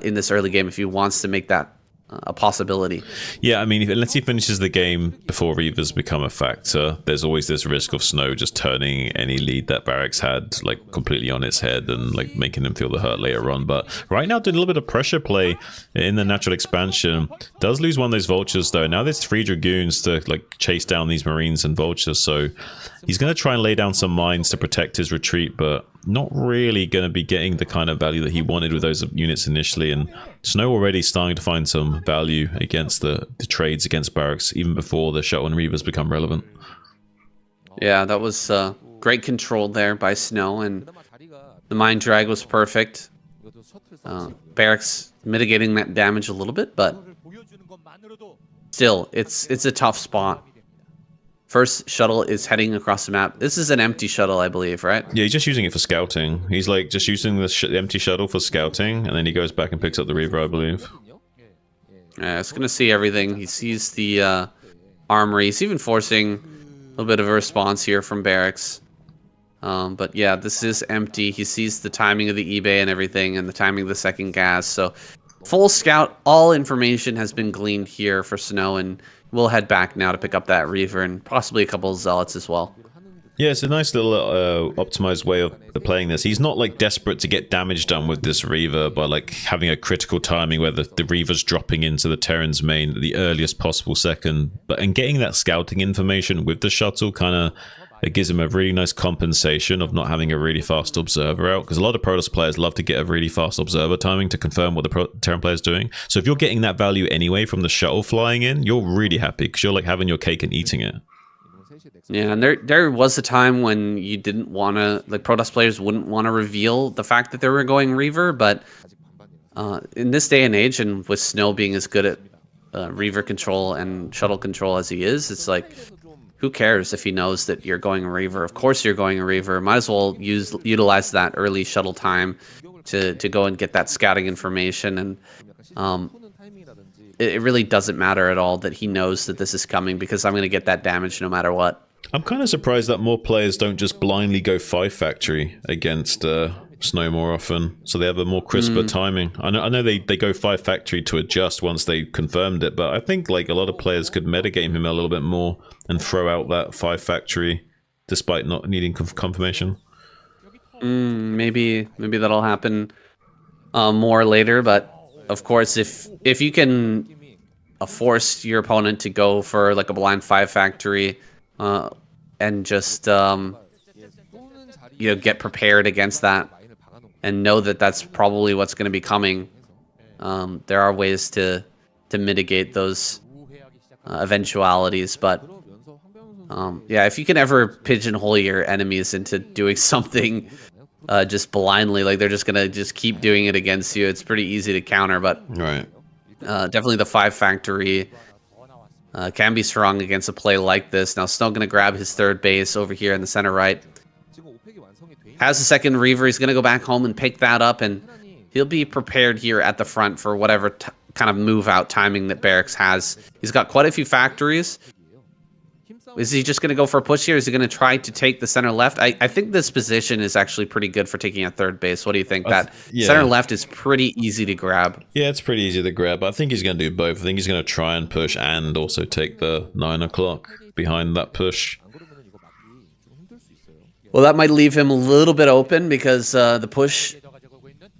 in this early game if he wants to make that a possibility. Yeah, I mean, unless he finishes the game before Reavers become a factor, there's always this risk of Snow just turning any lead that Barracks had like completely on its head and like making him feel the hurt later on. But right now, doing a little bit of pressure play in the natural expansion. Does lose one of those Vultures though. Now there's 3 Dragoons to like chase down these Marines and Vultures, so he's going to try and lay down some mines to protect his retreat, but not really going to be getting the kind of value that he wanted with those units initially. And Snow already starting to find some value against the trades against Barracks, even before the Shuttle and Reavers become relevant. Yeah, that was great control there by Snow, and the mine drag was perfect. Barracks mitigating that damage a little bit, but still, it's a tough spot. First shuttle is heading across the map. This is an empty shuttle, I believe, right? Yeah, he's just using it for scouting. He's like just using the empty shuttle for scouting, and then he goes back and picks up the Reaver, I believe. Yeah, it's going to see everything. He sees the armory. He's even forcing a little bit of a response here from Barracks. But yeah, this is empty. He sees the timing of the eBay and everything, and the timing of the second gas. So full scout, all information has been gleaned here for Snow, and we'll head back now to pick up that Reaver and possibly a couple of Zealots as well. Yeah, it's a nice little optimized way of playing this. He's not like desperate to get damage done with this Reaver by like having a critical timing where the Reaver's dropping into the Terran's main at the earliest possible second. And getting that scouting information with the shuttle kind of it gives him a really nice compensation of not having a really fast observer out, because a lot of Protoss players love to get a really fast observer timing to confirm what the Terran player is doing. So if you're getting that value anyway from the shuttle flying in, you're really happy because you're like having your cake and eating it. Yeah, and there was a time when you didn't want to, like Protoss players wouldn't want to reveal the fact that they were going Reaver, but in this day and age, and with Snow being as good at Reaver control and shuttle control as he is, it's like, who cares if he knows that you're going a Reaver? Of course you're going a Reaver. Might as well utilize that early shuttle time to go and get that scouting information. And it really doesn't matter at all that he knows that this is coming, because I'm going to get that damage no matter what. I'm kind of surprised that more players don't just blindly go 5 factory against Snow more often, so they have a more crisper timing. I know they go 5 factory to adjust once they confirmed it, but I think like a lot of players could metagame him a little bit more and throw out that 5 factory despite not needing confirmation. Maybe that'll happen more later, but of course if you can force your opponent to go for like a blind 5 factory and just get prepared against that and know that that's probably what's going to be coming, there are ways to mitigate those eventualities. But Yeah, if you can ever pigeonhole your enemies into doing something just blindly, like they're just gonna just keep doing it against you, it's pretty easy to counter. But Right. definitely the 5 factory can be strong against a play like this. Now Snow gonna grab his third base over here in the center right. Has the second Reaver. He's gonna go back home and pick that up, and he'll be prepared here at the front for whatever kind of move out timing that Barracks has. He's got quite a few factories. Is he just going to go for a push here? Is he going to try to take the center left? I think this position is actually pretty good for taking a third base. What do you think? That center left is pretty easy to grab. Yeah, it's pretty easy to grab. I think he's going to do both. I think he's going to try and push and also take the 9 o'clock behind that push. Well, that might leave him a little bit open because the push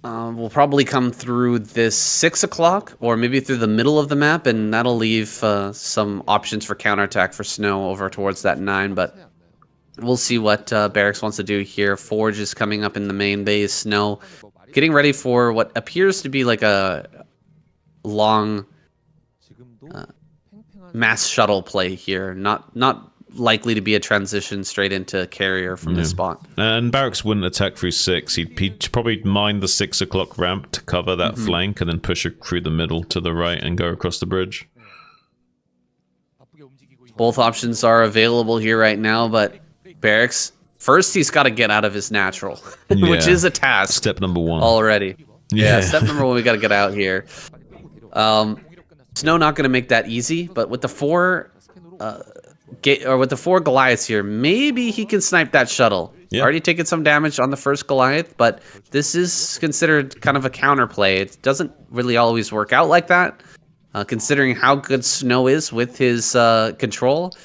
will probably come through this 6 o'clock or maybe through the middle of the map, and that'll leave some options for counterattack for Snow over towards that 9, but we'll see what Barracks wants to do here. Forge is coming up in the main base. Snow getting ready for what appears to be like a long mass shuttle play here. Not likely to be a transition straight into carrier from this spot. And Barracks wouldn't attack through 6. He'd probably mine the 6 o'clock ramp to cover that flank and then push it through the middle to the right and go across the bridge. Both options are available here right now, but Barracks, first he's got to get out of his natural, which is a task. Step number 1. Already. Yeah, step number 1, we got to get out here. Snow not going to make that easy, but with the 4... with the 4 Goliaths here, maybe he can snipe that shuttle. Already taken some damage on the first Goliath, but this is considered kind of a counterplay. It doesn't really always work out like that, considering how good Snow is with his control.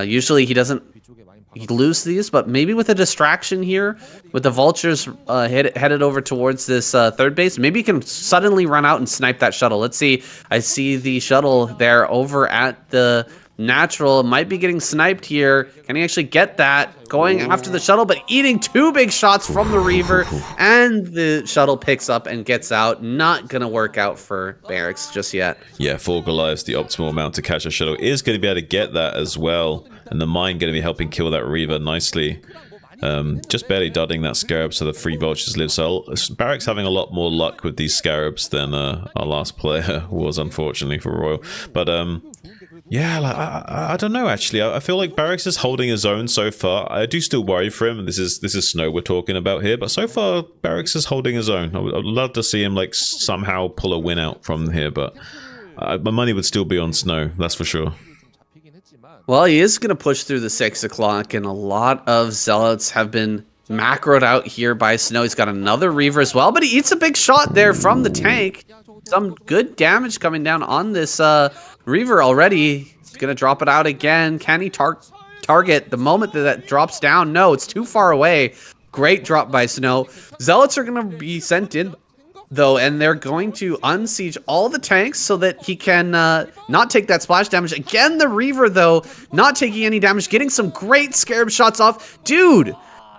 Usually he lose these, but maybe with a distraction here, with the vultures headed over towards this third base, maybe he can suddenly run out and snipe that shuttle. Let's see. I see the shuttle there over at the natural. Might be getting sniped here. Can he actually get that? Going after the shuttle, but eating 2 big shots from the Reaver, and the shuttle picks up and gets out. Not gonna work out for Barracks just yet. Yeah, 4 Goliaths, the optimal amount to catch a shuttle, is going to be able to get that as well, and the mine going to be helping kill that Reaver nicely. Just barely dotting that Scarab so the 3 vultures live. So Barracks having a lot more luck with these Scarabs than our last player was, unfortunately, for Royal. But yeah, like, I don't know, actually. I feel like Barracks is holding his own so far. I do still worry for him. This is Snow we're talking about here, but so far Barracks is holding his own. I'd love to see him like somehow pull a win out from here, but my money would still be on Snow, that's for sure. Well, he is going to push through the 6 o'clock, and a lot of Zealots have been macroed out here by Snow. He's got another Reaver as well, but he eats a big shot there from the tank. Some good damage coming down on this Reaver already. He's going to drop it out again. Can he target the moment that drops down? No, it's too far away. Great drop by Snow. Zealots are going to be sent in, though, and they're going to unsiege all the tanks so that he can not take that splash damage. Again, the Reaver, though, not taking any damage, getting some great Scarab shots off. Dude,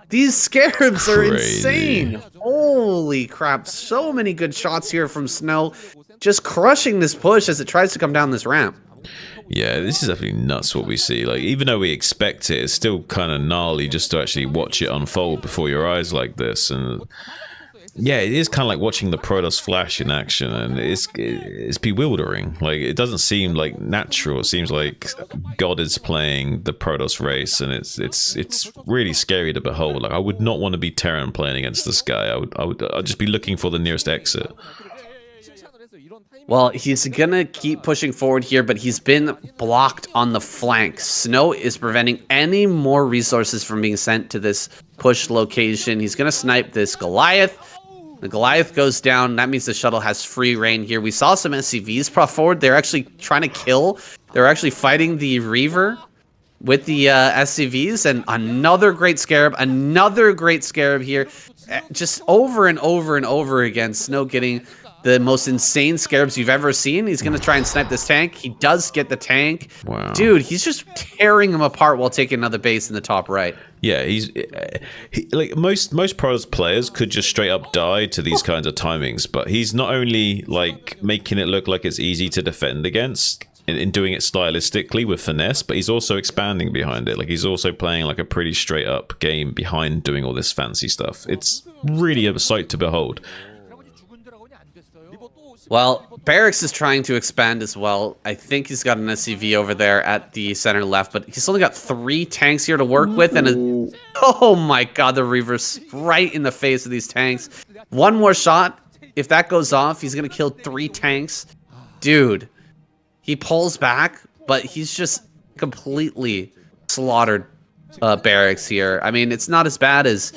these Scarabs are insane. Holy crap. So many good shots here from Snow. Just crushing this push as it tries to come down this ramp. Yeah, this is absolutely nuts what we see. Like, even though we expect it, it's still kind of gnarly just to actually watch it unfold before your eyes like this. And yeah, it is kind of like watching the Protoss flash in action, and it's bewildering. Like, it doesn't seem like natural. It seems like God is playing the Protoss race, and it's really scary to behold. Like, I would not want to be Terran playing against this guy. I'd just be looking for the nearest exit. Well, he's gonna keep pushing forward here, but he's been blocked on the flank. Snow is preventing any more resources from being sent to this push location. He's gonna snipe this Goliath. The Goliath goes down. That means the shuttle has free reign here. We saw some SCVs prop forward. They're actually trying to kill. They're actually fighting the Reaver with the SCVs, and another great Scarab. Another great Scarab here. Just over and over and over again. Snow getting the most insane Scarabs you've ever seen. He's going to try and snipe this tank. He does get the tank. Wow. Dude, he's just tearing him apart while taking another base in the top right. Yeah, like most Protoss players could just straight up die to these kinds of timings, but he's not only like making it look like it's easy to defend against, in doing it stylistically with finesse, but he's also expanding behind it. Like he's also playing like a pretty straight up game behind doing all this fancy stuff. It's really a sight to behold. Well, Barracks is trying to expand as well. I think he's got an SCV over there at the center left, but he's only got 3 tanks here to work with, and oh my god, the Reaver's right in the face of these tanks. One more shot, if that goes off, he's gonna kill 3 tanks. Dude, he pulls back, but he's just completely slaughtered Barracks here. I mean, it's not as bad as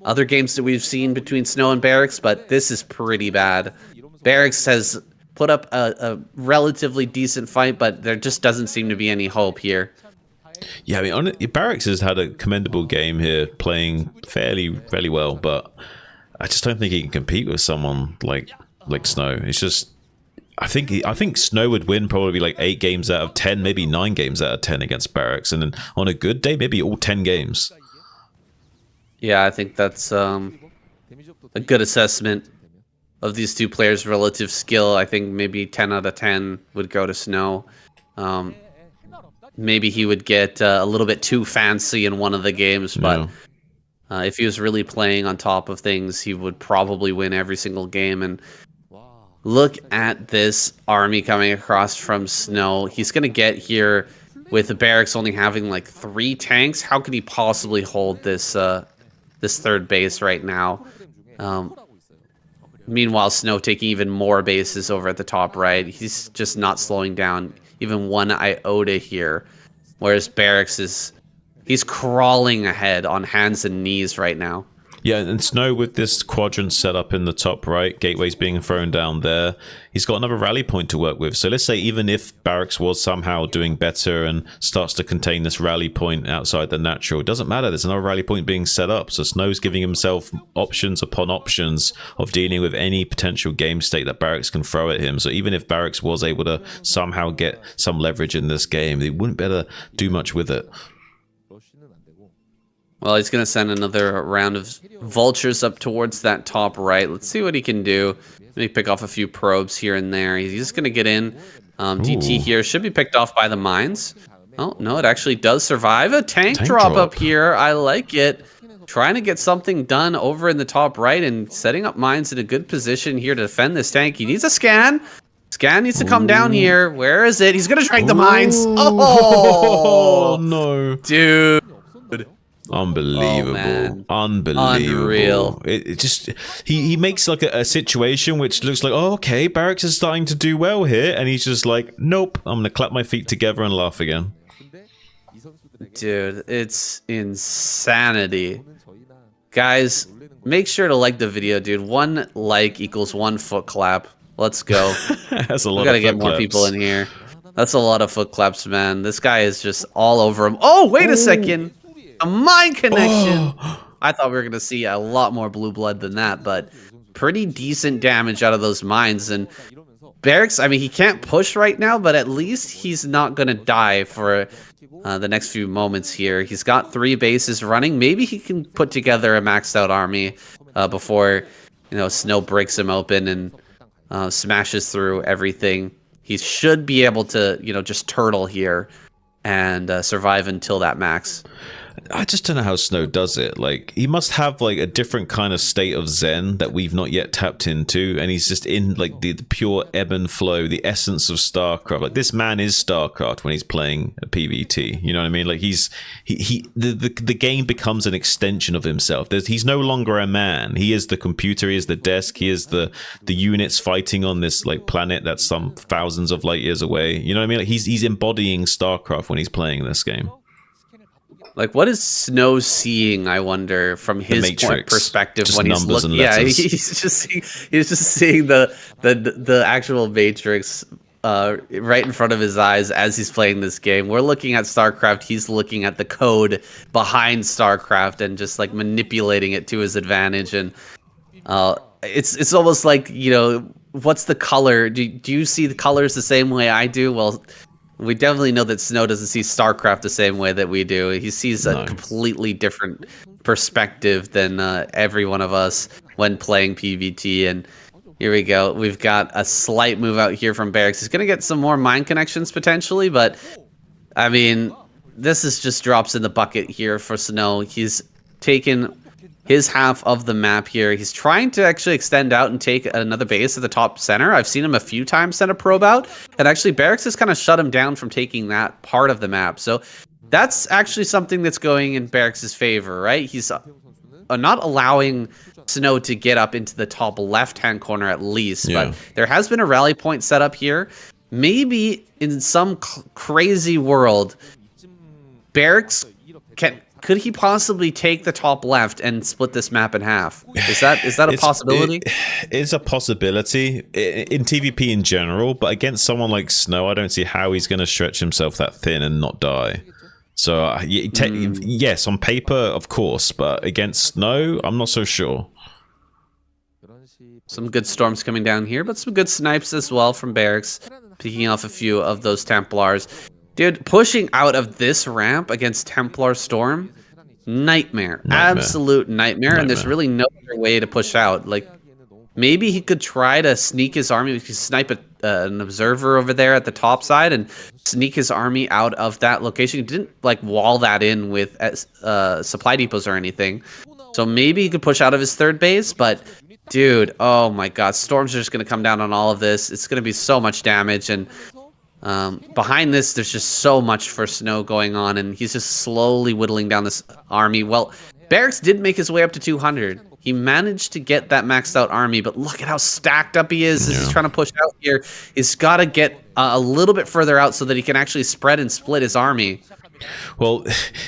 other games that we've seen between Snow and Barracks, but this is pretty bad. Barracks has put up a relatively decent fight, but there just doesn't seem to be any hope here. Yeah, I mean, Barracks has had a commendable game here, playing fairly well, but I just don't think he can compete with someone like Snow. It's just, I think Snow would win probably like 8 games out of 10, maybe 9 games out of 10 against Barracks, and then on a good day, maybe all 10 games. Yeah, I think that's a good assessment of these two players' relative skill. I think maybe 10 out of 10 would go to Snow. Maybe he would get a little bit too fancy in one of the games, but if he was really playing on top of things, he would probably win every single game. And look at this army coming across from Snow. He's going to get here with the Barracks only having like 3 tanks. How could he possibly hold this this third base right now? Meanwhile, Snow taking even more bases over at the top right. He's just not slowing down even 1 iota here. Whereas Barracks he's crawling ahead on hands and knees right now. Yeah, and Snow with this quadrant set up in the top right, gateways being thrown down there, he's got another rally point to work with. So let's say even if Barracks was somehow doing better and starts to contain this rally point outside the natural, it doesn't matter, there's another rally point being set up. So Snow's giving himself options upon options of dealing with any potential game state that Barracks can throw at him. So even if Barracks was able to somehow get some leverage in this game, he wouldn't better do much with it. Well, he's going to send another round of vultures up towards that top right. Let's see what he can do. Maybe pick off a few probes here and there. He's just going to get in. DT here should be picked off by the mines. Oh, no, it actually does survive. A tank drop up here. I like it. Trying to get something done over in the top right and setting up mines in a good position here to defend this tank. He needs a scan. Scan needs to come down here. Where is it? He's going to drag the mines. Oh, no. Dude. Unbelievable. Unbelievable. It just he makes like a situation which looks like, oh, okay, Barracks is starting to do well here, and he's just like, nope, I'm gonna clap my feet together and laugh again. Dude, it's insanity. Guys, make sure to like the video, dude. 1 like equals 1 foot clap. Let's go. That's a lot. We gotta get more people in here. That's a lot of foot claps, man. This guy is just all over him. Oh, wait a second. A mine connection. I thought we were going to see a lot more blue blood than that, but pretty decent damage out of those mines. And Barracks, I mean, he can't push right now, but at least he's not going to die for the next few moments here. He's got 3 bases running. Maybe he can put together a maxed out army before, Snow breaks him open and smashes through everything. He should be able to, just turtle here and survive until that max. I just don't know how Snow does it. Like, he must have like a different kind of state of zen that we've not yet tapped into, and he's just in like the pure ebb and flow, the essence of Starcraft. Like, this man is Starcraft when he's playing a PvT. You know what I mean? Like, the game becomes an extension of himself. He's no longer a man. He is the computer. He is the desk. He is the units fighting on this like planet that's some thousands of light years away. You know what I mean? Like, he's embodying Starcraft when he's playing this game. Like, what is Snow seeing, I wonder, from his perspective just when he's looking? Yeah, he's just seeing the actual Matrix right in front of his eyes as he's playing this game. We're looking at StarCraft. He's looking at the code behind StarCraft and just like manipulating it to his advantage. And it's almost like, what's the color? Do you see the colors the same way I do? Well, we definitely know that Snow doesn't see StarCraft the same way that we do. He sees a completely different perspective than every one of us when playing PvT. And Here we go. We've got a slight move out here from Barracks. He's going to get some more mine connections potentially, but I mean, this is just drops in the bucket here for Snow. He's taken his half of the map here. He's trying to actually extend out and take another base at the top center. I've seen him a few times send a probe out, and actually Barracks has kind of shut him down from taking that part of the map. So that's actually something that's going in Barracks' favor, right? He's not allowing Snow to get up into the top left-hand corner at least, but there has been a rally point set up here. Maybe in some crazy world, Barracks could he possibly take the top left and split this map in half? Is that a possibility? It is a possibility in TVP in general, but against someone like Snow, I don't see how he's going to stretch himself that thin and not die. So yes, on paper, of course, but against Snow, I'm not so sure. Some good storms coming down here, but some good snipes as well from Barracks, picking off a few of those Templars. Dude, pushing out of this ramp against Templar Storm, nightmare. Absolute nightmare, and there's really no other way to push out. Like, maybe he could try to sneak his army. He could snipe an observer over there at the top side and sneak his army out of that location. He didn't, like, wall that in with supply depots or anything. So maybe he could push out of his third base, but dude, oh my god, storms are just going to come down on all of this. It's going to be so much damage, and behind this, there's just so much for Snow going on, and he's just slowly whittling down this army. Well, Barracks did make his way up to 200. He managed to get that maxed out army, but look at how stacked up he is. He's trying to push out here. He's got to get a little bit further out so that he can actually spread and split his army. Well,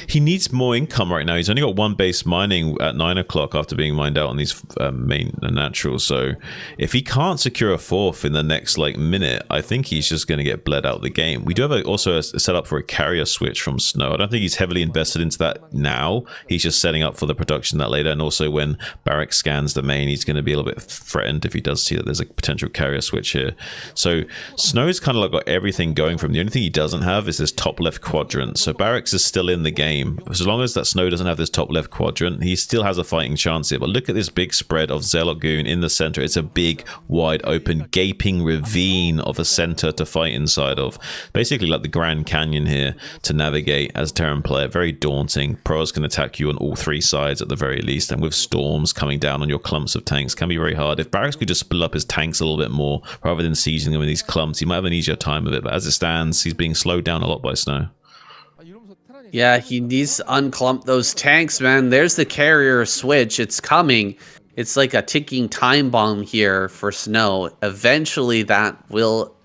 he needs more income right now. He's only got one base mining at 9 o'clock after being mined out on these main naturals. So if he can't secure a fourth in the next minute, I think he's just going to get bled out of the game. We do have also a setup for a carrier switch from Snow. I don't think he's heavily invested into that now. He's just setting up for the production that later. And also when Barracks scans the main, he's going to be a little bit threatened if he does see that there's a potential carrier switch here. So Snow's kind of got everything going from him. The only thing he doesn't have is this top left quadrant. So Barracks is still in the game. As long as that Snow doesn't have this top left quadrant, he still has a fighting chance here. But look at this big spread of Zealot Goon in the center. It's a big, wide open, gaping ravine of a center to fight inside of. Basically like the Grand Canyon here to navigate as Terran player. Very daunting. Pros can attack you on all three sides at the very least, and with storms coming down on your clumps of tanks can be very hard. If Barracks could just split up his tanks a little bit more rather than sieging them in these clumps, he might have an easier time of it. But as it stands, he's being slowed down a lot by Snow. Yeah, he needs to unclump those tanks, man. There's the carrier switch. It's coming. It's like a ticking time bomb here for Snow. Eventually, that will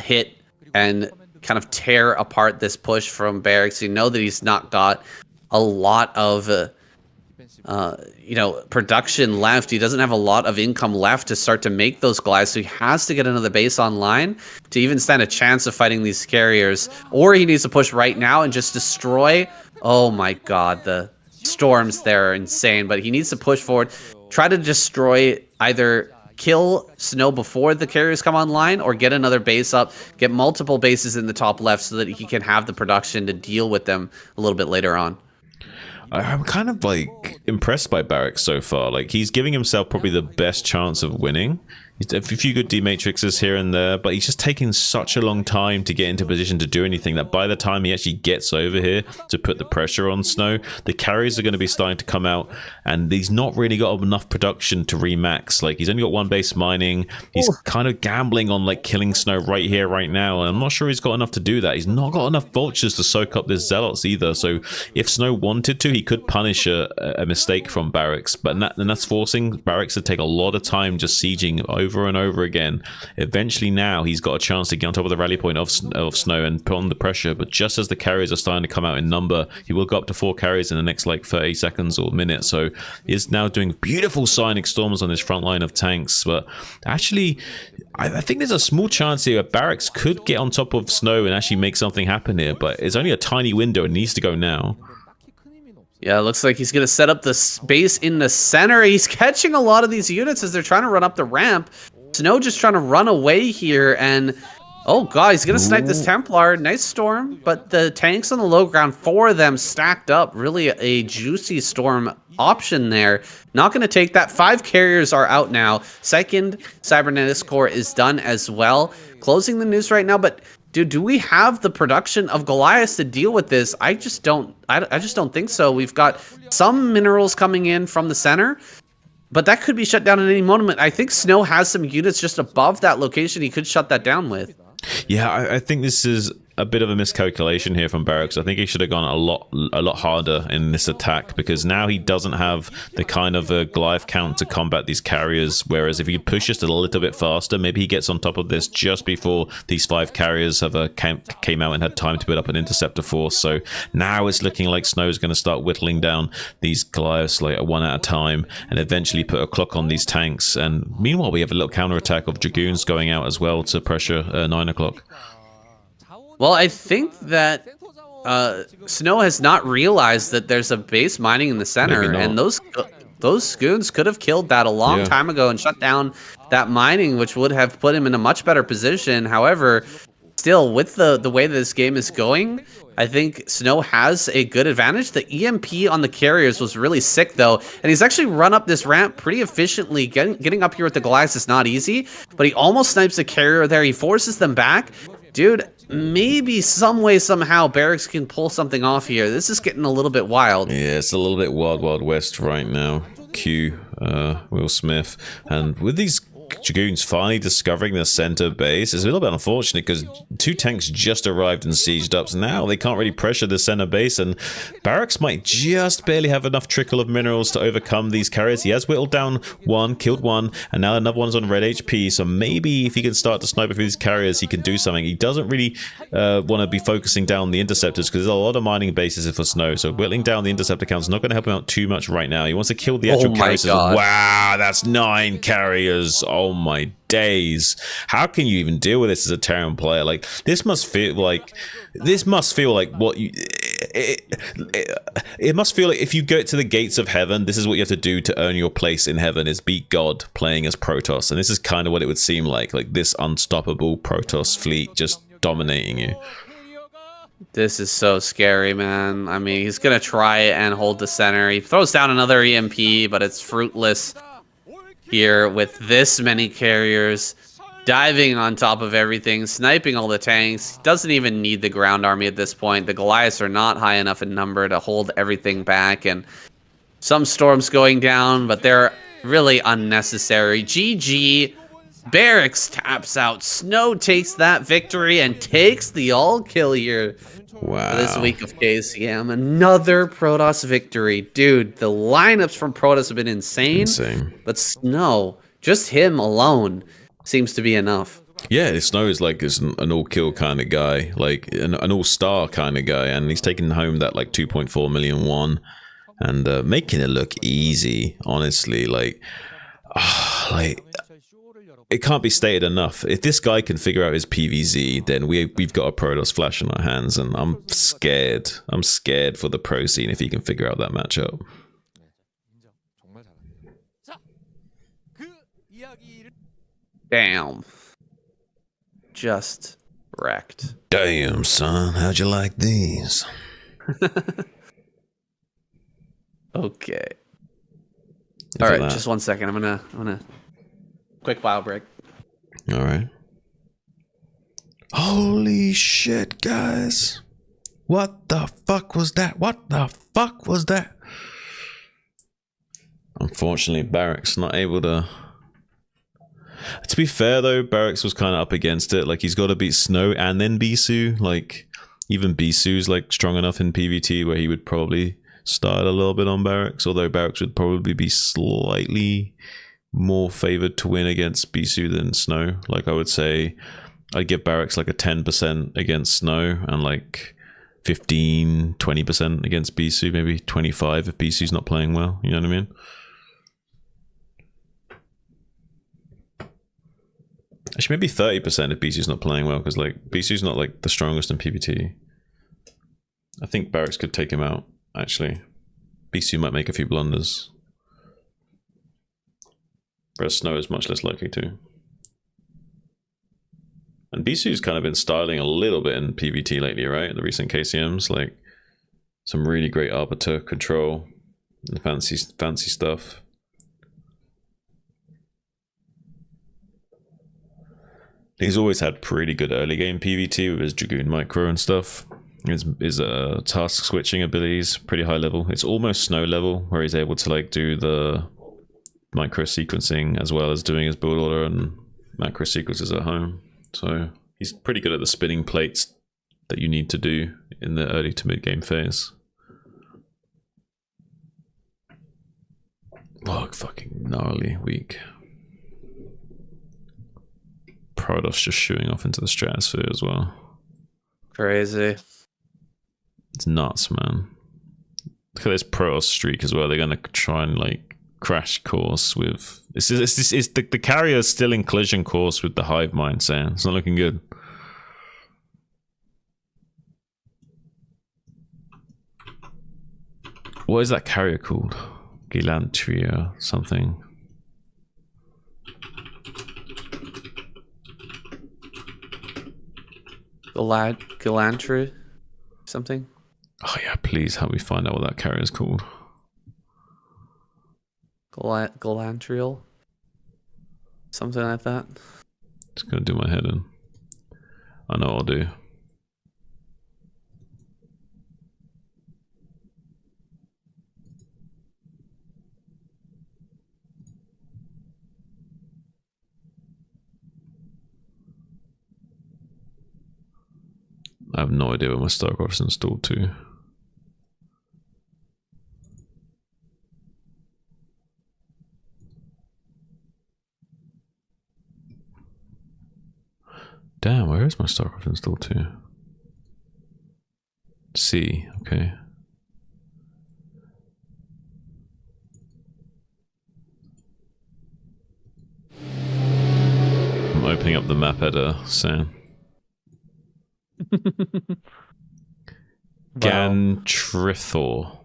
hit and kind of tear apart this push from Barracks. You know that he's not got a lot of production left. He doesn't have a lot of income left to start to make those glides, so he has to get another base online to even stand a chance of fighting these carriers, or he needs to push right now and just destroy. Oh my god, the storms there are insane, but he needs to push forward, try to destroy, either kill Snow before the carriers come online or get another base up, get multiple bases in the top left so that he can have the production to deal with them a little bit later on. I'm kind of impressed by Barracks so far. He's giving himself probably the best chance of winning. He's a few good D-matrixes here and there, but he's just taking such a long time to get into position to do anything that by the time he actually gets over here to put the pressure on Snow, the carriers are going to be starting to come out, and he's not really got enough production to remax. He's only got one base mining. He's kind of gambling on killing Snow right here, right now, and I'm not sure he's got enough to do that. He's not got enough vultures to soak up this Zealots either, so if Snow wanted to, he could punish a mistake from Barracks, but that's forcing Barracks to take a lot of time just sieging over and over again. Eventually now he's got a chance to get on top of the rally point of Snow and put on the pressure, but just as the carriers are starting to come out in number, he will go up to 4 carriers in the next 30 seconds or minute. So he's now doing beautiful Psionic Storms on this front line of tanks. But actually I think there's a small chance here Barracks could get on top of Snow and actually make something happen here, but it's only a tiny window and needs to go now. Yeah, it looks like he's going to set up the space in the center. He's catching a lot of these units as they're trying to run up the ramp. Snow just trying to run away here, and Oh god, he's gonna snipe this Templar. Nice storm, but the tanks on the low ground, 4 of them stacked up. Really a juicy storm option there. Not gonna take that. 5 carriers are out now. Second Cybernetics Core is done as well. Closing the news right now, but dude, do we have the production of Goliaths to deal with this? I just don't think so. We've got some minerals coming in from the center, but that could be shut down at any moment. I think Snow has some units just above that location he could shut that down with. Yeah, I think this is a bit of a miscalculation here from Barracks. I think he should have gone a lot harder in this attack, because now he doesn't have the kind of a Goliath count to combat these carriers, whereas if he pushes it a little bit faster, maybe he gets on top of this just before these 5 carriers have came out and had time to build up an interceptor force. So now it's looking like Snow's going to start whittling down these Goliaths like one at a time and eventually put a clock on these tanks. And meanwhile, we have a little counterattack of Dragoons going out as well to pressure 9 o'clock. Well, I think that Snow has not realized that there's a base mining in the center, and those Goons could have killed that a long time ago and shut down that mining, which would have put him in a much better position. However, still, with the way that this game is going, I think Snow has a good advantage. The EMP on the carriers was really sick, though, and he's actually run up this ramp pretty efficiently. Getting up here with the Goliaths is not easy, but he almost snipes the carrier there. He forces them back. Dude, maybe some way, somehow, Barracks can pull something off here. This is getting a little bit wild. Yeah, it's a little bit wild, wild west right now. Q, Will Smith, and with these Dragoons finally discovering the center base, it's a little bit unfortunate because 2 tanks just arrived and sieged up, so now they can't really pressure the center base, and Barracks might just barely have enough trickle of minerals to overcome these carriers. He has whittled down 1, killed 1, and now another one's on red HP, so maybe if he can start to snipe through these carriers, he can do something. He doesn't really want to be focusing down the interceptors because there's a lot of mining bases for Snow, so whittling down the interceptor count's not going to help him out too much right now. He wants to kill the actual carriers. Wow, that's 9 carriers. Oh my days. How can you even deal with this as a Terran player? Like, this must feel like what you it must feel like if you go to the gates of heaven, this is what you have to do to earn your place in heaven, is beat God playing as Protoss. And this is kind of what it would seem like this unstoppable Protoss fleet just dominating you. This is so scary, man. I mean, he's gonna try and hold the center. He throws down another EMP, but it's fruitless here with this many carriers diving on top of everything, sniping all the tanks. He doesn't even need the ground army at this point. The Goliaths are not high enough in number to hold everything back, and some storms going down, but they're really unnecessary. GG. Barracks taps out. Snow takes that victory and takes the all-kill here. Wow. For this week of KCM. Another Protoss victory. Dude, the lineups from Protoss have been insane. But Snow, just him alone, seems to be enough. Yeah, Snow is like an all-kill kind of guy, like an all-star kind of guy, and he's taking home that like 2.4 million won, and making it look easy, honestly. Like it can't be stated enough. If this guy can figure out his PVZ, then we've got a Protoss flash in our hands, and I'm scared. I'm scared for the pro scene if he can figure out that matchup. Damn. Just wrecked. Damn, son. How'd you like these? Okay. All right, just 1 second. I'm gonna quick bio break. All right. Holy shit, guys! What the fuck was that? What the fuck was that? Unfortunately, Barracks not able to. To be fair though, Barracks was kind of up against it. Like, he's got to beat Snow and then Bisu. Like, even Bisu's like strong enough in PvT where he would probably start a little bit on Barracks. Although Barracks would probably be slightly more favored to win against Bisu than Snow. Like, I would say I'd give Barracks like a 10% against Snow and like 15-20% against Bisu, maybe 25 if Bisu's not playing well. You know what I mean? Actually, maybe 30% if Bisu's not playing well, because like Bisu's not like the strongest in PvT. I think Barracks could take him out. Actually, Bisu might make a few blunders, whereas Snow is much less likely to. And Bisu's kind of been styling a little bit in PvT lately, right? In the recent KCMs, like some really great arbiter control and fancy stuff. He's always had pretty good early game PvT with his Dragoon micro and stuff. His task switching abilities pretty high level. It's almost snow level, where he's able to like do the micro sequencing as well as doing his build order and macro sequences at home. So he's pretty good at the spinning plates that you need to do in the early to mid game phase. Oh, fucking gnarly weak. Protoss just shooting off into the stratosphere as well. Crazy. It's nuts, man. Look at this Protoss streak as well. They're gonna try and like crash course with. It's the carrier is still in collision course with the hive mind, saying it's not looking good. What is that carrier called? Gilantria something. Galantry something. Oh yeah, please help me find out what that carrier is called. Galantrial? Something like that. Just gonna do my head in. I know what I'll do. I have no idea where my Starcraft is installed to. Damn, where is my Starcraft installed to? C, okay. I'm opening up the map editor, Sam. Gantrithor.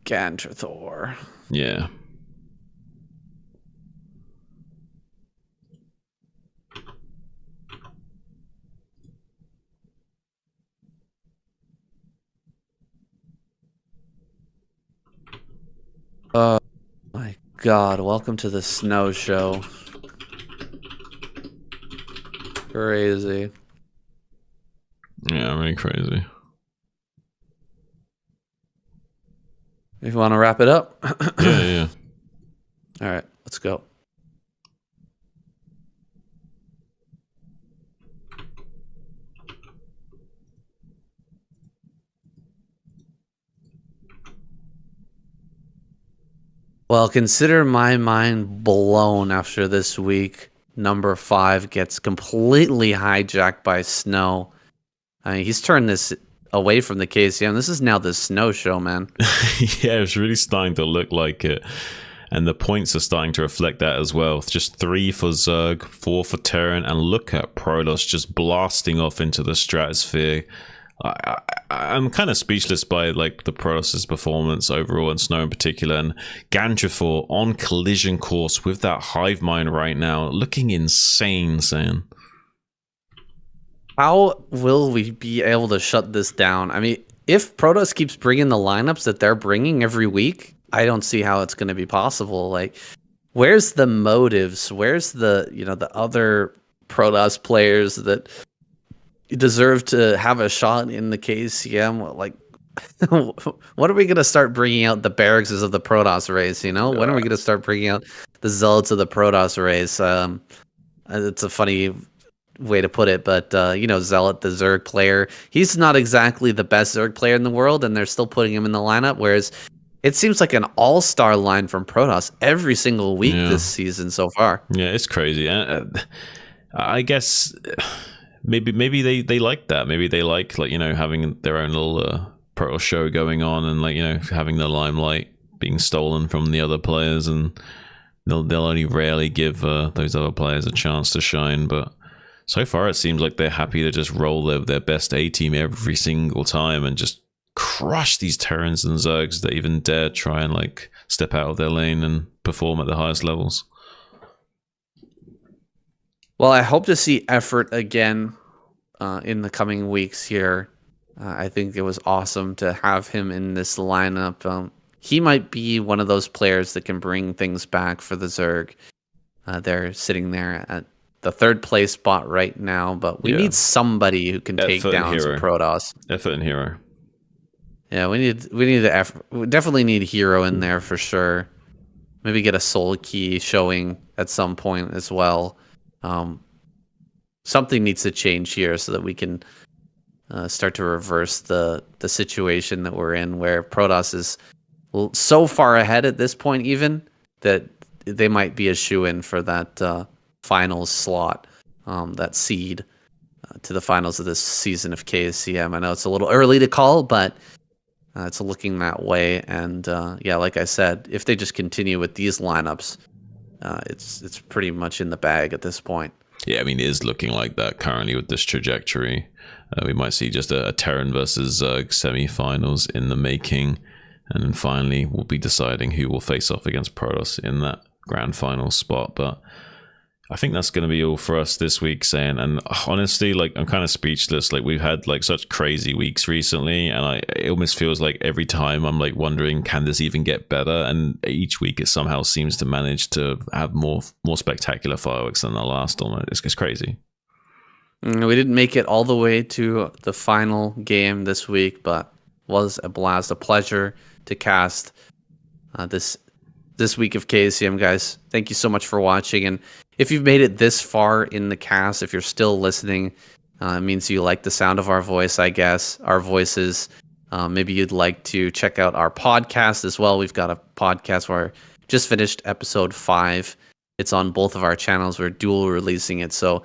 Gantrithor. Yeah. Oh my god, welcome to the snow show. Crazy. Yeah, really crazy. If you want to wrap it up? Yeah. All right, let's go. Well, consider my mind blown after this week. Number 5 gets completely hijacked by snow. I mean, he's turned this away from the KCM. This is now the snow show, man. Yeah, it's really starting to look like it. And the points are starting to reflect that as well. Just 3 for Zerg, 4 for Terran, and look at Protoss just blasting off into the stratosphere. I'm kind of speechless by like the Protoss' performance overall, and Snow in particular, and Gantrithor on collision course with that hive mind right now, looking insane, Sam. How will we be able to shut this down? I mean, if Protoss keeps bringing the lineups that they're bringing every week, I don't see how it's going to be possible. Like, where's the motives? Where's the, the other Protoss players that deserve to have a shot in the KCM? Like, when are we going to start bringing out the barracks of the Protoss race? When are we going to start bringing out the zealots of the Protoss race? It's a funny way to put it, but Zealot, the Zerg player, he's not exactly the best Zerg player in the world, and they're still putting him in the lineup, whereas it seems like an all-star line from Protoss every single week this season so far. Yeah, it's crazy. I guess maybe they like that. Maybe they like having their own little Protoss show going on, and having the limelight being stolen from the other players, and they'll only rarely give those other players a chance to shine. But so far, it seems like they're happy to just roll their best A team every single time and just crush these Terrans and Zergs that even dare try and step out of their lane and perform at the highest levels. Well, I hope to see effort again in the coming weeks here. I think it was awesome to have him in this lineup. He might be one of those players that can bring things back for the Zerg. They're sitting there at the 3rd place spot right now, but we need somebody who can take down some Protoss. Effort and hero. Yeah, we need the effort. We definitely need hero in there for sure. Maybe get a soul key showing at some point as well. Something needs to change here so that we can start to reverse the situation that we're in, where Protoss is so far ahead at this point, even that they might be a shoo-in for that finals slot, that seed to the finals of this season of KCM. I know it's a little early to call, but it's looking that way. And yeah, like I said, if they just continue with these lineups, it's pretty much in the bag at this point. Yeah, I mean, it is looking like that currently with this trajectory. We might see just a Terran versus Zerg semi-finals in the making. And then finally, we'll be deciding who will face off against Protoss in that grand final spot. But I think that's going to be all for us this week, Zain. And honestly, like, I'm kind of speechless. Like, we've had like such crazy weeks recently, and it almost feels like every time I'm like wondering, can this even get better? And each week it somehow seems to manage to have more spectacular fireworks than the last one. It's crazy. We didn't make it all the way to the final game this week, but was a blast, a pleasure to cast this week of KCM, guys. Thank you so much for watching. And if you've made it this far in the cast, if you're still listening, it means you like the sound of our voice, I guess, our voices. Maybe you'd like to check out our podcast as well. We've got a podcast where I just finished episode 5. It's on both of our channels. We're dual releasing it. So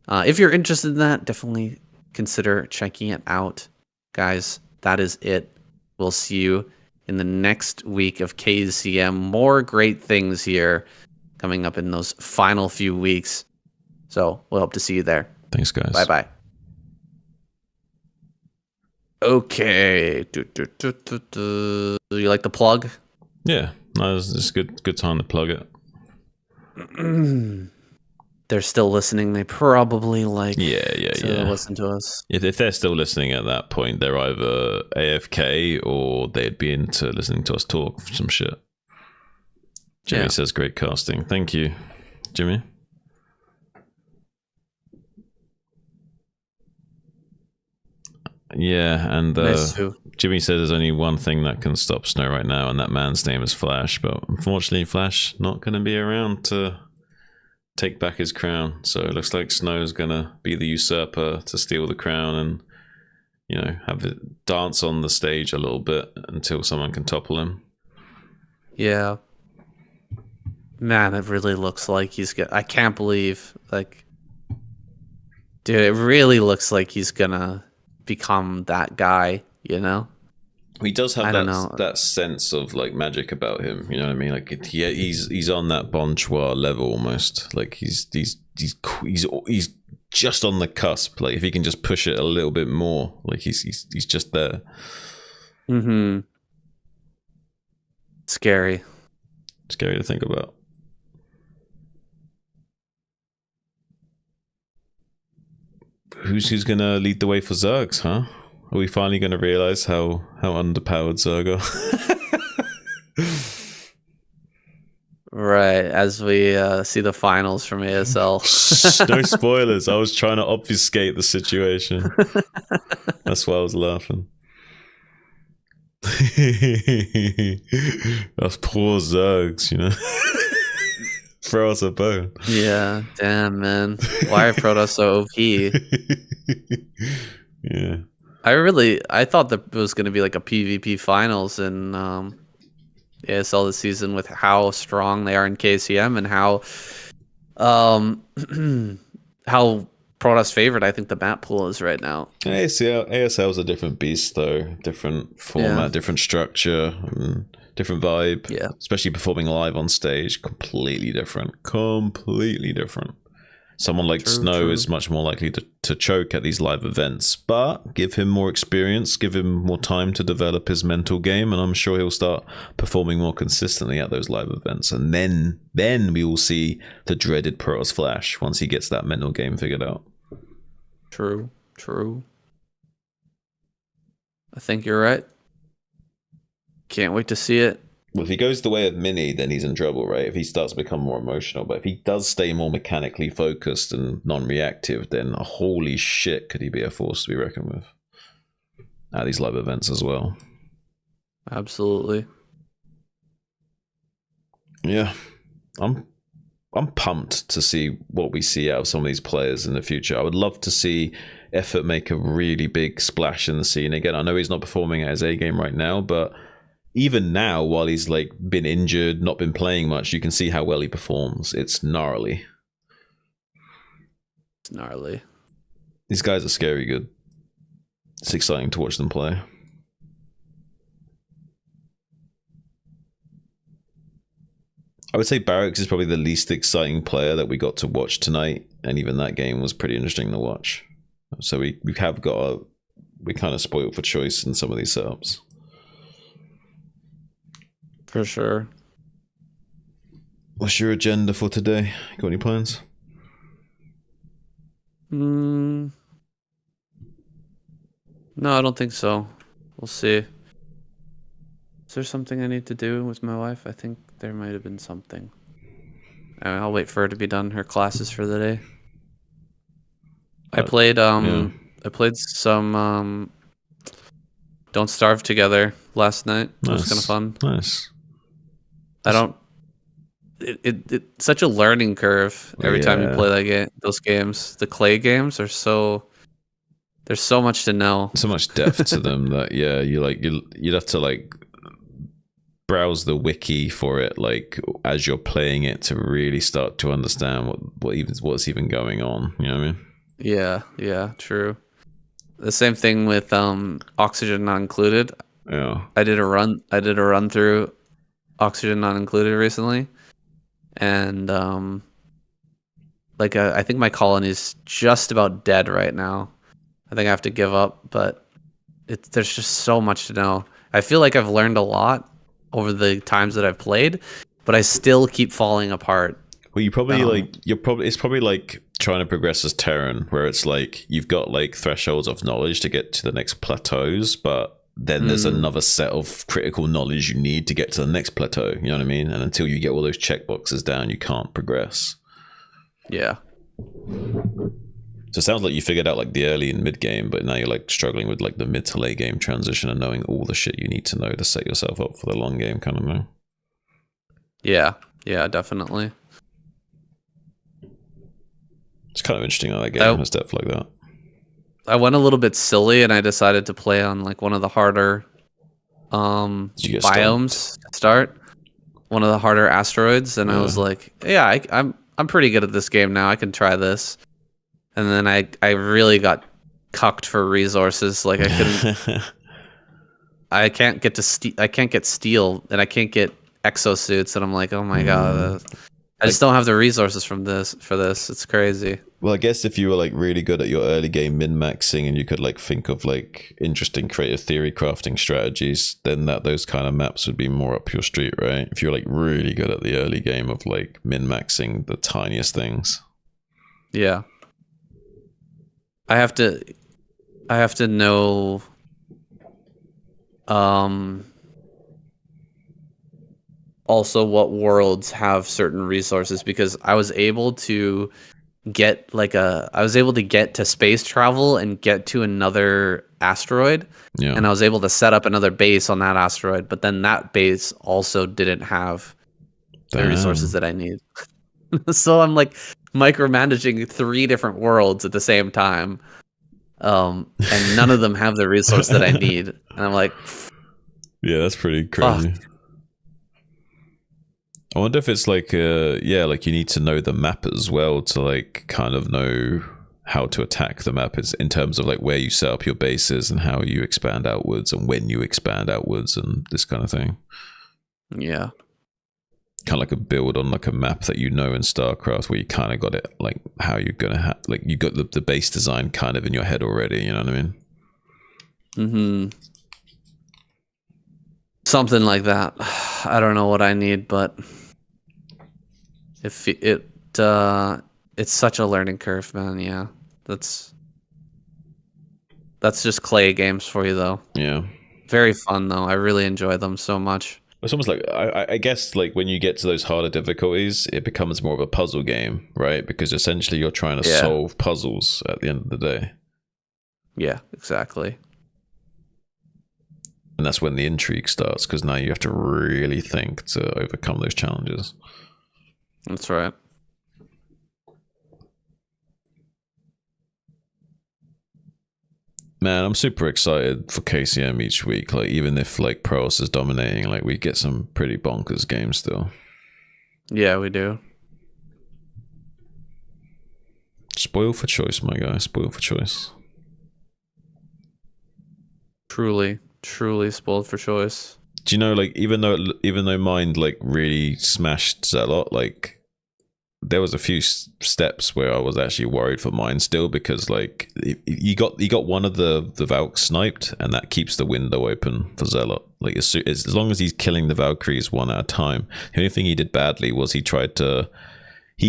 if you're interested in that, definitely consider checking it out. Guys, that is it. We'll see you in the next week of KCM. More great things here coming up in those final few weeks. So we'll hope to see you there. Thanks, guys. Bye-bye. Okay. You like the plug? Yeah. No, it's good time to plug it. They're still listening. They probably yeah. listen to us. If they're still listening at that point, they're either AFK or they'd be into listening to us talk some shit. Jimmy says great casting. Thank you, Jimmy. Yeah, and Jimmy says there's only one thing that can stop Snow right now, and that man's name is Flash. But unfortunately, Flash not going to be around to take back his crown. So it looks like Snow's going to be the usurper to steal the crown and, you know, have it dance on the stage a little bit until someone can topple him. Yeah. Man, it really looks like he's gonna... I can't believe, like... Dude, it really looks like he's gonna become that guy, you know? He does have that sense of like magic about him, you know what I mean? Like he's on that Broodwar level almost. Like he's just on the cusp. Like if he can just push it a little bit more, like he's just there. Scary to think about. Who's gonna lead the way for Zergs, huh? Are we finally going to realize how underpowered Zerg are? Right, as we see the finals from ASL. No spoilers. I was trying to obfuscate the situation. That's why I was laughing. Us poor Zergs, you know. Throw us a bone. Yeah, damn, man. Why are Protoss so OP? Yeah. I thought that it was going to be like a PvP finals in ASL this season with how strong they are in KCM and how Protoss favorite I think the map pool is right now. ASL is a different beast though, different format, different structure, different vibe. Yeah, especially performing live on stage, completely different. Someone like Snow is much more likely to choke at these live events, but give him more experience, give him more time to develop his mental game, and I'm sure he'll start performing more consistently at those live events. And then we will see the dreaded Protoss Flash once he gets that mental game figured out. True. I think you're right. Can't wait to see it. Well, if he goes the way of Mini, then he's in trouble, right? If he starts to become more emotional. But if he does stay more mechanically focused and non-reactive, then holy shit, could he be a force to be reckoned with at these live events as well. Absolutely. Yeah. I'm pumped to see what we see out of some of these players in the future. I would love to see Effort make a really big splash in the scene again. I know he's not performing at his A game right now, but even now, while he's like been injured, not been playing much, you can see how well he performs. It's gnarly. It's gnarly. These guys are scary good. It's exciting to watch them play. I would say Barracks is probably the least exciting player that we got to watch tonight, and even that game was pretty interesting to watch. So we have got we're kind of spoiled for choice in some of these setups. For sure. What's your agenda for today? Got any plans? No, I don't think so. We'll see. Is there something I need to do with my wife? I think there might have been something. I'll wait for her to be done her classes for the day. I played some Don't Starve Together last night. It was kind of fun. Nice. It's such a learning curve every time you play that game. Those games, the clay games, there's so much to know. So much depth to them that you'd have to like browse the wiki for it, like as you're playing it, to really start to understand what's even going on. You know what I mean? Yeah, true. The same thing with Oxygen Not Included. Yeah. I did a run through Oxygen Not Included recently, and I think my colony is just about dead right now. I think I have to give up, but there's just so much to know. I feel like I've learned a lot over the times that I've played, but I still keep falling apart. Well, it's probably like trying to progress as Terran, where it's like you've got like thresholds of knowledge to get to the next plateaus, but then there's another set of critical knowledge you need to get to the next plateau. You know what I mean? And until you get all those checkboxes down, you can't progress. Yeah. So it sounds like you figured out like the early and mid game, but now you're like struggling with like the mid to late game transition and knowing all the shit you need to know to set yourself up for the long game kind of thing. Yeah, definitely. It's kind of interesting how that game has depth like that. I went a little bit silly and I decided to play on like one of the harder biomes to start. One of the harder asteroids, and I was like, yeah, I'm pretty good at this game now. I can try this. And then I really got cucked for resources. Like I can't get steel, and I can't get exosuits, and I'm like, oh my god, I just don't have the resources for this. It's crazy. Well, I guess if you were like really good at your early game min-maxing and you could like think of like interesting creative theory crafting strategies, then those kind of maps would be more up your street, right? If you're like really good at the early game of like min-maxing the tiniest things. Yeah. I have to know also what worlds have certain resources, because I was able to get to space travel and get to another asteroid, and I was able to set up another base on that asteroid, but then that base also didn't have the resources that I need. So I'm like micromanaging 3 different worlds at the same time, and none of them have the resource that I need, and I'm like, yeah, that's pretty crazy. Fuck. I wonder if it's like like you need to know the map as well to like kind of know how to attack the map. It's in terms of like where you set up your bases and how you expand outwards and when you expand outwards and this kind of thing. Yeah. kind of like a build on like a map that you know in StarCraft, where you kind of got it like how you're gonna like you got the base design kind of in your head already. You know what I mean? Mm-hmm. Something like that. I don't know what I need, but if it's such a learning curve, man. Yeah, that's just clay games for you, though. Yeah. Very fun though. I really enjoy them so much. It's almost like I guess like when you get to those harder difficulties, it becomes more of a puzzle game, right? Because essentially you're trying to solve puzzles at the end of the day. Yeah, exactly. And that's when the intrigue starts, because now you have to really think to overcome those challenges. That's right. Man, I'm super excited for KCM each week. Like, even if like Pros is dominating, like we get some pretty bonkers games still. Yeah, we do. Spoil for choice, my guy. Spoil for choice. Truly spoiled for choice. Do you know, like, even though mine like really smashed Zealot, like there was a few steps where I was actually worried for mine still, because like you got one of the Valk sniped, and that keeps the window open for Zealot. Like as long as he's killing the Valkyries one at a time. The only thing he did badly was he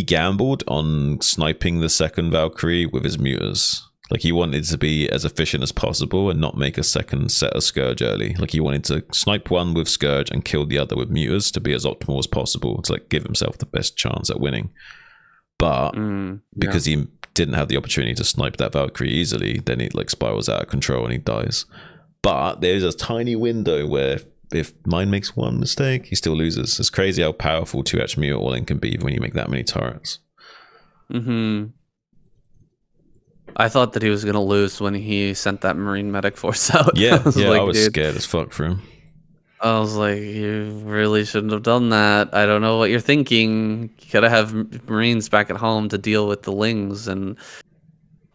gambled on sniping the second Valkyrie with his muters. Like he wanted to be as efficient as possible and not make a second set of Scourge early. Like he wanted to snipe one with Scourge and kill the other with muters to be as optimal as possible, to like give himself the best chance at winning. But because he didn't have the opportunity to snipe that Valkyrie easily, then it like spirals out of control and he dies. But there's a tiny window where if mine makes one mistake, he still loses. It's crazy how powerful 2H Mutant all-in can be when you make that many turrets. Mm-hmm. I thought that he was gonna lose when he sent that Marine Medic Force out. Yeah, I was dude, scared as fuck for him. I was like, you really shouldn't have done that. I don't know what you're thinking. You gotta have Marines back at home to deal with the Lings and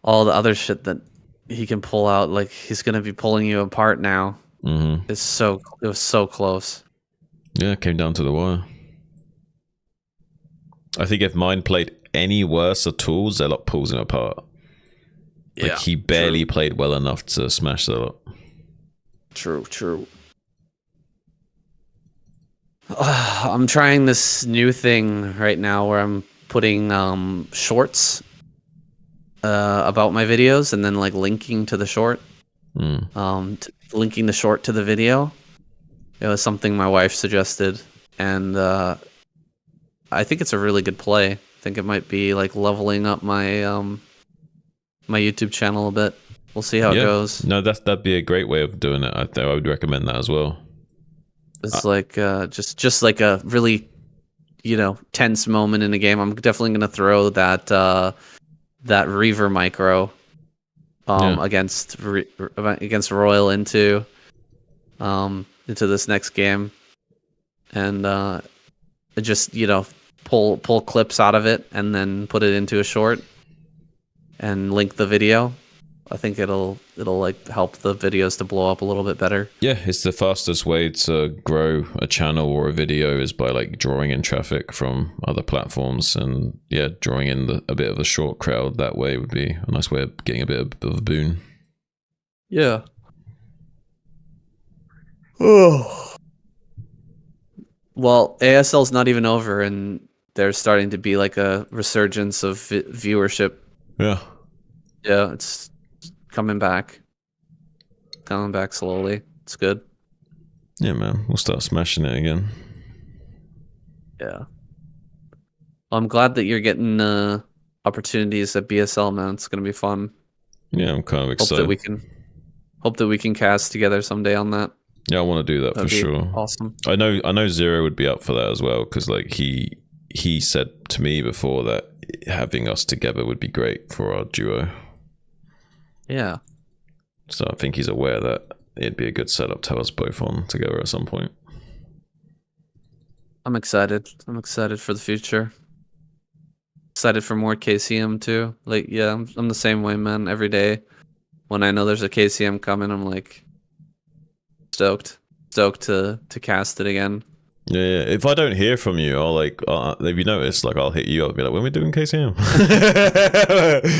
all the other shit that he can pull out. Like, he's gonna be pulling you apart now. Mm-hmm. It was so close. Yeah, it came down to the wire. I think if mine played any worse at all, Zealot pulls him apart. Like, he barely played well enough to smash Zealot. True. I'm trying this new thing right now where I'm putting shorts about my videos and then like linking to the short. Linking the short to the video. It was something my wife suggested, and I think it's a really good play. I think it might be like leveling up my my YouTube channel a bit. We'll see how it goes. No, that'd be a great way of doing it. I would recommend that as well. It's like just like a really, tense moment in a game. I'm definitely gonna throw that Reaver micro against Royal into this next game, and just pull clips out of it and then put it into a short and link the video. I think it'll like help the videos to blow up a little bit better. Yeah, it's the fastest way to grow a channel or a video is by like drawing in traffic from other platforms, and drawing in a bit of a short crowd that way would be a nice way of getting a bit of a boon. Yeah. Oh. Well, ASL's not even over, and there's starting to be like a resurgence of viewership. Yeah. Yeah, it's coming back slowly. It's good. Yeah, man, we'll start smashing it again. Yeah. Well, I'm glad that you're getting opportunities at BSL, man. It's gonna be fun. Yeah, I'm kind of excited. Hope that we can cast together someday on that. Yeah, I want to do that for sure. Awesome. I know Zero would be up for that as well, because like he said to me before that having us together would be great for our duo. Yeah. So I think he's aware that it'd be a good setup to have us both on together at some point. I'm excited. I'm excited for the future. Excited for more KCM too. Like, yeah, I'm the same way, man. Every day when I know there's a KCM coming, I'm like stoked to cast it again. Yeah. If I don't hear from you, I'll like, if you notice, like, I'll hit you up and be like, when we doing KCM?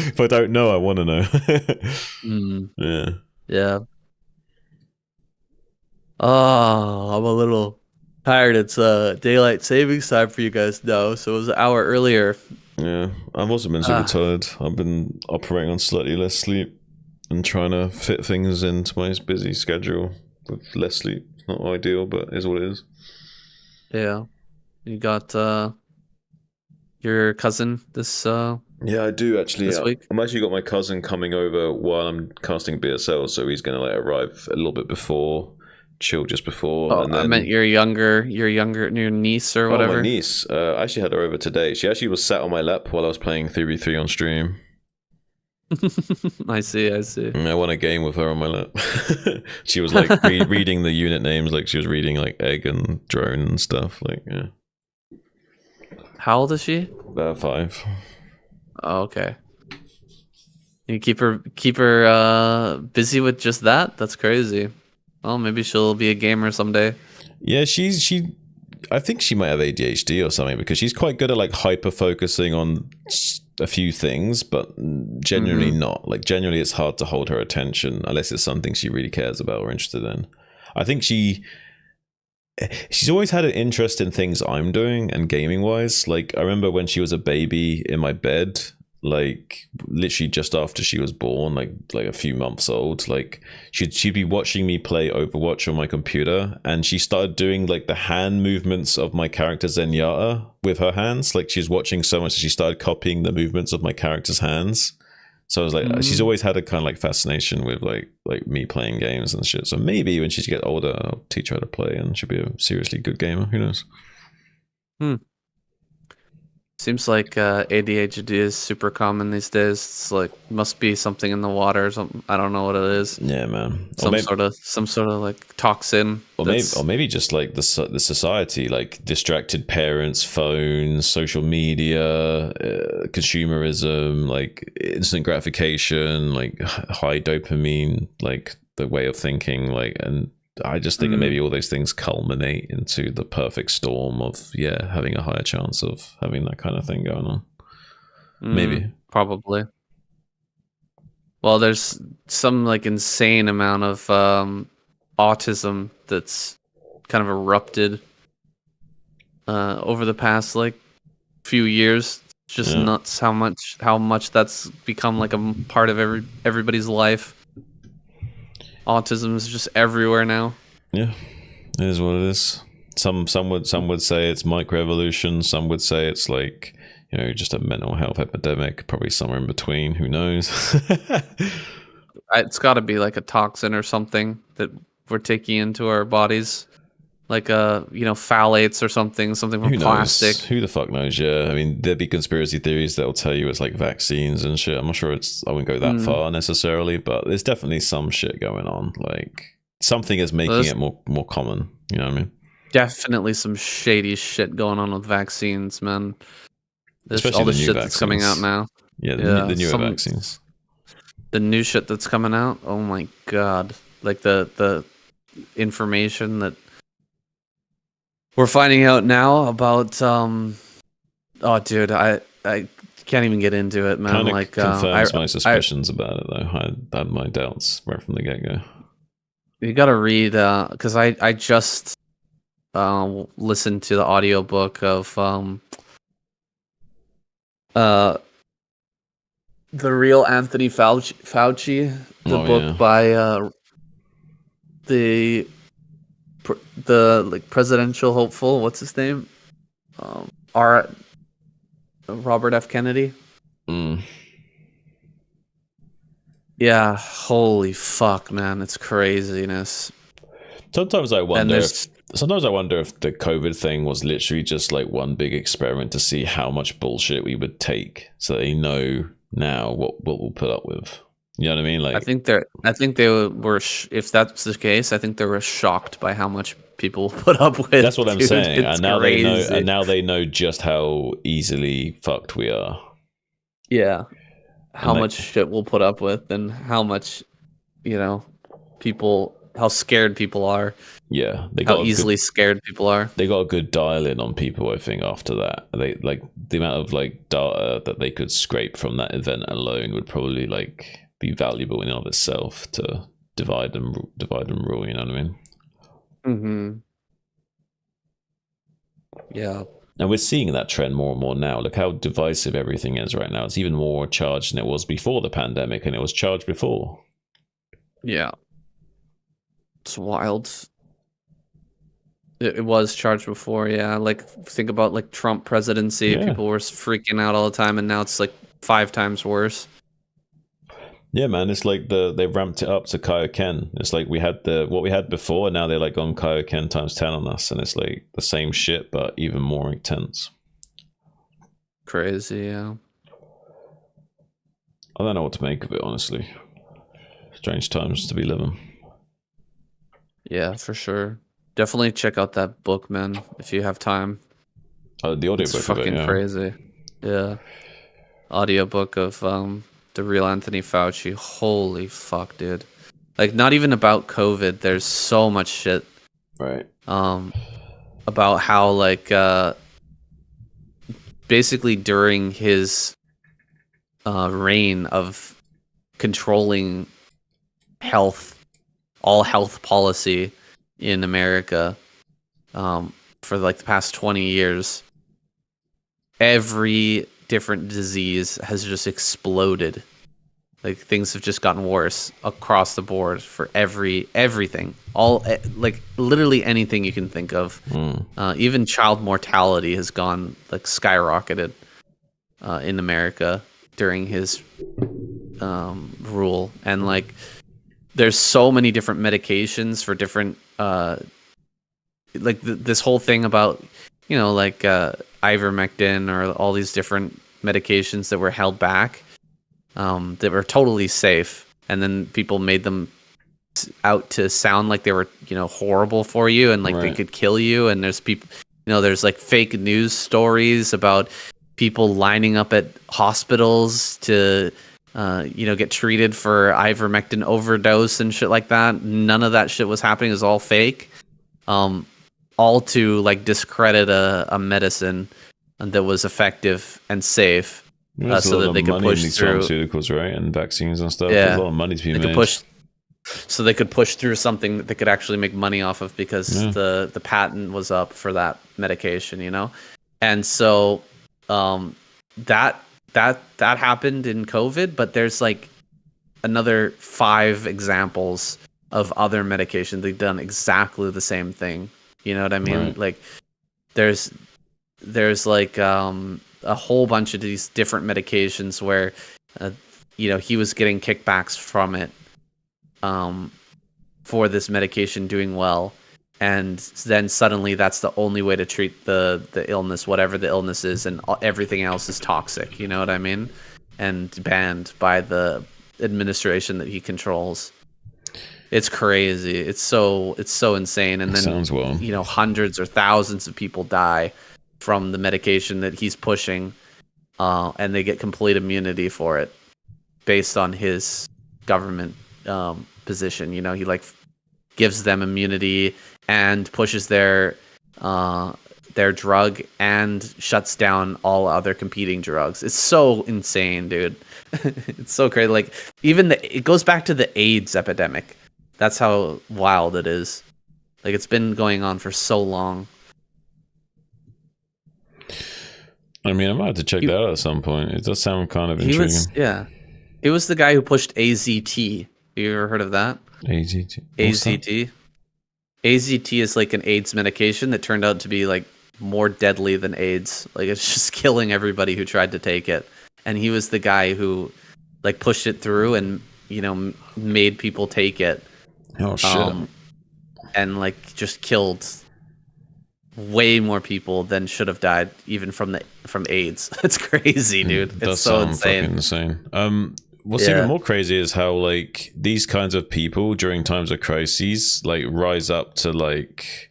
If I don't know, I want to know. Yeah. Yeah. Oh, I'm a little tired. It's daylight savings time for you guys now, so it was an hour earlier. Yeah. I've also been super tired. I've been operating on slightly less sleep and trying to fit things into my busy schedule with less sleep. It's not ideal, but is what it is. Yeah. You got your cousin this Yeah, I do actually. this week? I'm actually got my cousin coming over while I'm casting BSL, so he's gonna like arrive a little bit before, chill just before, Oh, and I then. meant your niece or Oh, my whatever. niece. I actually had her over today. She actually was sat on my lap while I was playing 3v3 on stream. I see. I won a game with her on my lap. She was like reading the unit names, like she was reading like egg and drone and stuff. Like, yeah. How old is she? 5. Oh, okay. You keep her busy with just that? That's crazy. Well, maybe she'll be a gamer someday. Yeah, she. I think she might have ADHD or something because she's quite good at like hyper focusing on a few things, but genuinely not. Like genuinely, it's hard to hold her attention unless it's something she really cares about or interested in. I think she's always had an interest in things I'm doing and gaming wise. Like I remember when she was a baby in my bed, like literally just after she was born, like a few months old, like she'd be watching me play Overwatch on my computer, and she started doing like the hand movements of my character Zenyatta with her hands. Like she's watching so much that she started copying the movements of my character's hands. So I was like, she's always had a kind of like fascination with like me playing games and shit. So maybe when she gets older, I'll teach her how to play, and she'll be a seriously good gamer. Who knows? Seems like ADHD is super common these days. It's like must be something in the water or something. I don't know what it is. Yeah, man. Some sort of like toxin. Or maybe just like the society, like distracted parents, phones, social media, consumerism, like instant gratification, like high dopamine, like the way of thinking, like, and I just think that maybe all those things culminate into the perfect storm of having a higher chance of having that kind of thing going on. Maybe. Probably. Well, there's some like insane amount of autism that's kind of erupted over the past like few years. It's just nuts how much that's become like a part of everybody's life. Autism is just everywhere now. Yeah, it is what it is. Some would say it's microevolution. Some would say it's like, you know, just a mental health epidemic. Probably somewhere in between. Who knows? It's got to be like a toxin or something that we're taking into our bodies, like phthalates or something from Who plastic. Knows? Who the fuck knows? Yeah, I mean, there'd be conspiracy theories that'll tell you it's like vaccines and shit. I'm not sure I wouldn't go that far necessarily, but there's definitely some shit going on. Like something is making it more common. You know what I mean? Definitely some shady shit going on with vaccines, man. Especially all the new shit vaccines that's coming out now. Yeah, the newer vaccines. The new shit that's coming out. Oh my god! Like the information that we're finding out now about. Oh, dude, I can't even get into it, man. Kind of like confirms my suspicions about it, though. I had my doubts right from the get go. You gotta read, because I just listened to the audiobook of The Real Anthony Fauci, the book by the like presidential hopeful, what's his name? Robert F. Kennedy. Yeah, holy fuck, man, it's craziness. Sometimes I wonder if the COVID thing was literally just like one big experiment to see how much bullshit we would take, so they know now what we'll put up with. You know what I mean? Like, I think they were. If that's the case, I think they were shocked by how much people put up with. That's what I'm saying. And now crazy. they know. And now they know just how easily fucked we are. Yeah, how much shit we'll put up with, and how much, people how scared people are. Yeah, they how got easily scared people are. They got a good dial in on people, I think. After that, they like the amount of like data that they could scrape from that event alone would probably like be valuable in and of itself to divide and rule. You know what I mean? Mm-hmm. Yeah. And we're seeing that trend more and more now. Look how divisive everything is right now. It's even more charged than it was before the pandemic, and it was charged before. Yeah. It's wild. It was charged before, yeah. Like, think about like Trump presidency. Yeah. People were freaking out all the time, and now it's like 5 times worse. Yeah, man, it's like they've ramped it up to Kaioken. It's like we had what we had before, and now they're like on Kaioken times 10 on us, and it's like the same shit but even more intense. Crazy, yeah. I don't know what to make of it, honestly. Strange times to be living. Yeah, for sure. Definitely check out that book, man, if you have time. The audiobook It's of fucking it, yeah. crazy. Yeah. Audiobook of the real Anthony Fauci. Holy fuck, dude. Like, not even about COVID. There's so much shit. Right. About how, like, basically during his reign of controlling all health policy in America, for like the past 20 years, every different disease has just exploded. Like, things have just gotten worse across the board for everything. All, like, literally anything you can think of. Even child mortality has gone, like, skyrocketed in America during his rule. And, like, there's so many different medications for different like this whole thing about, you know, like ivermectin or all these different medications that were held back, that were totally safe, and then people made them out to sound like they were, you know, horrible for you, and like they could kill you. And there's people, you know, there's like fake news stories about people lining up at hospitals to you know, get treated for ivermectin overdose and shit like that. None of that shit was happening. It was all fake. All to like discredit a medicine that was effective and safe, so that they could push through pharmaceuticals, right, and vaccines and stuff. Yeah, there's a lot of money to be made. So they could push through something that they could actually make money off of, because the patent was up for that medication, you know. And so that happened in COVID, but there's like another 5 examples of other medications. They've done exactly the same thing. You know what I mean? Right. Like there's like a whole bunch of these different medications where you know, he was getting kickbacks from it for this medication doing well, and then suddenly that's the only way to treat the illness, whatever the illness is, and everything else is toxic. You know what I mean? And banned by the administration that he controls. It's crazy. It's so insane. And then, sounds well. You know, hundreds or thousands of people die from the medication that he's pushing, and they get complete immunity for it based on his government position. You know, he like gives them immunity and pushes their drug and shuts down all other competing drugs. It's so insane, dude. It's so crazy. Like, even it goes back to the AIDS epidemic. That's how wild it is. Like, it's been going on for so long. I mean, I might have to check that out at some point. It does sound kind of intriguing. He was the guy who pushed AZT. You ever heard of that? AZT. AZT. AZT is like an AIDS medication that turned out to be like more deadly than AIDS. Like, it's just killing everybody who tried to take it. And he was the guy who like pushed it through and, you know, made people take it. Oh shit. And like just killed way more people than should have died even from AIDS. It's crazy, dude. It's so insane. Fucking insane. What's even more crazy is how like these kinds of people during times of crises like rise up to like,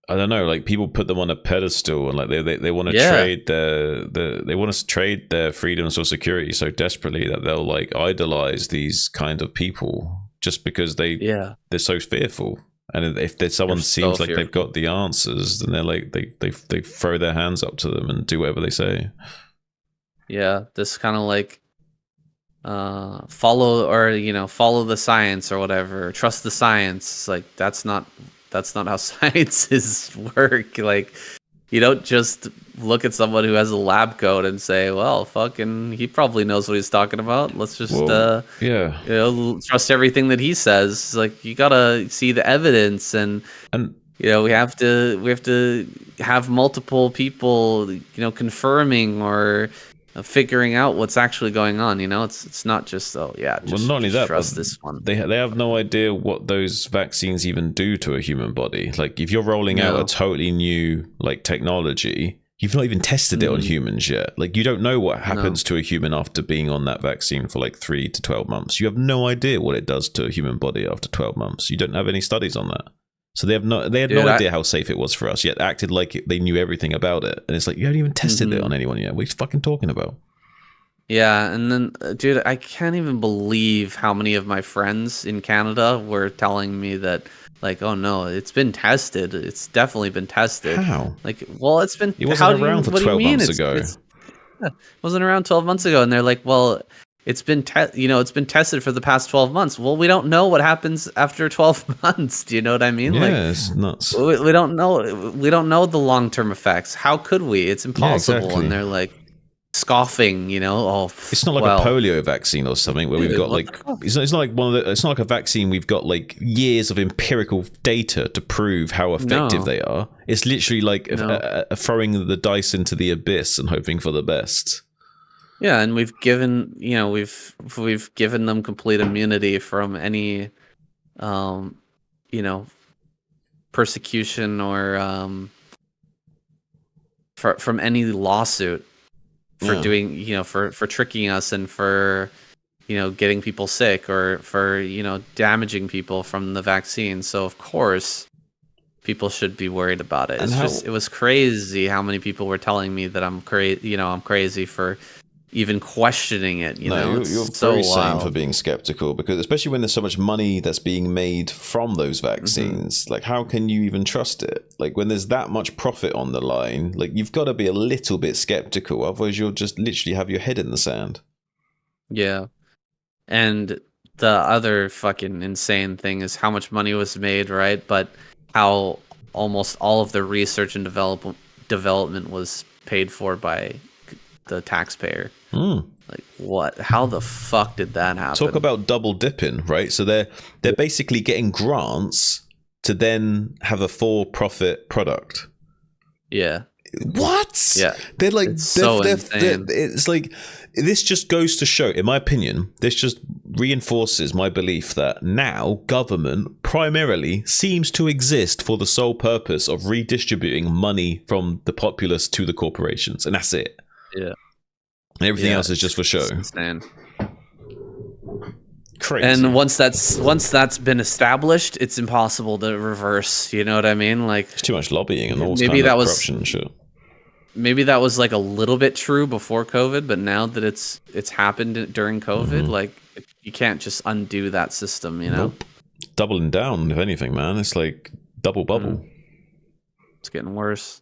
I don't know, like people put them on a pedestal, and like they want to trade they want to trade their freedoms or security so desperately that they'll like idolize these kind of people just because they're so fearful. And if someone seems like they've got the answers, then they're like they throw their hands up to them and do whatever they say. Yeah, this kind of like follow the science or whatever. Trust the science. Like that's not how sciences work. Like you don't just look at someone who has a lab coat and say, "Well, fucking, he probably knows what he's talking about. Let's just trust everything that he says." Like you gotta see the evidence, and we have to have multiple people, confirming or figuring out what's actually going on. It's not just not only that, trust this one. They have no idea what those vaccines even do to a human body. Like if you're rolling out a totally new like technology, you've not even tested it on humans yet. Like you don't know what happens to a human after being on that vaccine for like 3 to 12 months. You have no idea what it does to a human body after 12 months. You don't have any studies on that. So they had no idea how safe it was for us, yet acted like they knew everything about it. And it's like, you haven't even tested it on anyone yet. What are you fucking talking about? Yeah, and then, dude, I can't even believe how many of my friends in Canada were telling me that, like, oh no, it's been tested. It's definitely been tested. How? Like, well, it's been... It wasn't around for 12 months ago. It wasn't around 12 months ago, and they're like, well... It's been tested for the past 12 months. Well, we don't know what happens after 12 months. Do you know what I mean? Yeah, it's nuts. We don't know. We don't know the long-term effects. How could we? It's impossible. Yeah, exactly. And they're like scoffing. It's not like a polio vaccine or something where we've got like it's not like it's not like a vaccine we've got like years of empirical data to prove how effective they are. It's literally like throwing the dice into the abyss and hoping for the best. Yeah, and we've given them complete immunity from any, persecution or from any lawsuit for doing, for tricking us and for, getting people sick or for, damaging people from the vaccine. So of course, people should be worried about it. It was crazy how many people were telling me that I'm crazy for even questioning it. You're so very sane for being skeptical, because especially when there's so much money that's being made from those vaccines, like how can you even trust it? Like when there's that much profit on the line, like you've got to be a little bit skeptical, otherwise you'll just literally have your head in the sand. Yeah. And the other fucking insane thing is how much money was made, right? But how almost all of the research and development was paid for by the taxpayer. Like what? How the fuck did that happen? Talk about double dipping, right? So they're basically getting grants to then have a for-profit product. Yeah. What? Yeah. They're like insane. It's like this just goes to show, in my opinion, this just reinforces my belief that now government primarily seems to exist for the sole purpose of redistributing money from the populace to the corporations, and that's it. Yeah. And everything else is just for show. Crazy. And once that's been established, it's impossible to reverse. You know what I mean? Like it's too much lobbying and all kinds of corruption and shit. Maybe that was like a little bit true before COVID, but now that it's happened during COVID, like you can't just undo that system. Nope. Doubling down, if anything, man. It's like double bubble. It's getting worse.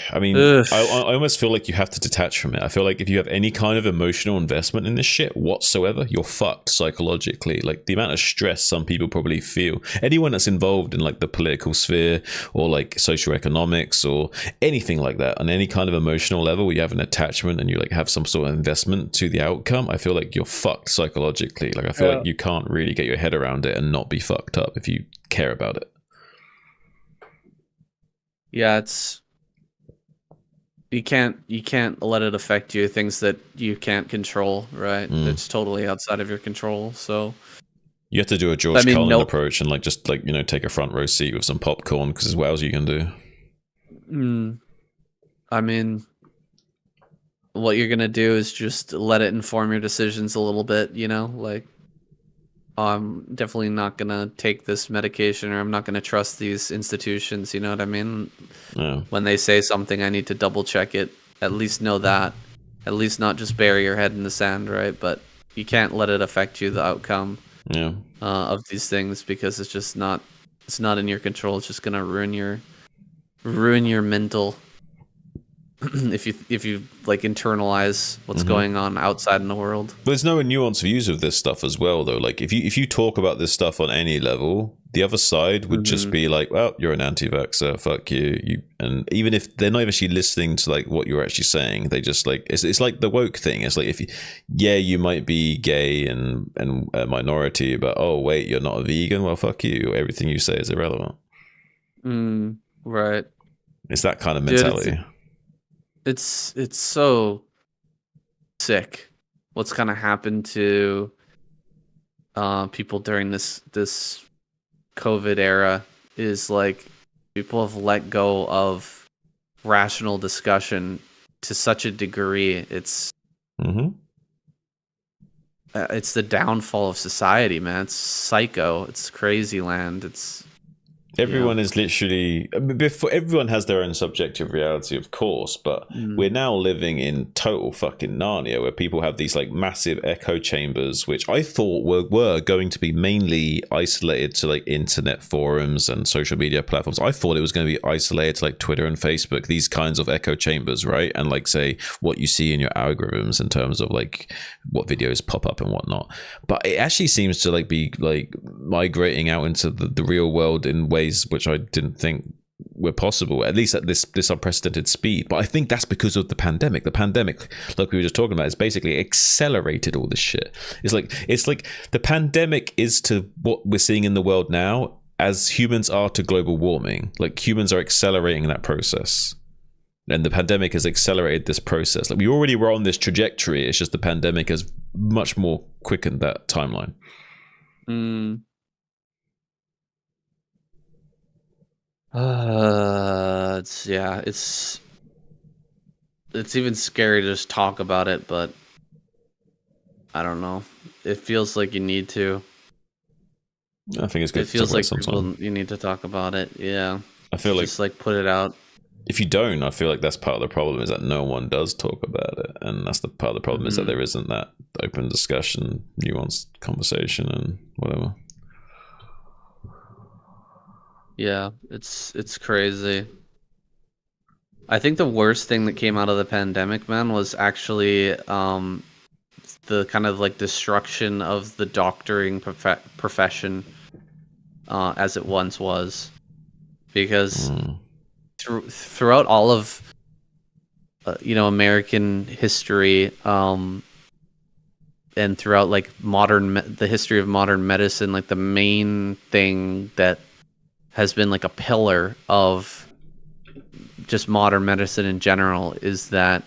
I mean, I almost feel like you have to detach from it. I feel like if you have any kind of emotional investment in this shit whatsoever, you're fucked psychologically. Like the amount of stress some people probably feel. Anyone that's involved in like the political sphere or like socioeconomics or anything like that on any kind of emotional level where you have an attachment and you like have some sort of investment to the outcome, I feel like you're fucked psychologically. Like I feel like you can't really get your head around it and not be fucked up if you care about it. Yeah, you can't let it affect you. Things that you can't control, right? It's totally outside of your control. So you have to do a George Carlin approach and just take a front row seat with some popcorn, because there's what else you can do. I mean, what you're gonna do is just let it inform your decisions a little bit. Like I'm definitely not gonna take this medication, or I'm not gonna trust these institutions. You know what I mean? Yeah. When they say something, I need to double check it. At least know that. At least not just bury your head in the sand, right? But You can't let it affect you, the outcome of these things, because it's just not in your control. It's just gonna ruin your mental if you like internalize what's going on outside in the world. There's no nuance of use of this stuff as well, though. Like if you talk about this stuff on any level, the other side would just be like, well, you're an anti-vaxxer, fuck you. And even if they're not actually listening to like what you're actually saying, they just like it's like the woke thing. It's like you might be gay and a minority, but oh wait, you're not a vegan, well fuck you, everything you say is irrelevant. Right. It's that kind of mentality. Dude, it's so sick what's kind of happened to people during this COVID era. Is like people have let go of rational discussion to such a degree. It's it's the downfall of society, man. It's psycho. It's crazy land. It's everyone is literally everyone has their own subjective reality, of course, but we're now living in total fucking Narnia, where people have these like massive echo chambers, which I thought were going to be mainly isolated to like internet forums and social media platforms. I thought it was going to be isolated to like Twitter and Facebook, these kinds of echo chambers, right? And like say what you see in your algorithms in terms of like what videos pop up and whatnot. But it actually seems to like be like migrating out into the real world in ways which I didn't think were possible, at least at this unprecedented speed. But I think that's because of the pandemic. The pandemic, like we were just talking about, is basically accelerated all this shit. It's like the pandemic is to what we're seeing in the world now as humans are to global warming. Like humans are accelerating that process. And the pandemic has accelerated this process. Like we already were on this trajectory. It's just the pandemic has much more quickened that timeline. It's even scary to just talk about it, but I don't know. It feels like you need to. I think it's good. It feels like you need to talk about it. Yeah. I feel just like put it out. If you don't, I feel like that's part of the problem, is that no one does talk about it, and that's the part of the problem is that there isn't that open discussion, nuanced conversation, and whatever. Yeah, it's crazy. I think the worst thing that came out of the pandemic, man, was actually the kind of like destruction of the doctoring profession as it once was, because throughout all of American history, and throughout like the history of modern medicine, like the main thing that has been like a pillar of just modern medicine in general is that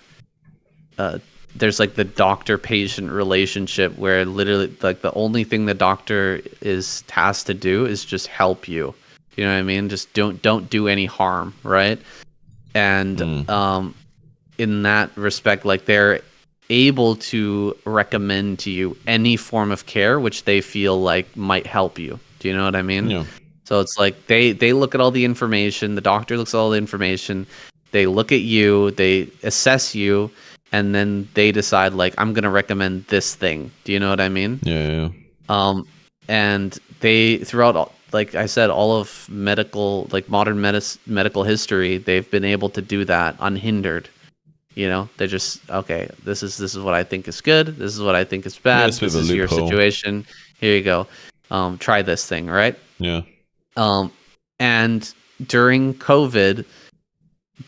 there's like the doctor-patient relationship, where literally like the only thing the doctor is tasked to do is just help you. You know what I mean? Just don't do any harm, right? And in that respect, like they're able to recommend to you any form of care which they feel like might help you. Do you know what I mean? Yeah. So it's like they look at all the information, the doctor looks at all the information, they look at you, they assess you, and then they decide like, I'm going to recommend this thing. Do you know what I mean? Yeah. And they, throughout, like I said, all of medical, like modern medical history, they've been able to do that unhindered. You know, they're just, okay, this is what I think is good. This is what I think is bad. This is your situation. Here you go. Try this thing, right? Yeah. And during COVID,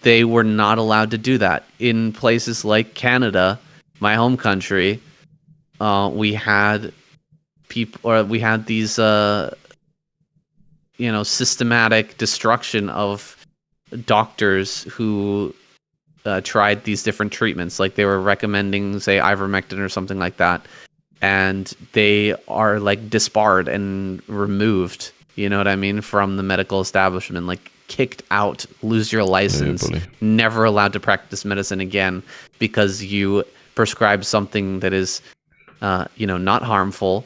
they were not allowed to do that. In places like Canada, my home country, we had these, systematic destruction of doctors who tried these different treatments. Like they were recommending, say, ivermectin or something like that, and they are like disbarred and removed. You know what I mean? From the medical establishment, like kicked out, lose your license, never allowed to practice medicine again because you prescribe something that is, not harmful,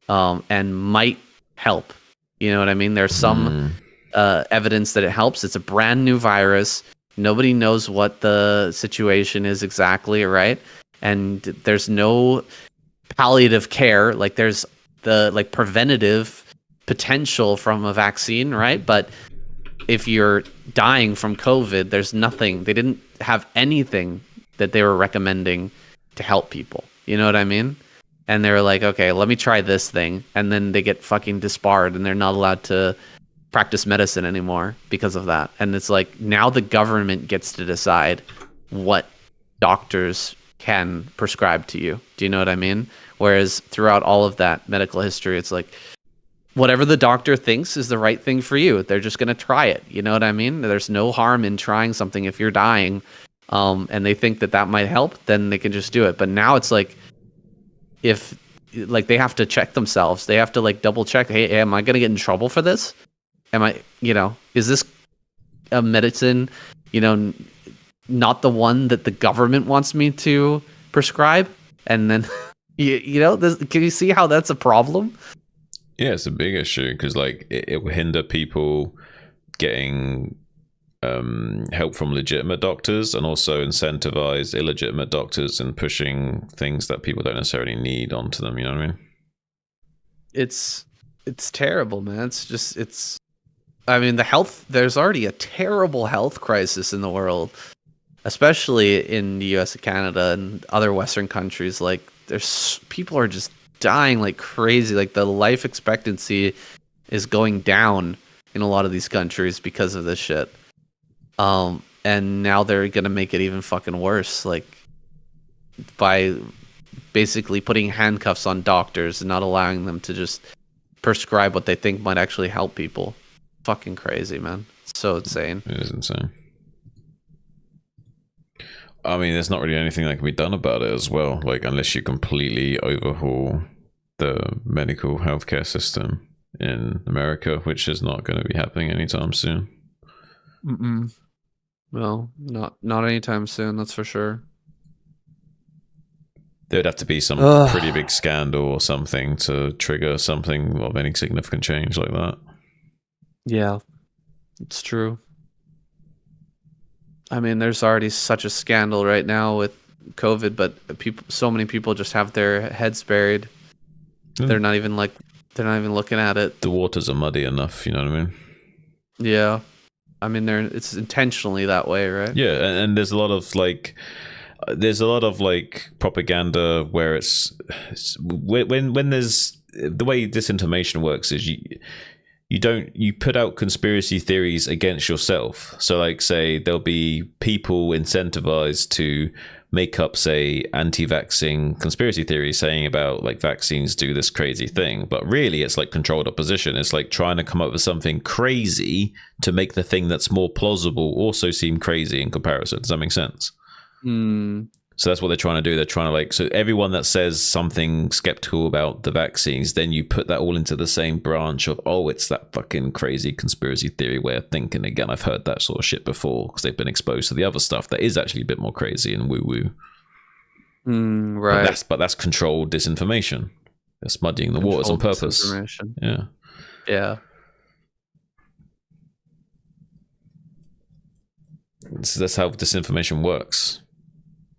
and might help. You know what I mean? There's some evidence that it helps. It's a brand new virus. Nobody knows what the situation is exactly, right? And there's no palliative care, like there's the like preventative potential from a vaccine, right? But if you're dying from COVID, there's nothing. They didn't have anything that they were recommending to help people. You know what I mean? And they were like, okay, let me try this thing. And then they get fucking disbarred and they're not allowed to practice medicine anymore because of that. And it's like, now the government gets to decide what doctors can prescribe to you. Do you know what I mean? Whereas throughout all of that medical history, it's like, whatever the doctor thinks is the right thing for you, they're just going to try it. You know what I mean? There's no harm in trying something. If you're dying and they think that might help, then they can just do it. But now it's like, if like they have to check themselves, they have to like double check, hey, am I going to get in trouble for this? Am I, is this a medicine, not the one that the government wants me to prescribe? And then, can you see how that's a problem? Yeah, it's a big issue because like it will hinder people getting help from legitimate doctors, and also incentivize illegitimate doctors in pushing things that people don't necessarily need onto them. You know what I mean? It's terrible, man. There's already a terrible health crisis in the world, especially in the US and Canada and other Western countries. Like people are just dying like crazy. Like the life expectancy is going down in a lot of these countries because of this shit. And now they're gonna make it even fucking worse, like by basically putting handcuffs on doctors and not allowing them to just prescribe what they think might actually help people. Fucking crazy, man. It's so insane. It is insane. I mean, there's not really anything that can be done about it as well, like unless you completely overhaul the medical healthcare system in America, which is not going to be happening anytime soon. Well, not anytime soon, that's for sure. There'd have to be some pretty big scandal or something to trigger something of any significant change like that. Yeah, it's true. I mean, there's already such a scandal right now with COVID, but so many people just have their heads buried. They're not even looking at it. The waters are muddy enough, you know what I mean? Yeah. I mean, it's intentionally that way, right? Yeah, and there's a lot of like propaganda where it's when there's, the way disinformation works is you put out conspiracy theories against yourself. So like, say there'll be people incentivized to make up, say, anti-vaccine conspiracy theories saying about like vaccines do this crazy thing, but really it's like controlled opposition. It's like trying to come up with something crazy to make the thing that's more plausible also seem crazy in comparison. Does that make sense? So that's what they're trying to do. They're trying to like, so everyone that says something skeptical about the vaccines, then you put that all into the same branch of, oh, it's that fucking crazy conspiracy theory way of thinking. Again, I've heard that sort of shit before because they've been exposed to the other stuff that is actually a bit more crazy and woo-woo. Right. But that's controlled disinformation. That's muddying the waters on purpose. Yeah. Yeah. That's how disinformation works.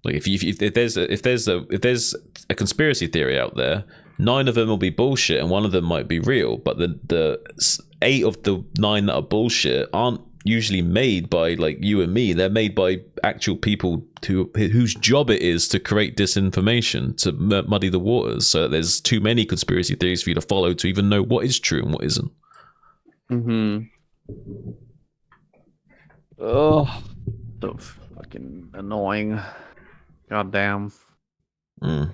Like if there's a conspiracy theory out there, 9 of them will be bullshit and 1 of them might be real, but the 8 of the 9 that are bullshit aren't usually made by like you and me. They're made by actual people whose job it is to create disinformation, to muddy the waters, so that there's too many conspiracy theories for you to follow to even know what is true and what isn't. Oh, so fucking annoying. God damn. And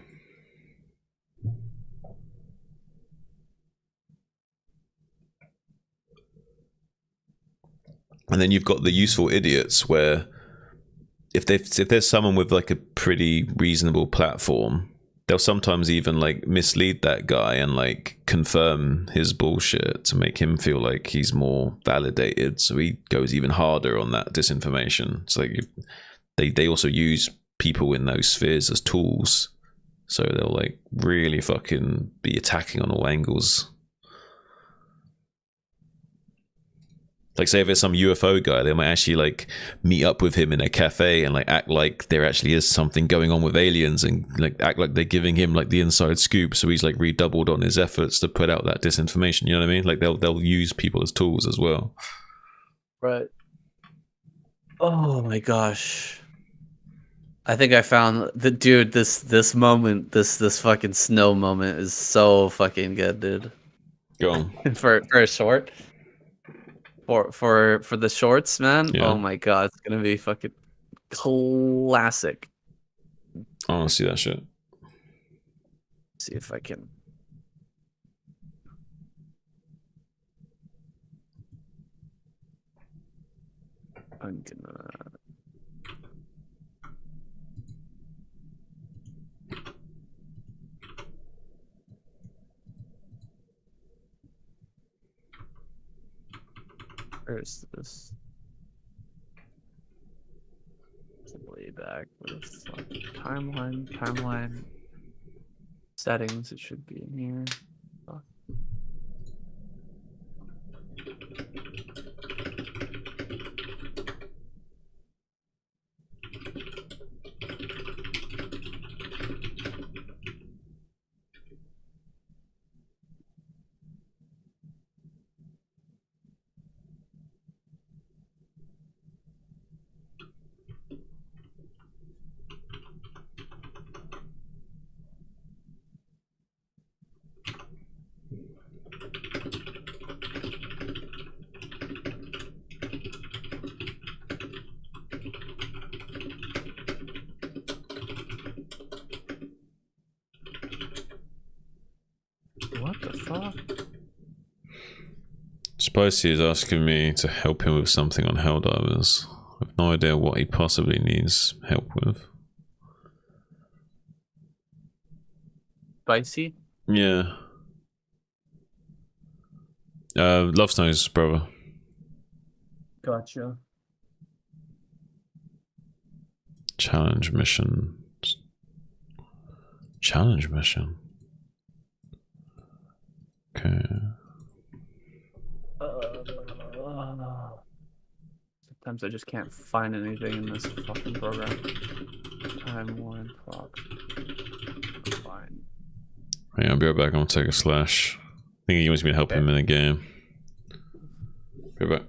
then you've got the useful idiots where if there's someone with like a pretty reasonable platform, they'll sometimes even like mislead that guy and like confirm his bullshit to make him feel like he's more validated, so he goes even harder on that disinformation. So like they also use people in those spheres as tools, so they'll like really fucking be attacking on all angles. Like, say if it's some UFO guy, they might actually like meet up with him in a cafe and like act like there actually is something going on with aliens, and like act like they're giving him like the inside scoop. So he's like redoubled on his efforts to put out that disinformation. You know what I mean? Like they'll use people as tools as well. Right. Oh my gosh. I think I found the dude. This moment, this fucking snow moment is so fucking good, dude. Go on. for a short. For the shorts, man. Yeah. Oh my god, it's gonna be fucking classic. I want to see that shit. See if I can. I'm gonna. Where is this? It's way back. With timeline settings. It should be in here. Fuck. What the fuck? Spicy is asking me to help him with something on Helldivers. I have no idea what he possibly needs help with. Spicy? Yeah. Love Snows, brother. Gotcha. Challenge mission. Challenge mission. Okay. Sometimes I just can't find anything in this fucking program. Timeline clock. Fine. Hang on, I'll be right back. I'm gonna take a slash. I think he wants me to help him in a game. Be right back.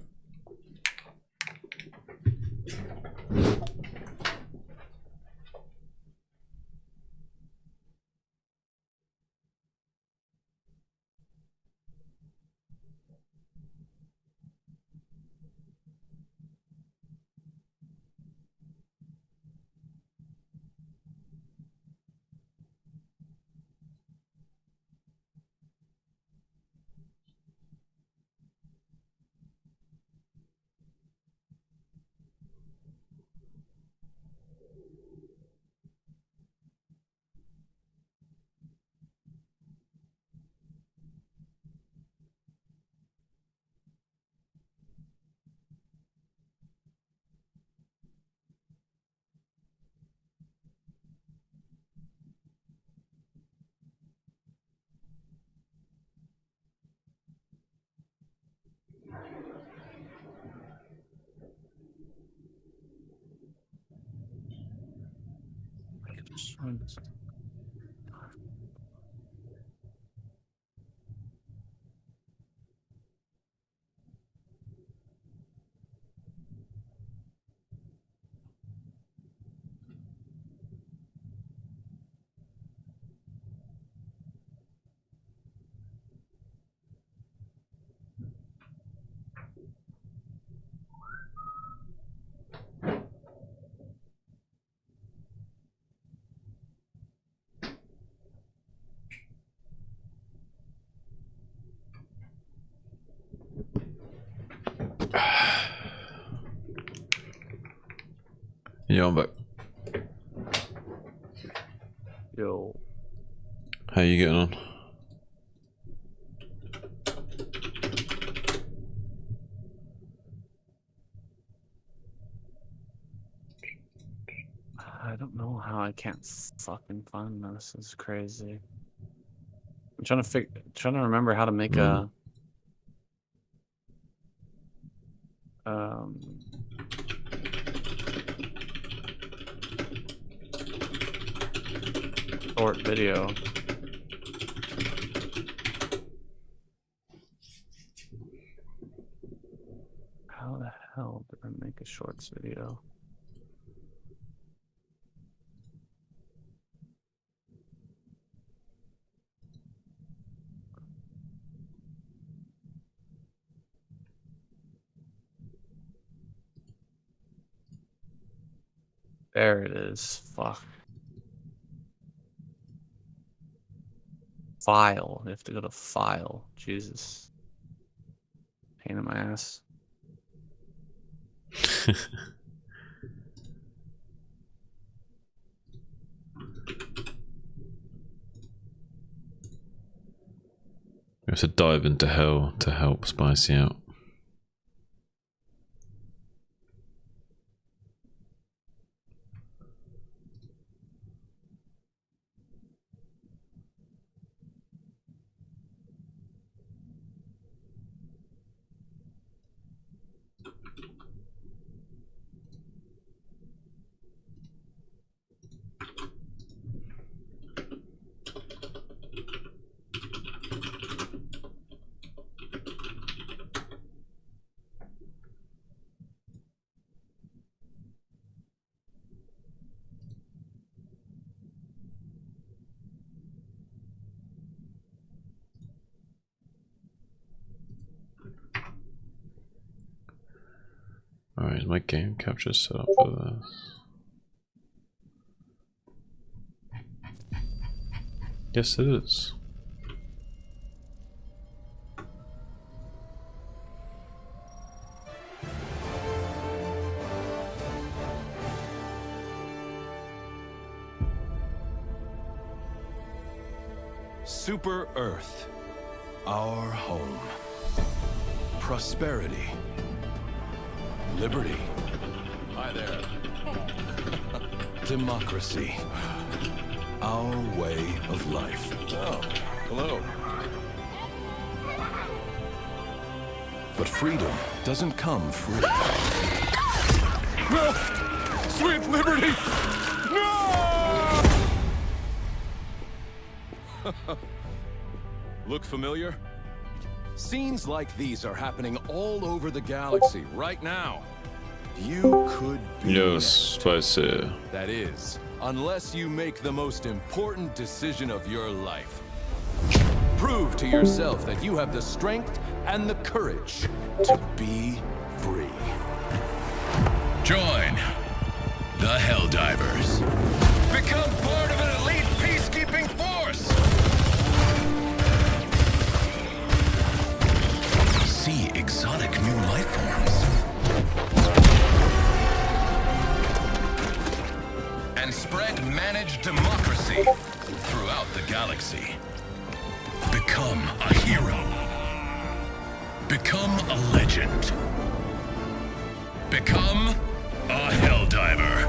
Yo, I'm back. Yo. How you getting on? I don't know how I can't fucking find this. This is crazy. I'm trying to remember how to make a short video. How the hell did I make a shorts video? There it is. Fuck. File. You have to go to file. Jesus. Pain in my ass. We have to dive into hell to help Spicy out. Alright, is my game capture set up for this? Yes, it is. Super Earth, our home. Prosperity. Liberty. Hi there. Democracy. Our way of life. Oh, hello. But freedom doesn't come free. No! Sweet liberty! No! Look familiar? Scenes like these are happening all over the galaxy right now. You could be Yes, Spicy. That is, unless you make the most important decision of your life. Prove to yourself that you have the strength and the courage to be free. Join the Helldivers. Become part of an elite peacekeeping force. See exotic new life forms. And spread managed democracy throughout the galaxy. Become a hero. Become a legend. Become a Helldiver.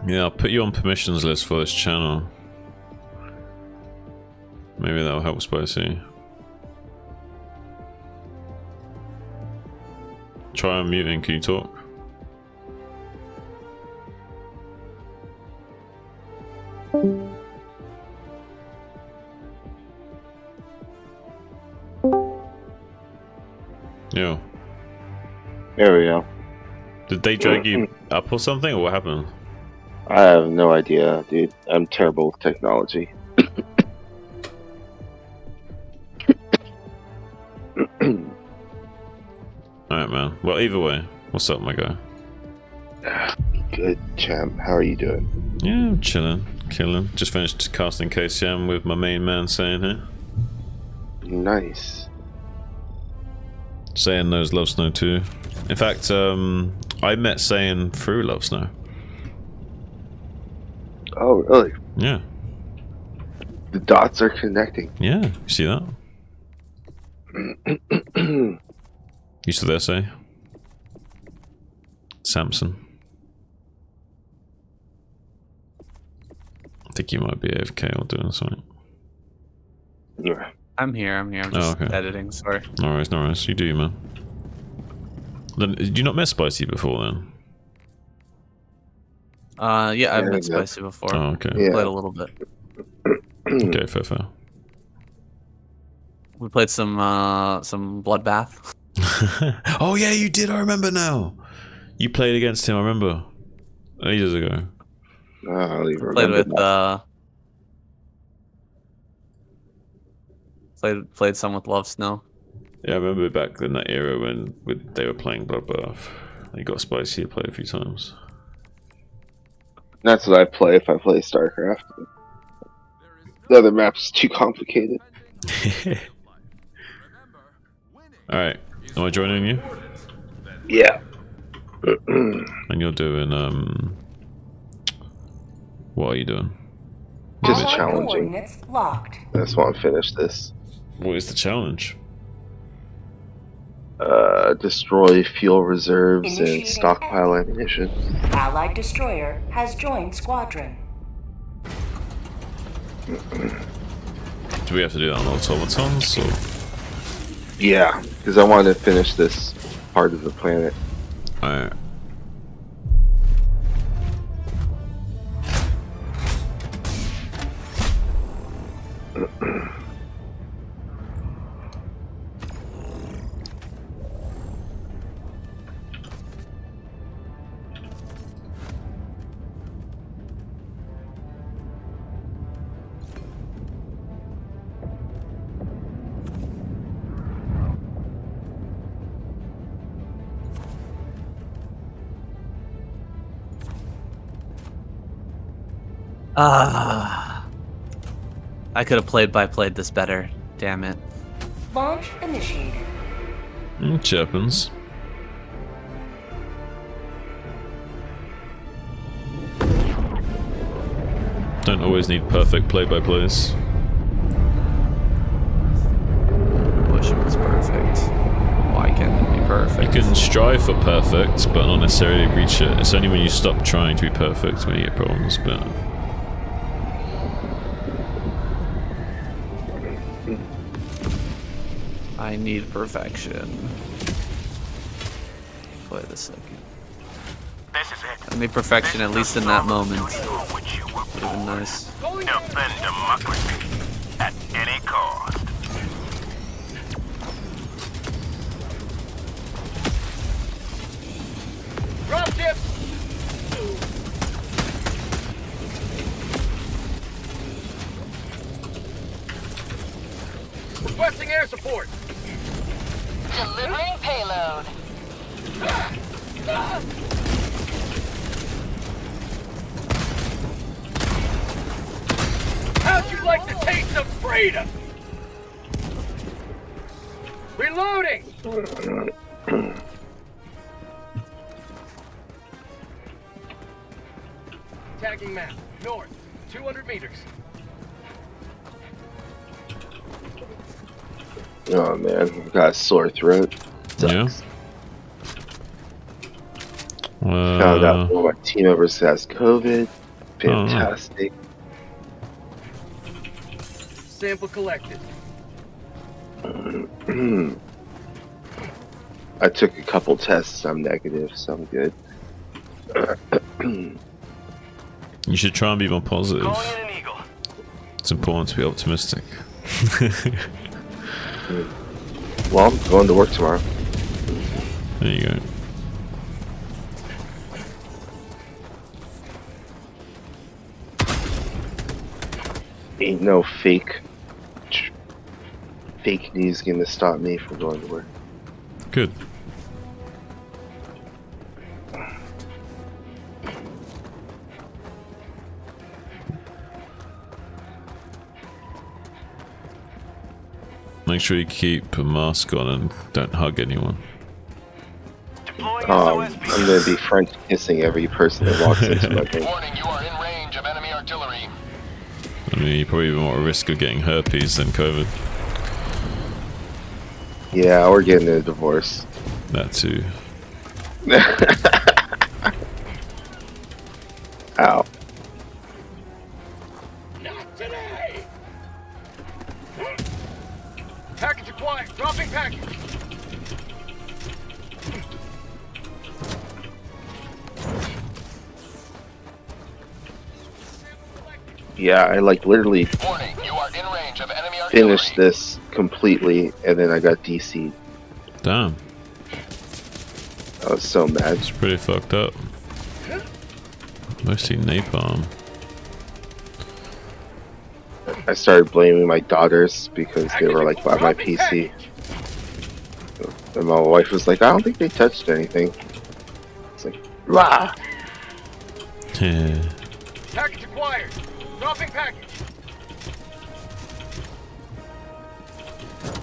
Yeah, I'll put you on permissions list for this channel. Maybe that'll help Spicy. Try unmuting, can you talk? Yo. There we go. Did they drag you up or something, or what happened? I have no idea, dude. I'm terrible with technology. Alright, man. Well, either way, what's up, my guy? Good, champ. How are you doing? Yeah, I'm chilling, killing. Just finished casting KCM with my main man saying here. Nice. Saiyan knows Love Snow too. In fact, I met Saiyan through Love Snow. Oh, really? Yeah. The dots are connecting. Yeah. You see that? You still there, say? Samson. I think you might be AFK or doing something. Yeah. I'm here. I'm just editing. Sorry. No worries, no worries. You do, man. Then, did you not met Spicy before then? Yeah, I've met Spicy before. Oh, okay. Yeah. Played a little bit. Okay, fair. We played some Bloodbath. Oh yeah, you did. I remember now. You played against him. I remember. Ages ago. I don't even Played remember with played some with Love Snow. Yeah, I remember back in that era when they were playing Bloodbath. You got Spicy to play a few times. That's what I play if I play Starcraft. The other map's too complicated. Alright, am I joining you? Yeah. And you're doing, what are you doing? Just Allied challenging. coordinates locked. I just want to finish this. What is the challenge? Destroy fuel reserves and Initiating stockpile ammunition. Allied destroyer has joined squadron. Do we have to do that on automatons, or? Yeah, because I wanted to finish this part of the planet. Alright. I could have played this better. Damn it. Launch initiated. It happens. Don't always need perfect play-by-plays. Wish it was perfect. Why can't it be perfect? You can strive for perfect, but not necessarily reach it. It's only when you stop trying to be perfect when you get problems, but... I need perfection. Wait a second. I need perfection at least in that moment. Would have been nice. Defend democracy at any cost. Dropship! Requesting air support. Delivering payload. How'd you like to taste of freedom? Reloading! Tagging map. North. 200 meters. Oh man, I've got a sore throat. Sucks. Yeah. Found out one of my team members has COVID. Fantastic. Sample collected. I took a couple tests. I'm negative, so I'm good. You should try and be more positive. Calling in an eagle. It's important to be optimistic. Well, I'm going to work tomorrow. There you go. Ain't no fake news gonna stop me from going to work. Good. Make sure you keep a mask on and don't hug anyone. I'm gonna be French kissing every person that walks into my bank. Warning, you are in range of enemy artillery. I mean, you probably more at risk of getting herpes than COVID. Yeah, or getting a divorce. That too. Ow. Not today! Package acquired. Dropping package. Yeah, I like literally Warning, you are in range of enemy artillery. finished this completely, and then I got DC'd. Damn. I was so mad. It's pretty fucked up. Mostly napalm. I started blaming my daughters because they were like by my PC. And my wife was like, I don't think they touched anything. It's like, rah! Yeah. Package acquired. Dropping package.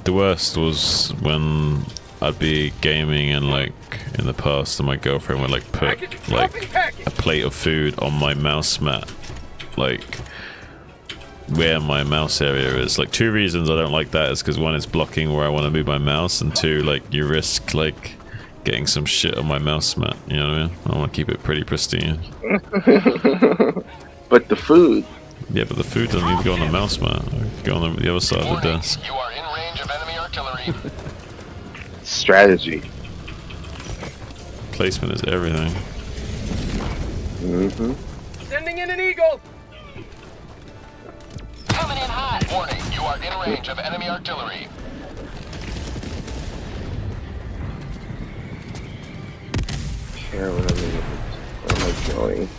The worst was when I'd be gaming and like in the past and my girlfriend would like put like a plate of food on my mouse mat, like where my mouse area is. Like, two reasons I don't like that is because one, it's blocking where I want to move my mouse, and two, like you risk like getting some shit on my mouse mat, you know what I mean? I want to keep it pretty pristine. But the food. Yeah, but the food doesn't need to go on the mouse mat. It can go on the other side of the desk. You are in range of enemy artillery. Strategy. Placement is everything. Mm-hmm. Sending in an eagle. Coming in hot. Warning, you are in range of enemy artillery. Care what I'm in. Where am I going?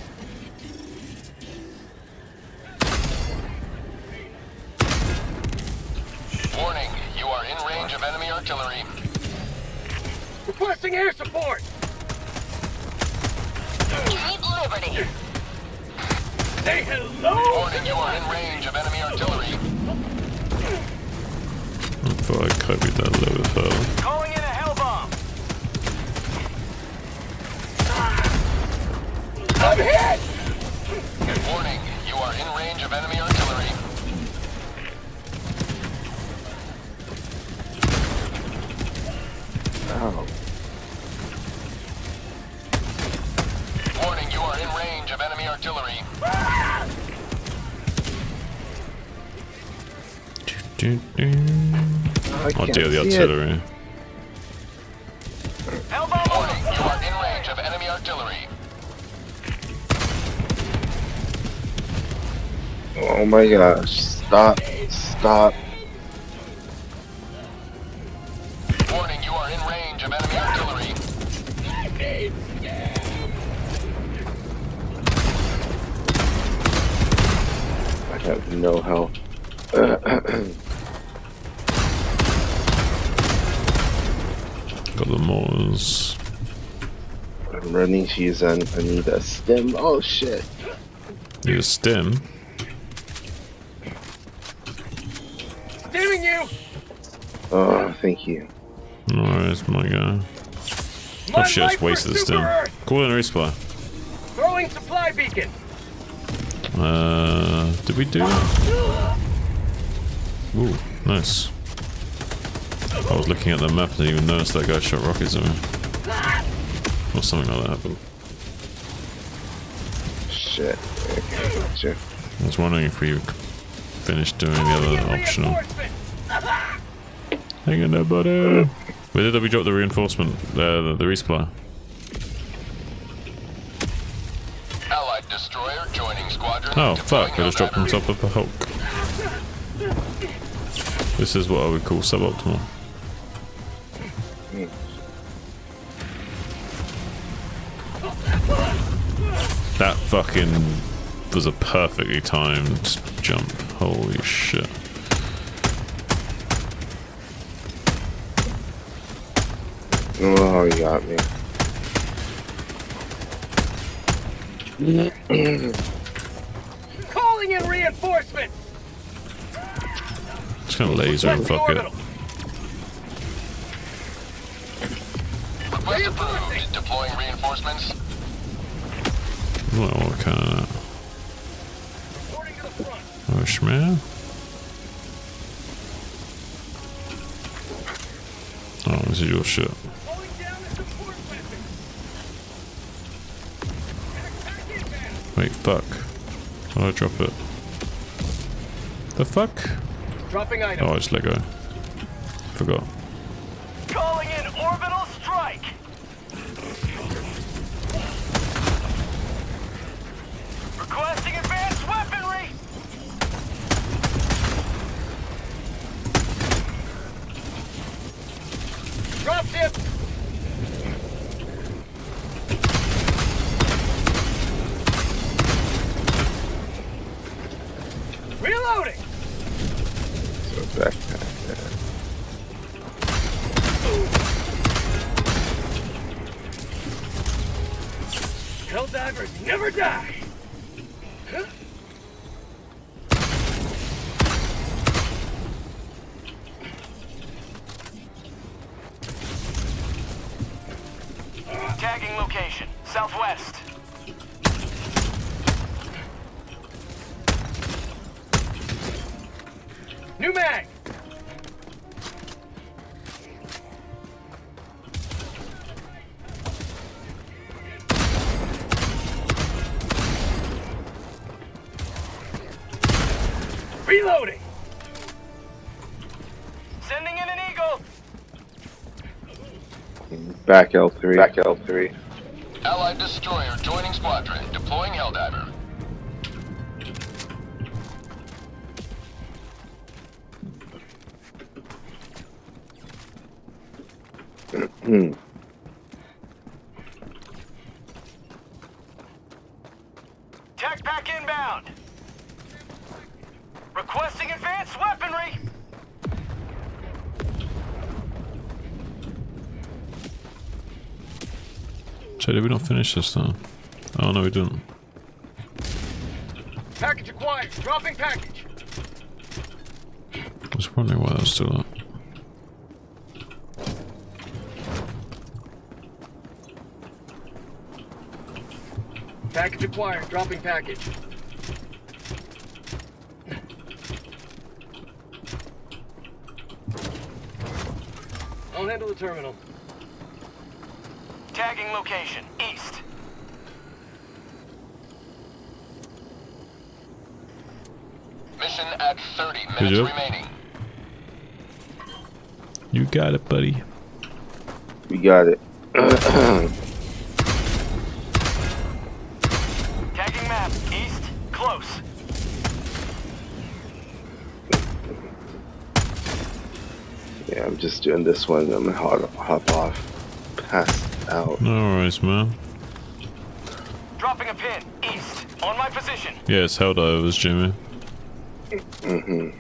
Warning, you are in range of enemy artillery. Requesting air support. Keep Liberty. Say hello. Warning, you are in range of enemy artillery. I thought I copied that a little bit further. Calling in a hell bomb. I'm hit. Warning, you are in range of enemy artillery. Oh. Warning, you are in range of enemy artillery. I'll deal the artillery. Hellbomb. Warning, you are in range of enemy artillery. Oh my gosh. Stop. Stop. Warning, you are in range of enemy artillery. I have no health. Got the mortars. I'm running cheese and I need a stem. Oh shit. Need a stem. Stemming you. Oh, thank you. Alright, my guy. Oh shit, I just wasted the stem. Call in a resupply. Throwing supply beacon. Did we do that? Ooh, nice. I was looking at the map and didn't even notice that guy shot rockets at me. Or something like that happened. Shit. Okay, gotcha. I was wondering if we finished doing the other optional. Hang in there, buddy. Where did we drop the reinforcement? The resupply. Allied destroyer joining squadron. Oh fuck! I just dropped on top of the Hulk. This is what I would call suboptimal. That fucking was a perfectly timed jump. Holy shit. Oh, you got me. Calling in reinforcements. Just gonna laser and fuck it. Request approved. Deploying reinforcements. Well, what kind of Reporting to the front. Hush, man. Oh, this is your shit. Wait, fuck. How do I drop it? The fuck? Dropping item. Oh, I just let go. Forgot. Calling in orbital strike. Requesting advanced weaponry. Dropship. Reloading. So backpack there. Helldivers never die. Tagging location, southwest. New mag. Reloading. Sending in an eagle. Back L3. Back L3. Allied destroyer joining squadron. Deploying Helldiver. Tech pack inbound. Requesting advanced weaponry. So did we not finish this though? Oh no, we didn't. Package acquired. Dropping package. I was wondering why that was still up. Package acquired. Dropping package. I'll handle the terminal. Tagging location. East. Mission at 30 Good minutes job. remaining. You got it, buddy. We got it. Tagging map. East. Close. Yeah, I'm just doing this one. I'm gonna hop off. Passed out. No worries, man. Dropping a pin. East. On my position. Yeah, it's Helldivers, Jimmy. Mm-hmm.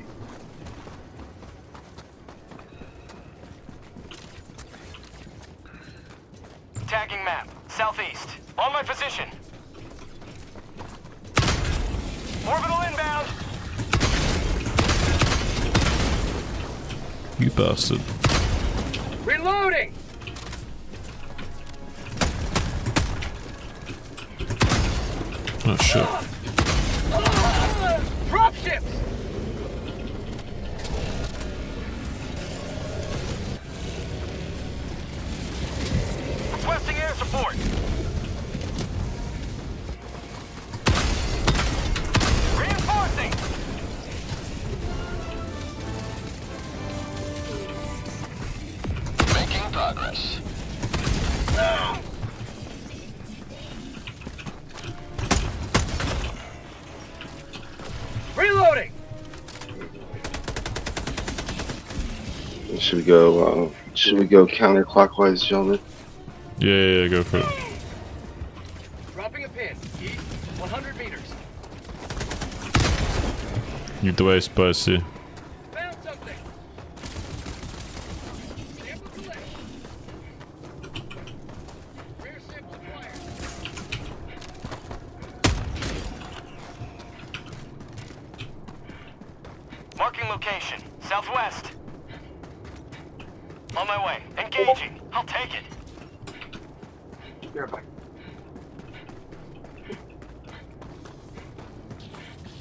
Tagging map. Southeast. On my position. Orbital inbound. You bastard. Reloading. Oh shit. Drop ships. Requesting air support. Reinforcing. Making progress. Reloading. Should we go counterclockwise, gentlemen? Yeah, go for it. Dropping a pin. East. 100 meters. You the way, spicy. Found something. Sample collect. Rear sample acquired. Marking location. Southwest. On my way. Engaging. I'll take it.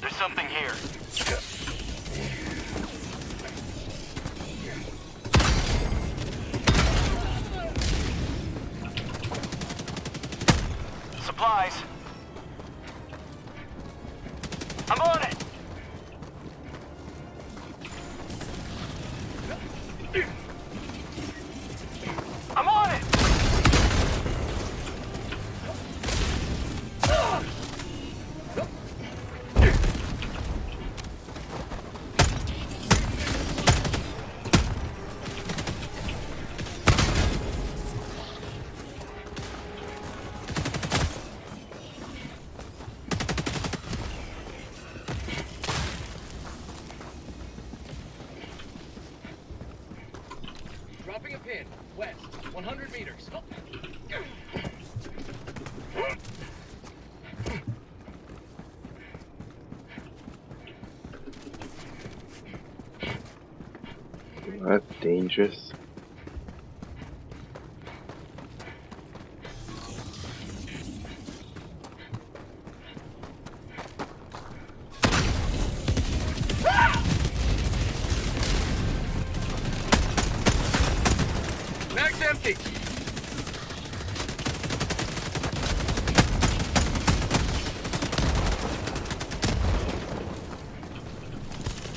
There's something here. supplies. I'm on it. I'm on it. Dropping a pin. West. 100 meters. That's dangerous. Mag's empty.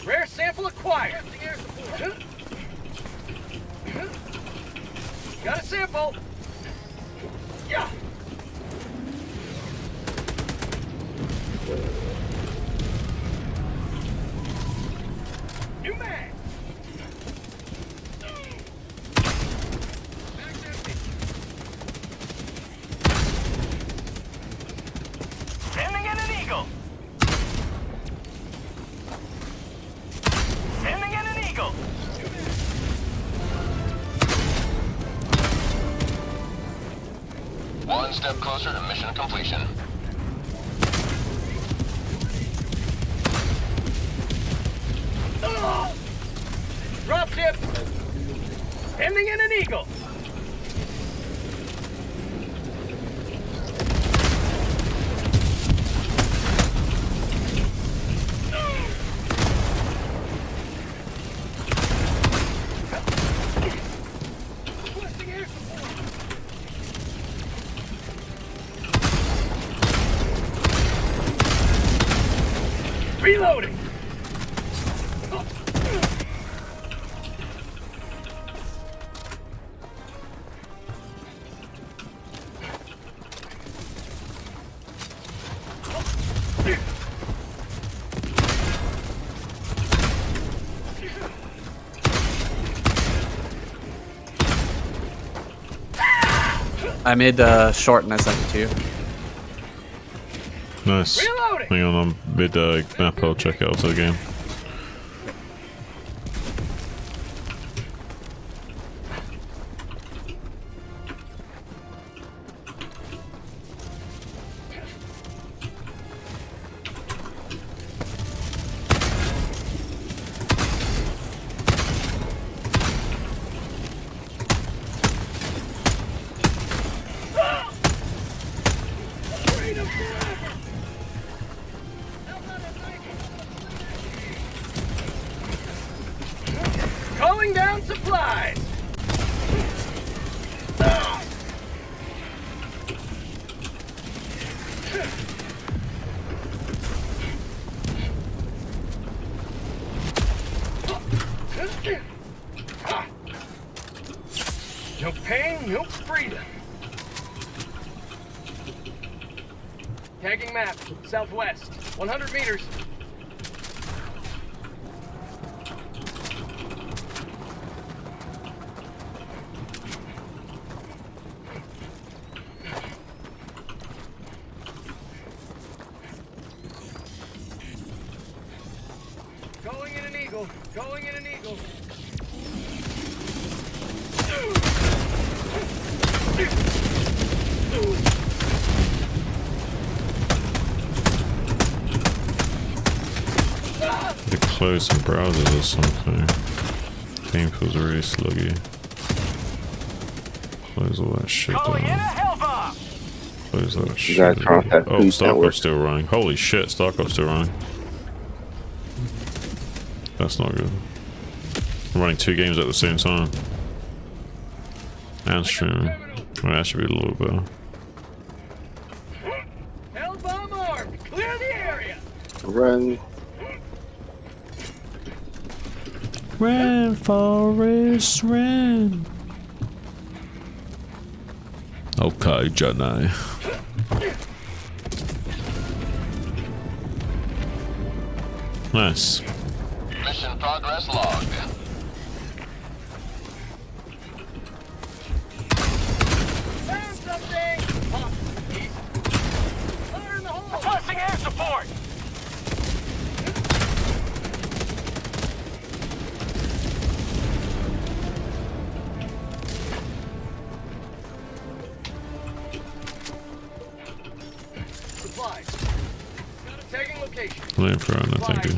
Rare sample acquired. Got a sample. Yeah. New mag. Mag's empty. Sending in an eagle. Sending in an eagle. One step closer to mission completion. Drop ship. Sending in an eagle. Requesting air support. Reloading. I made the short and I sent it to you. Nice. Reloading. Hang on, I'm mid map. I'll check out the game. Calling down supplies. No pain, no freedom. Tagging map, southwest, 100 meters. Going in an eagle, going in an eagle. They close some browsers or something. Game feels really sluggy. Close all that shit Calling in a down. hellbomb. Close that You shit. gotta turn off that Oh, food Starcraft's network. still running. Holy shit, Starcraft's still running. That's not good. I'm running 2 games at the same time. And streaming. Well, that should be a little better. Run. Ran, Forrest, ran. Okay, Johnny. Nice. Mission progress logged. Found something! Fire in the hole! Requesting air support! Supplies. Tagging location. Waiting for her, no thank you.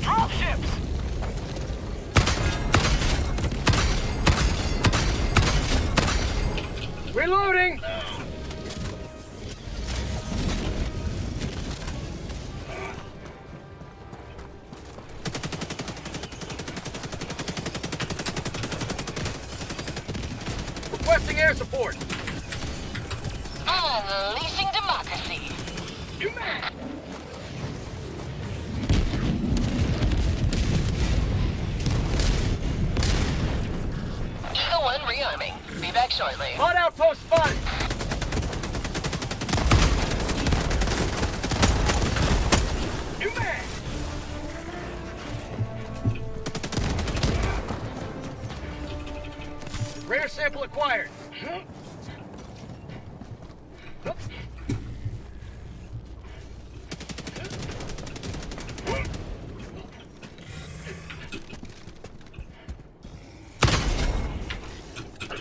Drop ships! Reloading! Requesting air support! Unleashing democracy. You man! Eagle 1 rearming. Be back shortly. Hot outpost spotted! You man! Rare sample acquired.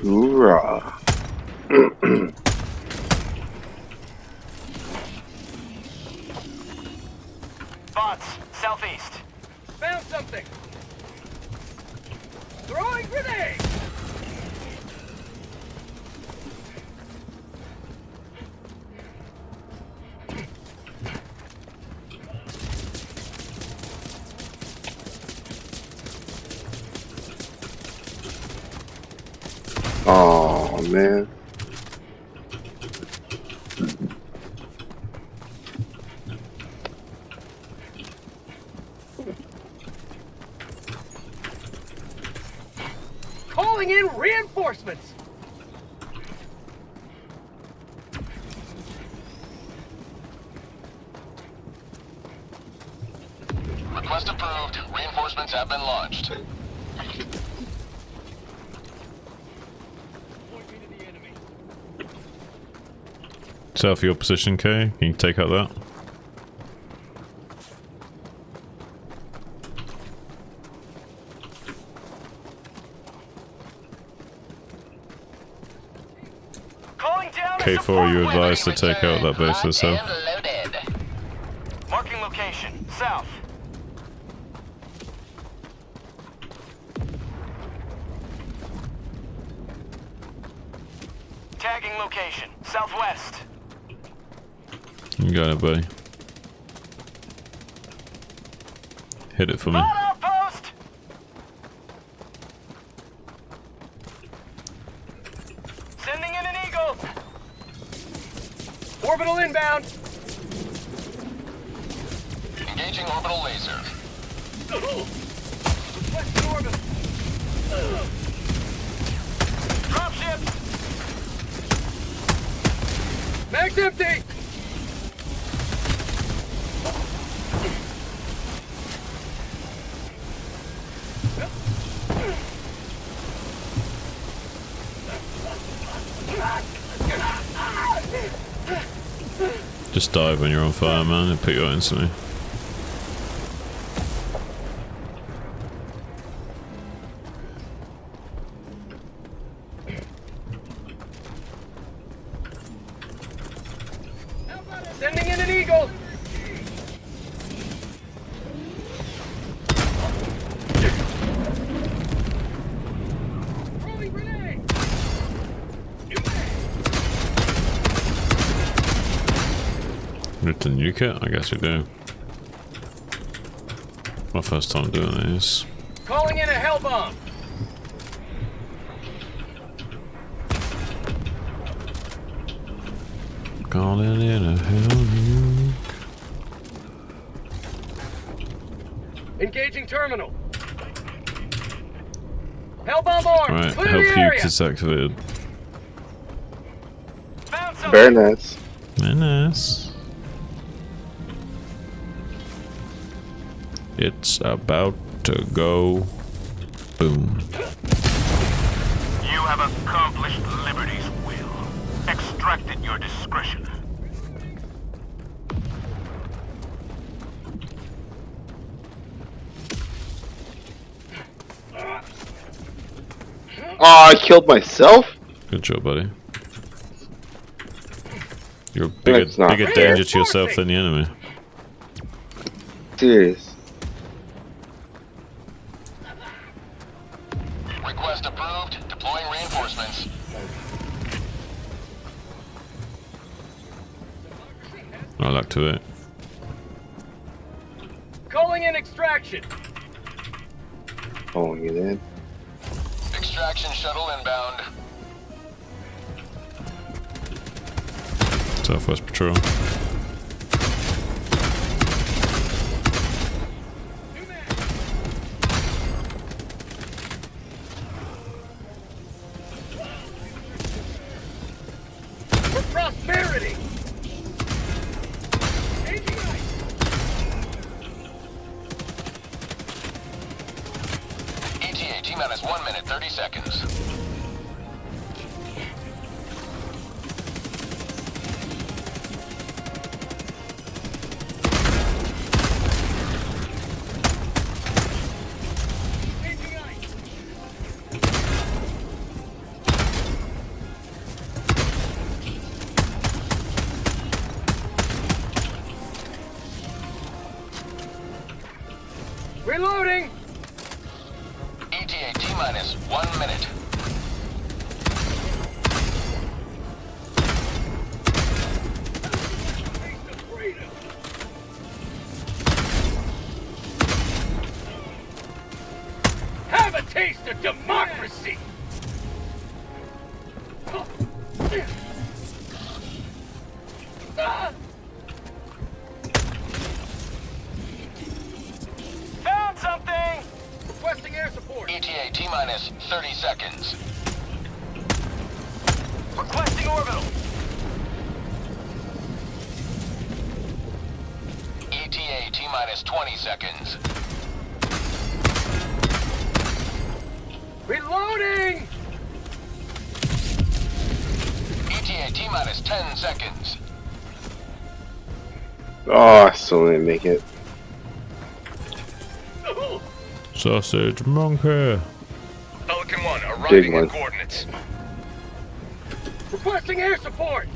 Hoorah. Bots, southeast. Found something. Throwing grenade! Oh man. Calling in reinforcements! Request approved. Reinforcements have been launched. South of your position, K. Can you take out that? Calling down K4, you advised to take out that base to the south. Marking location, south. Tagging location, southwest. You got it, buddy. Hit it for me. Hot outpost! Sending in an eagle. Orbital inbound. Engaging orbital laser. Requesting orbital. Dropship. Mag's empty. Just dive when you're on fire, man, and put you out instantly. Sending in an eagle. Throwing grenade. We need to nuke it? I guess we do. My first time doing this. Calling in a hell bomb. Calling in a hell nuke. Engaging terminal. Hellbomb arm. Alright, Clear hell the area. puke is activated. Found something. Very nice. Menace. It's about to go boom. You have accomplished Liberty's will. Extract at your discretion. Oh, I killed myself? Good job, buddy. You're a bigger, That's not bigger fair. danger to yourself than the enemy. Serious. Request approved. Deploying reinforcements. I'll activate. Calling in extraction. Oh, you in? Extraction shuttle inbound. Southwest Patrol. For prosperity. Changing ice. ETA T-minus 1 minute, 30 seconds. Changing ice. Reloading. ETA T-minus 1 minute. Taste of freedom. Have a taste of democracy. Found something. Requesting air support. ETA T-minus 30 seconds. Requesting orbital. ETA T-minus 20 seconds. Reloading. ETA T-minus 10 seconds. Oh, I still didn't make it. Sausage monkey. Pelican 1 Big arriving one. at coordinates. Requesting air support.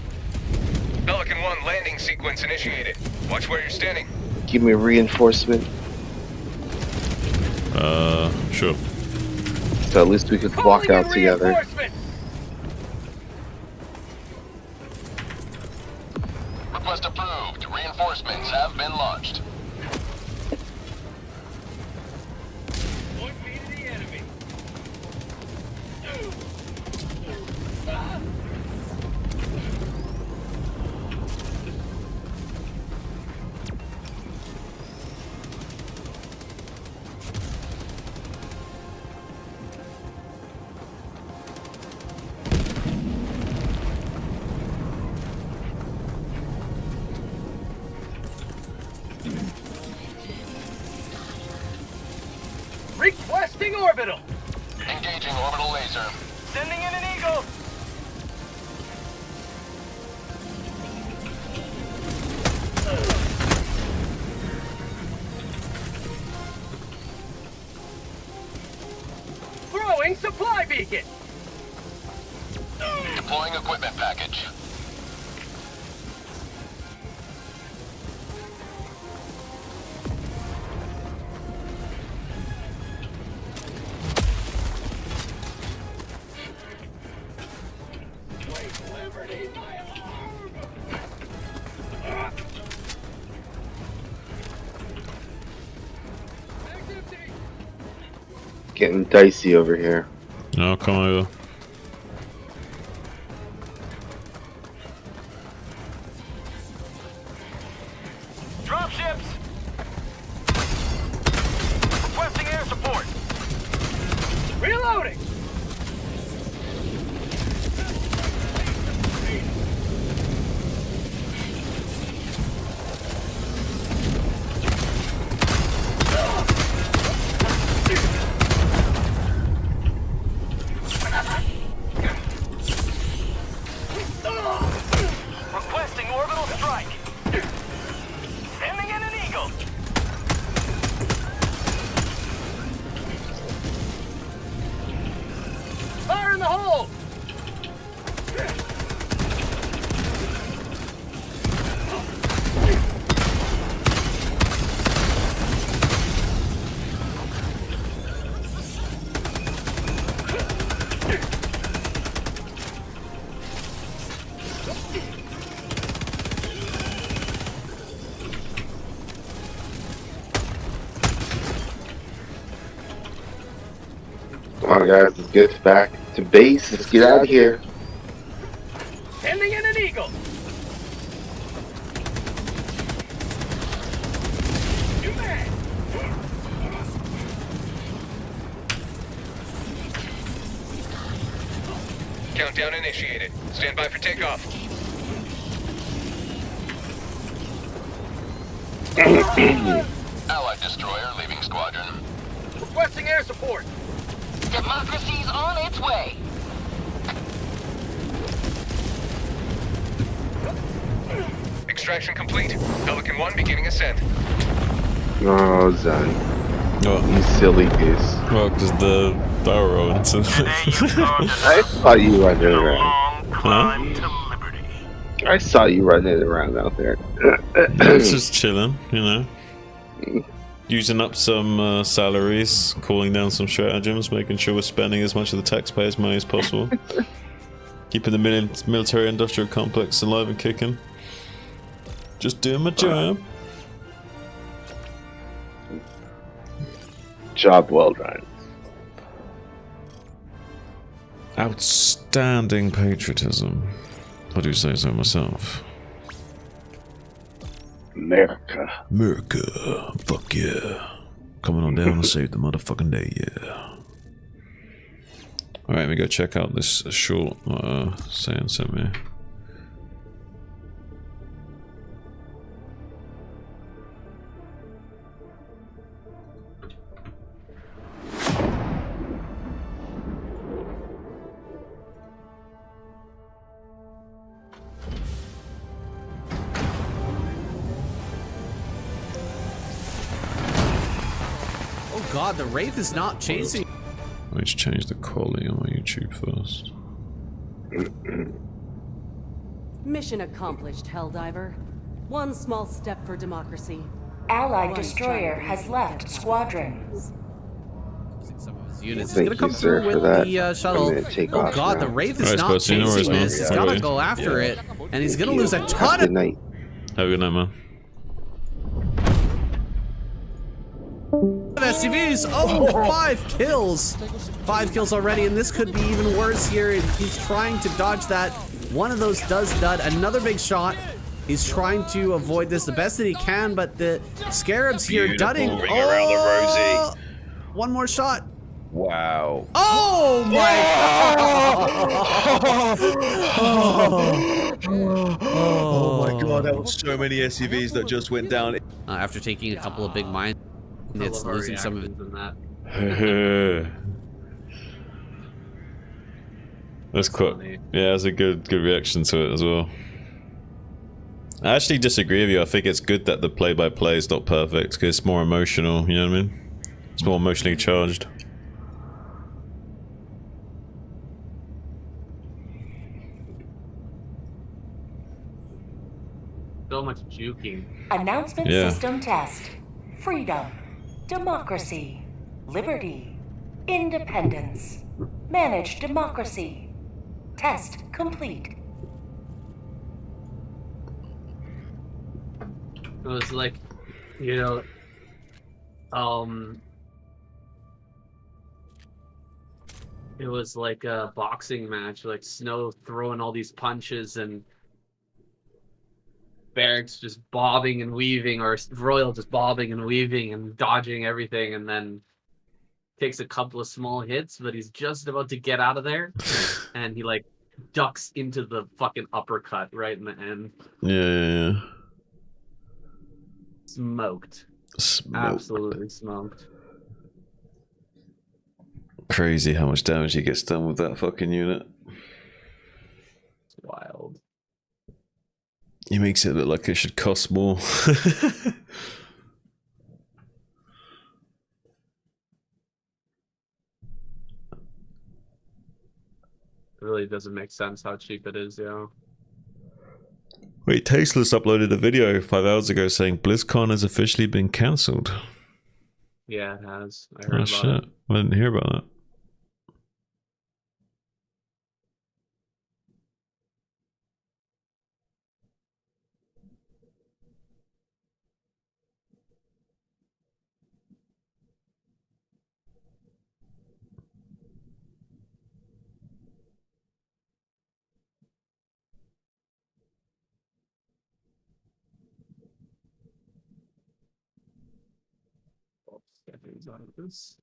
Pelican 1 landing sequence initiated. Watch where you're standing. Give me reinforcement, Sure. so at least we could walk Calling in out together. reinforcements. Request approved. Reinforcements have been launched. Point me to the enemy. Requesting orbital. Engaging orbital laser. Sending in an eagle. Throwing supply beacon. Deploying equipment package. Liberty, my arm. Bag's empty. Getting dicey over here. No, come over. support. Reloading. Requesting orbital strike. Sending in an eagle. Fire in the hole. Come on, guys, let's get back to base. Let's get out of here. Sending in an eagle. New man. Countdown initiated. Stand by for takeoff. Allied destroyer leaving squadron. Requesting air support. Democracy's on its way. Extraction complete. Pelican 1 beginning ascent. Oh, Zen. What? You silly goose. Well, because the barrel roll into I saw you running around. Huh? I saw you running around out there. I was just chilling, you know. Using up some salaries, calling down some stratagems, making sure we're spending as much of the taxpayers' money as possible. Keeping the military-industrial complex alive and kicking. Just doing my job. Job well done. Outstanding patriotism. I do say so myself. America. America. Fuck yeah. Coming on down to save the motherfucking day, yeah. Alright, let me go check out this short Saiyan sent me. Oh god, the Wraith is not chasing. Let's change the quality on my YouTube first. Mission accomplished, Helldiver. One small step for democracy. Allied destroyer has left squadron. Units. He's Thank gonna come you, sir, through for with that. the shuttle. I'm gonna take Oh off god, now. the Wraith is Alright, not Spursy, no worries, chasing man. this. He's Yeah. gotta go after it, and he's gonna lose a ton Good of. night. Have a good night, man. SCVs. Oh, 5 kills. 5 kills already, and this could be even worse here. He's trying to dodge that. One of those does dud. Another big shot. He's trying to avoid this the best that he can, but the Scarabs here dudding. Ring around the rosy. One more shot. Wow. Oh my Oh my god, that was so many SUVs that just went down. After taking a couple of big mines, it's losing some of it than that. That's cool. Yeah, that's a good reaction to it as well. I actually disagree with you. I think it's good that the play-by-play is not perfect because it's more emotional. You know what I mean? It's more emotionally charged. So much juking. Announcement Yeah. system test. Freedom. Democracy. Liberty. Independence. Manage democracy. Test complete. It was like, you know, it was like a boxing match, like Snow throwing all these punches and Barracks just bobbing and weaving, or Royal just bobbing and weaving and dodging everything, and then takes a couple of small hits, but he's just about to get out of there, and he like ducks into the fucking uppercut right in the end. Yeah. Smoked. Absolutely smoked. Crazy how much damage he gets done with that fucking unit. It's wild. He makes it look like it should cost more. It really doesn't make sense how cheap it is, Wait, Tasteless uploaded a video 5 hours ago saying BlizzCon has officially been cancelled. Yeah, it has. I heard about shit. it. I didn't hear about that. Get things out of this.